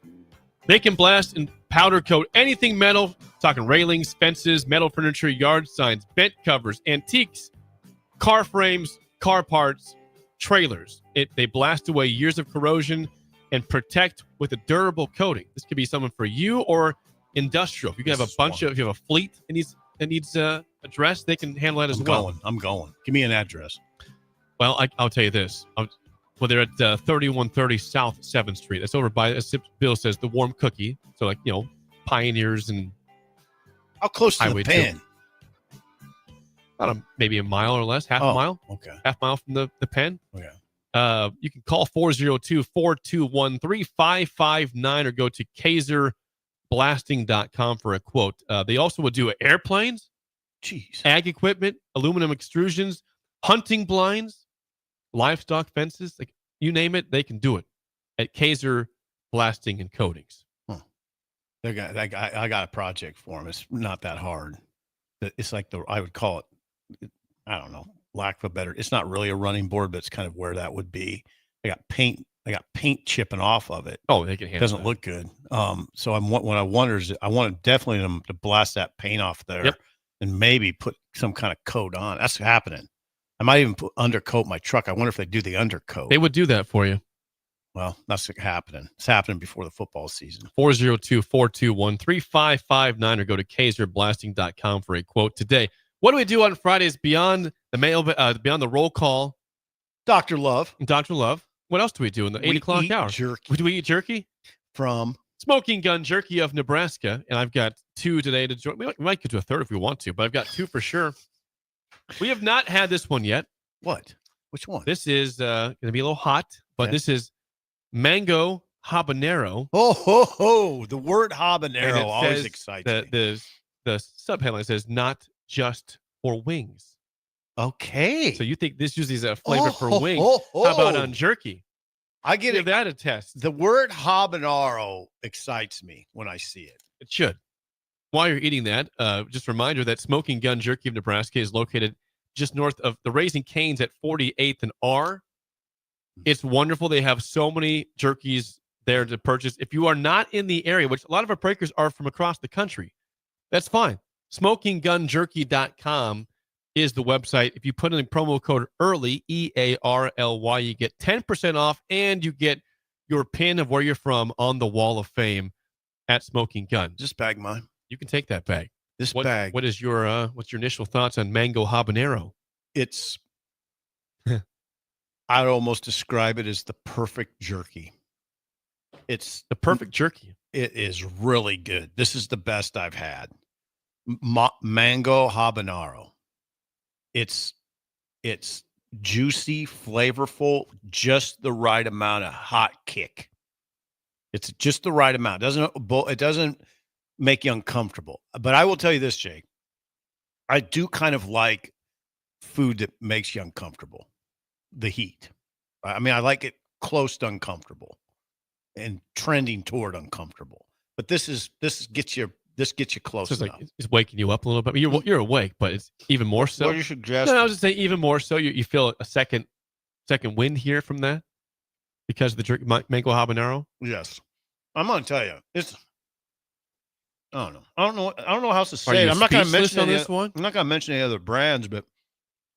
They can blast and powder coat anything metal, talking railings, fences, metal furniture, yard signs, bent covers, antiques, car frames, car parts, trailers. They blast away years of corrosion and protect with a durable coating. This could be something for you or industrial. If you can have if you have a fleet that needs addressed, they can handle that as well. I'm going. Give me an address. Well, I'll tell you this. They're at 3130 South 7th Street. That's over by, as Bill says, the Warm Cookie. So, Pioneers and how close to Highway the Penn? 2. About maybe a mile or less, half a mile. Okay. Half mile from the Penn. Okay. You can call 402-421-3559 or go to kaiserblasting.com for a quote. They also would do airplanes, ag equipment, aluminum extrusions, hunting blinds, livestock fences, like you name it, they can do it at Kaiser Blasting and Coatings. I got a project for them. It's not that hard. It's like I would call it, I don't know, lack of a better. It's not really a running board, but it's kind of where that would be. I got paint chipping off of it. Oh, they can handle it. Doesn't look good. So what I wonder is I want definitely them to blast that paint off there and maybe put some kind of coat on. That's happening. I might even undercoat my truck. I wonder if they do the undercoat. They would do that for you. Well, that's happening. It's happening before the football season. 402-421-3559 or go to kaiserblasting.com for a quote today. What do we do on Fridays beyond the beyond the roll call? Dr. Love. Dr. Love. What else do we do in the 8 o'clock hour? Jerky. Do we eat jerky? From Smoking Gun Jerky of Nebraska. And I've got 2 today to join. We might get to a third if we want to, but I've got 2 for sure. We have not had this one yet. What? Which one? This is going to be a little hot, but this is mango habanero. Oh, the word habanero always excites me. The subheadline says not just for wings. Okay. So you think this uses a flavor for wings. How about on jerky? I give that a test. The word habanero excites me when I see it. It should. While you're eating that, just a reminder that Smoking Gun Jerky of Nebraska is located just north of the Raising Cane's at 48th and R. It's wonderful. They have so many jerkies there to purchase. If you are not in the area, which a lot of our breakers are from across the country, that's fine. SmokingGunJerky.com is the website. If you put in the promo code EARLY, EARLY, you get 10% off and you get your pin of where you're from on the Wall of Fame at Smoking Gun. This bag mine. You can take that bag. Bag. What is your what's your initial thoughts on mango habanero? It's I'd almost describe it as the perfect jerky. It's the perfect jerky. It is really good. This is the best I've had. Mango habanero. It's juicy, flavorful, just the right amount of hot kick. It's just the right amount. It doesn't make you uncomfortable. But I will tell you this, Jake. I do kind of like food that makes you uncomfortable. The heat. I mean, I like it close to uncomfortable and trending toward uncomfortable. But this gets you close So it's enough. like it's waking you up a little bit. You're awake, but it's even more so. What do you suggest? No, I was just saying even more so. You feel a second wind here from that because of the jerky mango habanero. Yes, I'm going to tell you. I don't know how else to say it. I'm not going to mention on this one. I'm not going to mention any other brands, but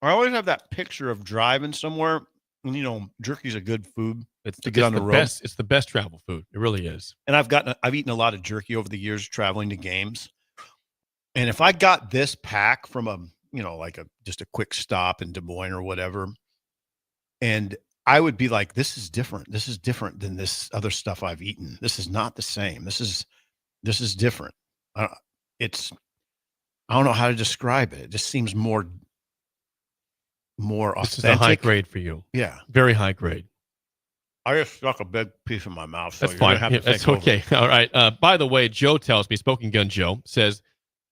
I always have that picture of driving somewhere, and jerky's a good food. To get on the road. It's the best travel food. It really is. And I've eaten a lot of jerky over the years traveling to games. And if I got this pack from just a quick stop in Des Moines or whatever, and I would be like, this is different. This is different than this other stuff I've eaten. This is not the same. This is different. I don't know how to describe it. It just seems more authentic. This is a high grade for you. Yeah. Very high grade. I just stuck a big piece in my mouth. So That's fine. That's okay. All right. By the way, Joe tells me, Smoking Gun Joe says,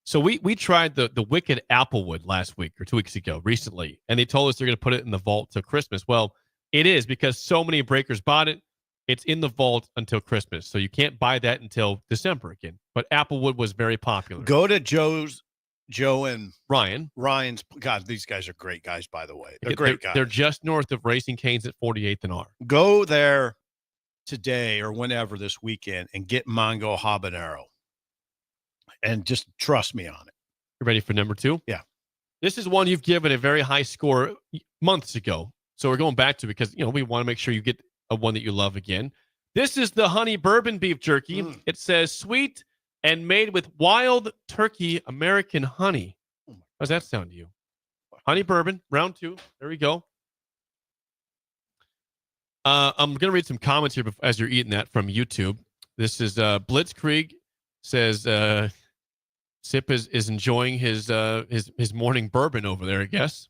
so we tried the Wicked Applewood last week or 2 weeks ago recently, and they told us they're going to put it in the vault till Christmas. Well, it is because so many breakers bought it. It's in the vault until Christmas. So you can't buy that until December again. But Applewood was very popular. Go to Joe and Ryan's. God, these guys are great guys, by the way. They're great guys. They're just north of Raising Cane's at 48th and R. Go there today or whenever this weekend and get mango habanero. And just trust me on it. You ready for number 2? Yeah. This is one you've given a very high score months ago. So we're going back to it because, we want to make sure you get a one that you love again. This is the honey bourbon beef jerky. It says sweet and made with wild turkey American honey. How does that sound to you? Honey bourbon, round 2. There we go. I'm going to read some comments here as you're eating that from YouTube. This is Blitzkrieg says Sip is enjoying his morning bourbon over there, I guess.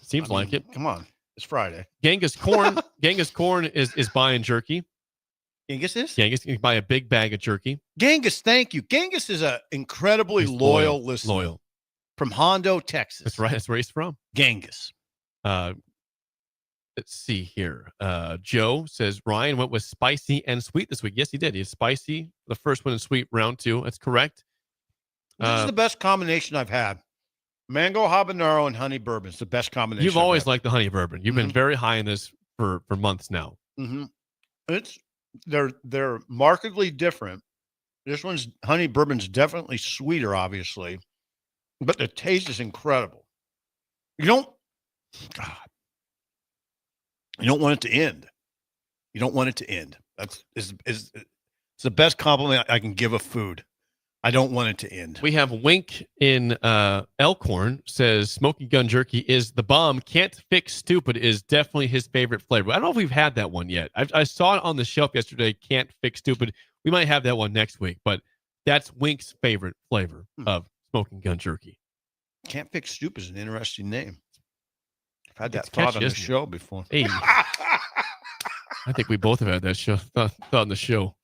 Seems like it. Come on. It's Friday. Genghis Corn is buying jerky. Genghis is? Genghis can buy a big bag of jerky. Genghis, thank you. Genghis is a incredibly loyal listener. Loyal. From Hondo, Texas. That's right. That's where he's from. Genghis. Let's see here. Joe says Ryan went with spicy and sweet this week. Yes, he did. He's spicy. The first one and sweet, round 2. That's correct. This is the best combination I've had. Mango habanero and honey bourbon. It's the best combination. You've always liked the honey bourbon. You've been very high in this for months now. Mm-hmm. They're markedly different. This one's honey bourbon's definitely sweeter, obviously, but the taste is incredible. You don't want it to end. You don't want it to end. It's the best compliment I can give a food. I don't want it to end. We have Wink in Elkhorn says smoking gun jerky is the bomb. Can't fix stupid is definitely his favorite flavor. I don't know if we've had that one yet. I saw it on the shelf yesterday. Can't fix stupid. We might have that one next week, but that's Wink's favorite flavor of smoking gun jerky. Can't fix stupid is an interesting name. I've had that It's thought catchy, on the isn't it? show before. Hey. I think we both have had that thought on the show.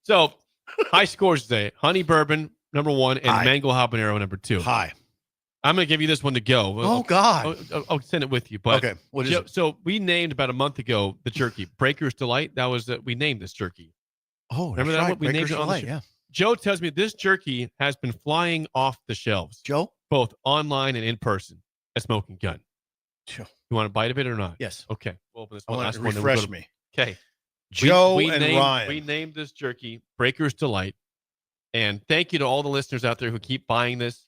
So, high scores today. Honey bourbon, number 1, and mango habanero, number 2. High. I'm going to give you this one to go. Oh, God. I'll send it with you. But okay. What is it? So, we named about a month ago the jerky. Breaker's Delight. That was we named this jerky. Oh, remember that one? We named it on the show. Yeah. Joe tells me this jerky has been flying off the shelves. Joe? Both online and in person at Smoking Gun. Joe. You want a bite of it or not? Yes. Okay. We'll open this I one. want Last to one, then refresh we'll me. Okay. Joe we and named, Ryan. We named this jerky Breaker's Delight. And thank you to all the listeners out there who keep buying this.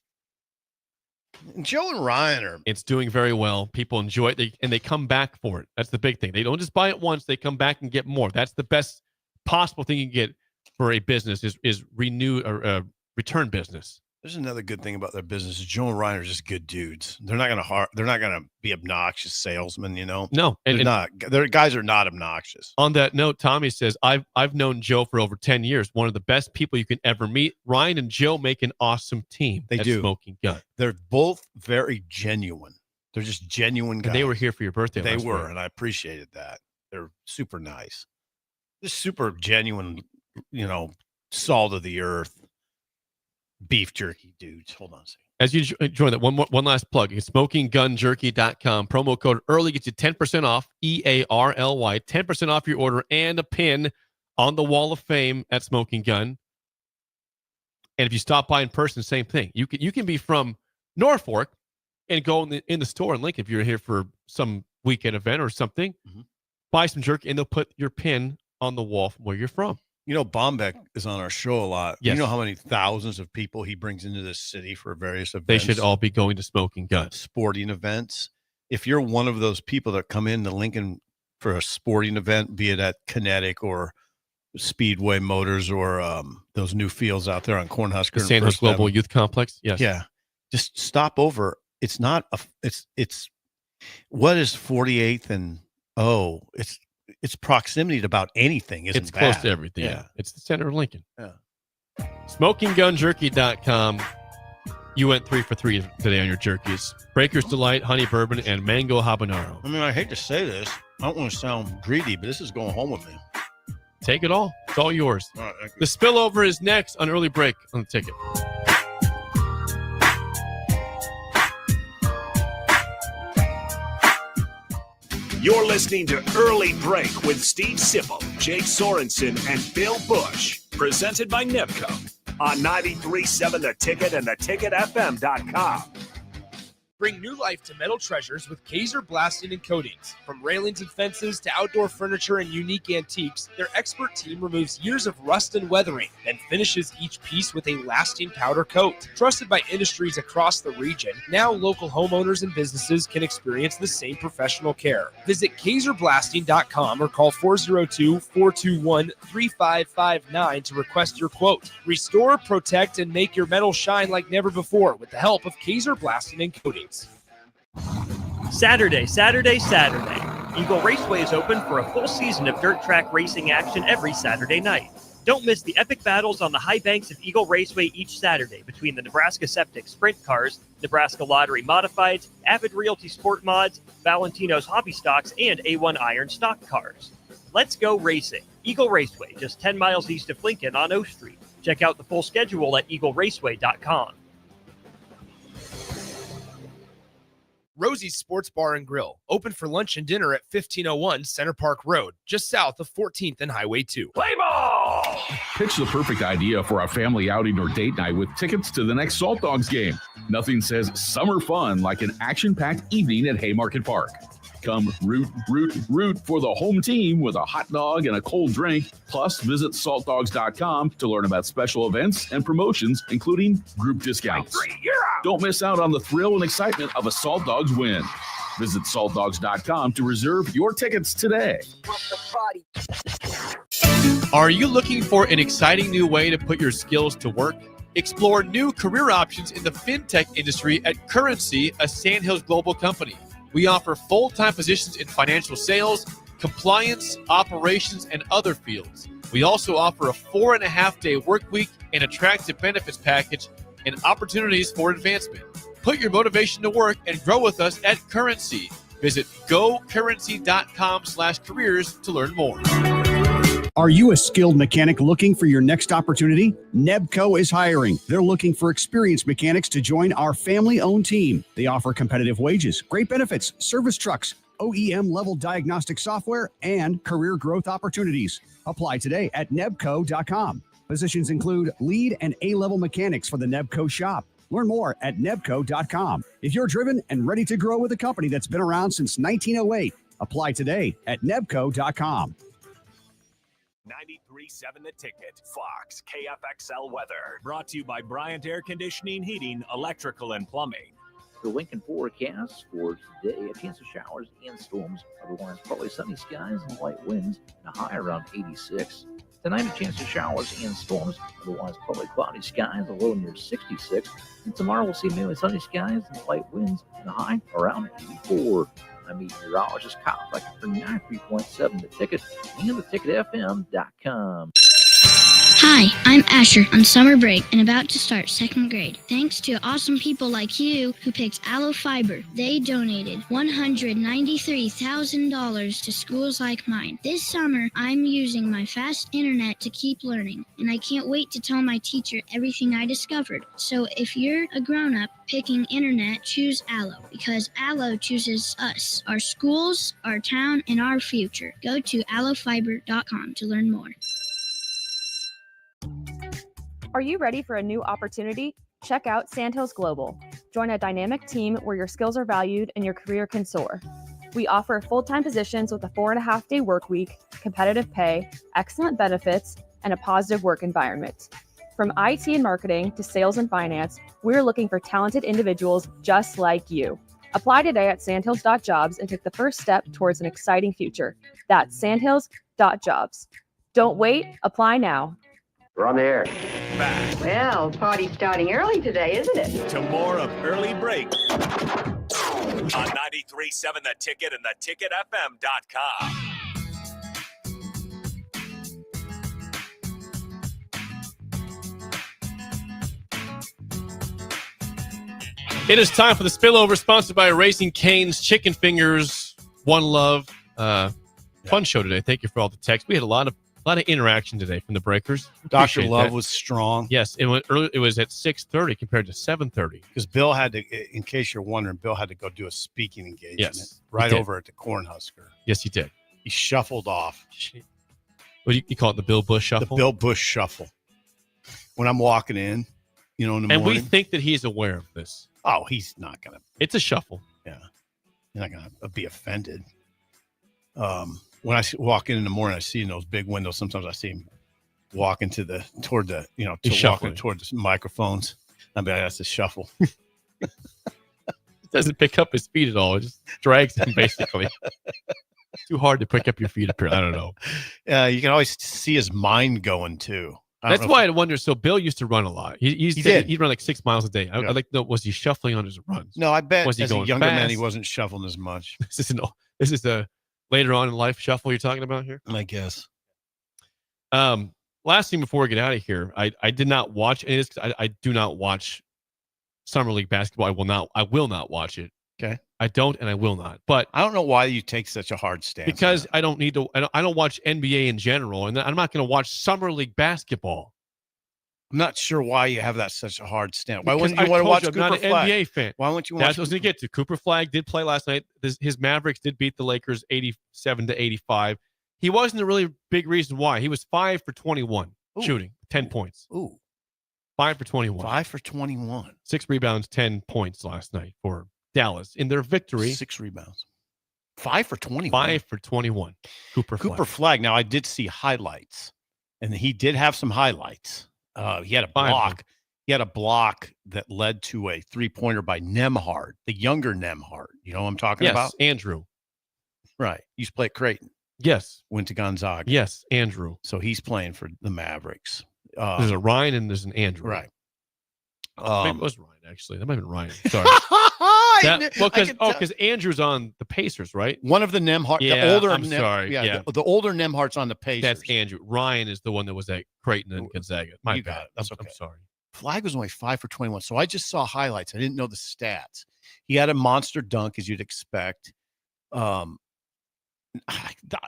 Joe and Ryan are. It's doing very well. People enjoy it, and they come back for it. That's the big thing. They don't just buy it once; they come back and get more. That's the best possible thing you can get for a business is renewed or return business. There's another good thing about their business. Joe and Ryan are just good dudes. They're not gonna be obnoxious salesmen, you know. No, they're not. Their guys are not obnoxious. On that note, Tommy says, I've known Joe for over 10 years. One of the best people you can ever meet. Ryan and Joe make an awesome team. They do. Smoking Gun. They're both very genuine. They're just genuine guys. And they were here for your birthday. They last were, week. and I appreciated that. They're super nice. Just super genuine, salt of the earth beef jerky dudes. Hold on a second. As you join that, one last plug. SmokingGunJerky.com. Promo code EARLY gets you 10% off, EARLY, 10% off your order and a pin on the wall of fame at Smoking Gun. And if you stop by in person, same thing. You can be from Norfolk and go in the store in Lincoln if you're here for some weekend event or something. Mm-hmm. Buy some jerky, and they'll put your pin on the wall from where you're from. Bombeck is on our show a lot. Yes. You know how many thousands of people he brings into this city for various events? They should all be going to Smoking Gun. Sporting events. If you're one of those people that come into Lincoln for a sporting event, be it at Kinetic or Speedway Motors or those new fields out there on Cornhusker. The San Jose Global Youth Complex. Yes. Yeah. Just stop over. It's not it's what is 48th and it's proximity to about anything. It's close to everything. Yeah. It's the center of Lincoln. Yeah. SmokingGunJerky.com. You went 3 for 3 today on your jerkies. Breaker's Delight, Honey Bourbon, and Mango Habanero. I mean, I hate to say this. I don't want to sound greedy, but this is going home with me. Take it all. It's all yours. All right, thank you. The spillover is next on Early Break on the Ticket. You're listening to Early Break with Steve Sipple, Jake Sorensen, and Bill Busch. Presented by Nebco on 93.7 The Ticket and theticketfm.com. Bring new life to metal treasures with Kaiser Blasting and Coatings. From railings and fences to outdoor furniture and unique antiques, their expert team removes years of rust and weathering, then finishes each piece with a lasting powder coat. Trusted by industries across the region, now local homeowners and businesses can experience the same professional care. Visit KaiserBlasting.com or call 402-421-3559 to request your quote. Restore, protect, and make your metal shine like never before with the help of Kaiser Blasting and Coatings. Saturday. Eagle Raceway is open for a full season of dirt track racing action every Saturday night. Don't miss the epic battles on the high banks of Eagle Raceway each Saturday between the Nebraska Septic Sprint Cars, Nebraska Lottery Modifieds, Avid Realty Sport Mods, Valentino's Hobby Stocks, and A1 Iron Stock Cars. Let's go racing. Eagle Raceway, just 10 miles east of Lincoln on O Street. Check out the full schedule at eagleraceway.com. Rosie's Sports Bar and Grill, open for lunch and dinner at 1501 Center Park Road, just south of 14th and Highway 2. Play ball! Pitch the perfect idea for a family outing or date night with tickets to the next Salt Dogs game. Nothing says summer fun like an action-packed evening at Haymarket Park. Come root for the home team with a hot dog and a cold drink. Plus, visit saltdogs.com to learn about special events and promotions, including group discounts. Don't miss out on the thrill and excitement of a Salt Dogs win. Visit saltdogs.com to reserve your tickets today. Are you looking for an exciting new way to put your skills to work? Explore new career options in the fintech industry at Currency, a Sandhills Global company. We offer full-time positions in financial sales, compliance, operations, and other fields. We also offer a 4.5-day work week, an attractive benefits package, and opportunities for advancement. Put your motivation to work and grow with us at Currency. Visit gocurrency.com/careers to learn more. Are you a skilled mechanic looking for your next opportunity? Nebco is hiring. They're looking for experienced mechanics to join our family-owned team. They offer competitive wages, great benefits, service trucks, OEM-level diagnostic software, and career growth opportunities. Apply today at nebco.com. Positions include lead and A-level mechanics for the Nebco shop. Learn more at nebco.com. If you're driven and ready to grow with a company that's been around since 1908, apply today at nebco.com. 93.7 The Ticket, Fox, KFXL weather. Brought to you by Bryant Air Conditioning, Heating, Electrical, and Plumbing. The Lincoln forecast for today, a chance of showers and storms. Otherwise, probably sunny skies and light winds, and a high around 86. Tonight, a chance of showers and storms. Otherwise, probably cloudy skies, a low near 66. And tomorrow, we'll see mainly sunny skies and light winds, and a high around 84. I'm meteorologist Kyle Fleck for 93.7 The Ticket and theticketfm.com. Hi, I'm Asher on summer break and about to start second grade. Thanks to awesome people like you who picked Aloe Fiber. They donated $193,000 to schools like mine. This summer, I'm using my fast internet to keep learning, and I can't wait to tell my teacher everything I discovered. So if you're a grown-up picking internet, choose Aloe, because Aloe chooses us, our schools, our town, and our future. Go to aloefiber.com to learn more. Are you ready for a new opportunity? Check out Sandhills Global. Join a dynamic team where your skills are valued and your career can soar. We offer full-time positions with a 4.5-day work week, competitive pay, excellent benefits, and a positive work environment. From IT and marketing to sales and finance, we're looking for talented individuals just like you. Apply today at sandhills.jobs and take the first step towards an exciting future. That's sandhills.jobs. Don't wait, apply now. We're on the air. Back. Well, party's starting early today, isn't it? To more of Early Break on 93.7 The Ticket and theticketfm.com. It is time for the spillover, sponsored by Racing Cane's Chicken Fingers. One Love. Fun show today. Thank you for all the texts. We had a lot of interaction today from the breakers. Dr. Love that. was strong. Yes, it was at 6:30 compared to 7:30. Because Bill had to, in case you're wondering, Bill had to go do a speaking engagement right over at the Cornhusker. Yes, he did. He shuffled off. What do you call it? The Bill Busch shuffle? The Bill Busch shuffle. When I'm walking in, in the and morning. we think that he's aware of this. Oh, he's not going to. It's a shuffle. Yeah. You're not going to be offended. When I walk in the morning, I see in those big windows, sometimes I see him walking toward the microphones. I mean, that's a shuffle. Doesn't pick up his feet at all. It just drags him, basically. Too hard to pick up your feet, apparently. I don't know. Yeah, you can always see his mind going, too. That's why I wonder. So Bill used to run a lot. He did. He'd run like 6 miles a day. I'd like to know, was he shuffling on his runs? No, I bet was he as a going younger fast? man, he wasn't shuffling as much. This is the later on in life shuffle you're talking about here? I guess. Last thing before we get out of here, I did not watch any of this. I do not watch Summer League basketball. I will not watch it. Okay. I don't, and I will not. But I don't know why you take such a hard stance. Because I don't need to. I don't watch NBA in general, and I'm not going to watch Summer League basketball. I'm not sure why you have that such a hard stance. Why Because wouldn't you want to watch I'm Cooper not an Fleck? NBA fan. Why wouldn't you watch? That's what I was going to get to. Cooper Fleck did play last night. His Mavericks did beat the Lakers 87-85. He wasn't a really big reason why. He was 5 for 21 shooting, 10 points. Ooh. 5 for 21. 5 for 21. 6 rebounds, 10 points last night for Dallas in their victory. 6 rebounds. 5 for 21. 5 for 21. Cooper Fleck. Now, I did see highlights, and he did have some highlights. He had a block. He had a block that led to a three-pointer by Nembhard, the younger Nembhard. You know what I'm talking about? Yes, Andrew. Right. He used to play at Creighton. Yes. Went to Gonzaga. Yes, Andrew. So he's playing for the Mavericks. There's a Ryan and there's an Andrew. Right. Maybe it was Ryan, actually. That might have been Ryan. Sorry. Because Andrew's on the Pacers, right? One of the Nembhard. Yeah, the older I'm sorry. Yeah. The older Nembhard's on the Pacers. That's Andrew. Ryan is the one that was at Creighton and Gonzaga. My bad. Got it. That's okay. I'm sorry. Flag was only 5 for 21. So I just saw highlights. I didn't know the stats. He had a monster dunk, as you'd expect. I'm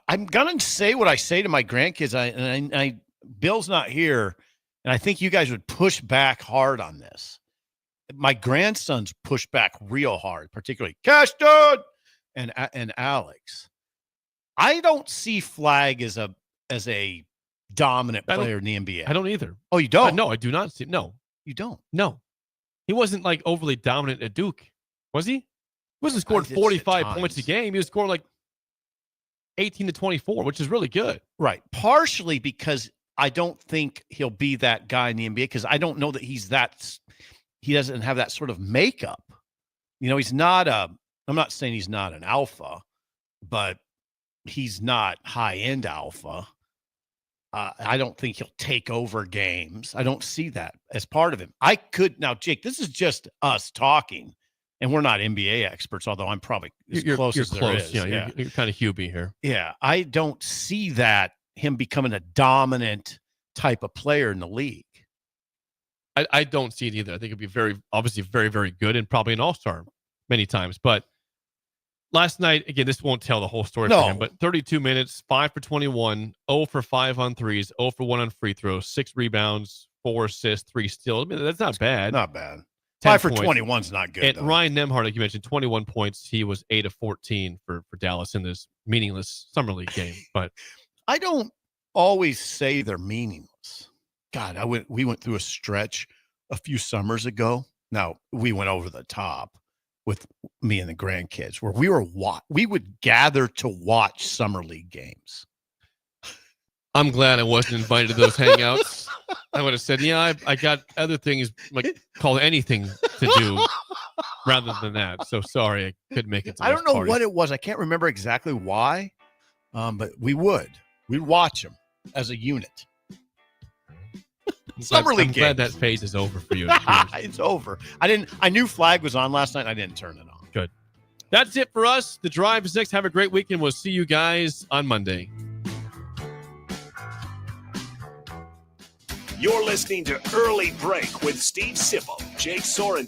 gonna say what I say to my grandkids. Bill's not here, and I think you guys would push back hard on this. My grandsons push back real hard, particularly Cashton and Alex. I don't see Flag as a dominant player in the NBA. I don't either. Oh, you don't? No, I do not see. No, you don't. No, he wasn't like overly dominant at Duke, was he? He wasn't scoring 45 points a game. He was scoring like 18 to 24, which is really good. Right. Partially because I don't think he'll be that guy in the NBA because I don't know that he doesn't have that sort of makeup. He's not I'm not saying he's not an alpha, but he's not high-end alpha. I don't think he'll take over games. I don't see that as part of him. Now, Jake, this is just us talking, and we're not NBA experts, although I'm probably as close as there is. Yeah, you're kind of Hubie here. Yeah, I don't see him becoming a dominant type of player in the league. I don't see it either. I think it'd be obviously very, very good and probably an all-star many times. But last night, again, this won't tell the whole story for him, but 32 minutes, 5 for 21, 0 for 5 on threes, 0 for 1 on free throws, 6 rebounds, 4 assists, 3 steals. I mean, that's not bad. Not bad. 5 for 21 is not good. And though. Ryan Nembhard, like you mentioned, 21 points. He was 8 of 14 for Dallas in this meaningless summer league game. But I don't always say they're meaningless. God, we went through a stretch a few summers ago. Now, we went over the top with me and the grandkids where we would gather to watch summer league games. I'm glad I wasn't invited to those hangouts. I would have said, yeah, I got other things like called anything to do rather than that. So sorry, I couldn't make it to I don't know party. what it was. I can't remember exactly why, but we'd watch them as a unit. Summer league I'm glad that phase is over for you. It's over. I knew Flag was on last night. And I didn't turn it on. Good. That's it for us. The Drive is next. Have a great weekend. We'll see you guys on Monday. You're listening to Early Break with Steve Sipple, Jake Sorensen.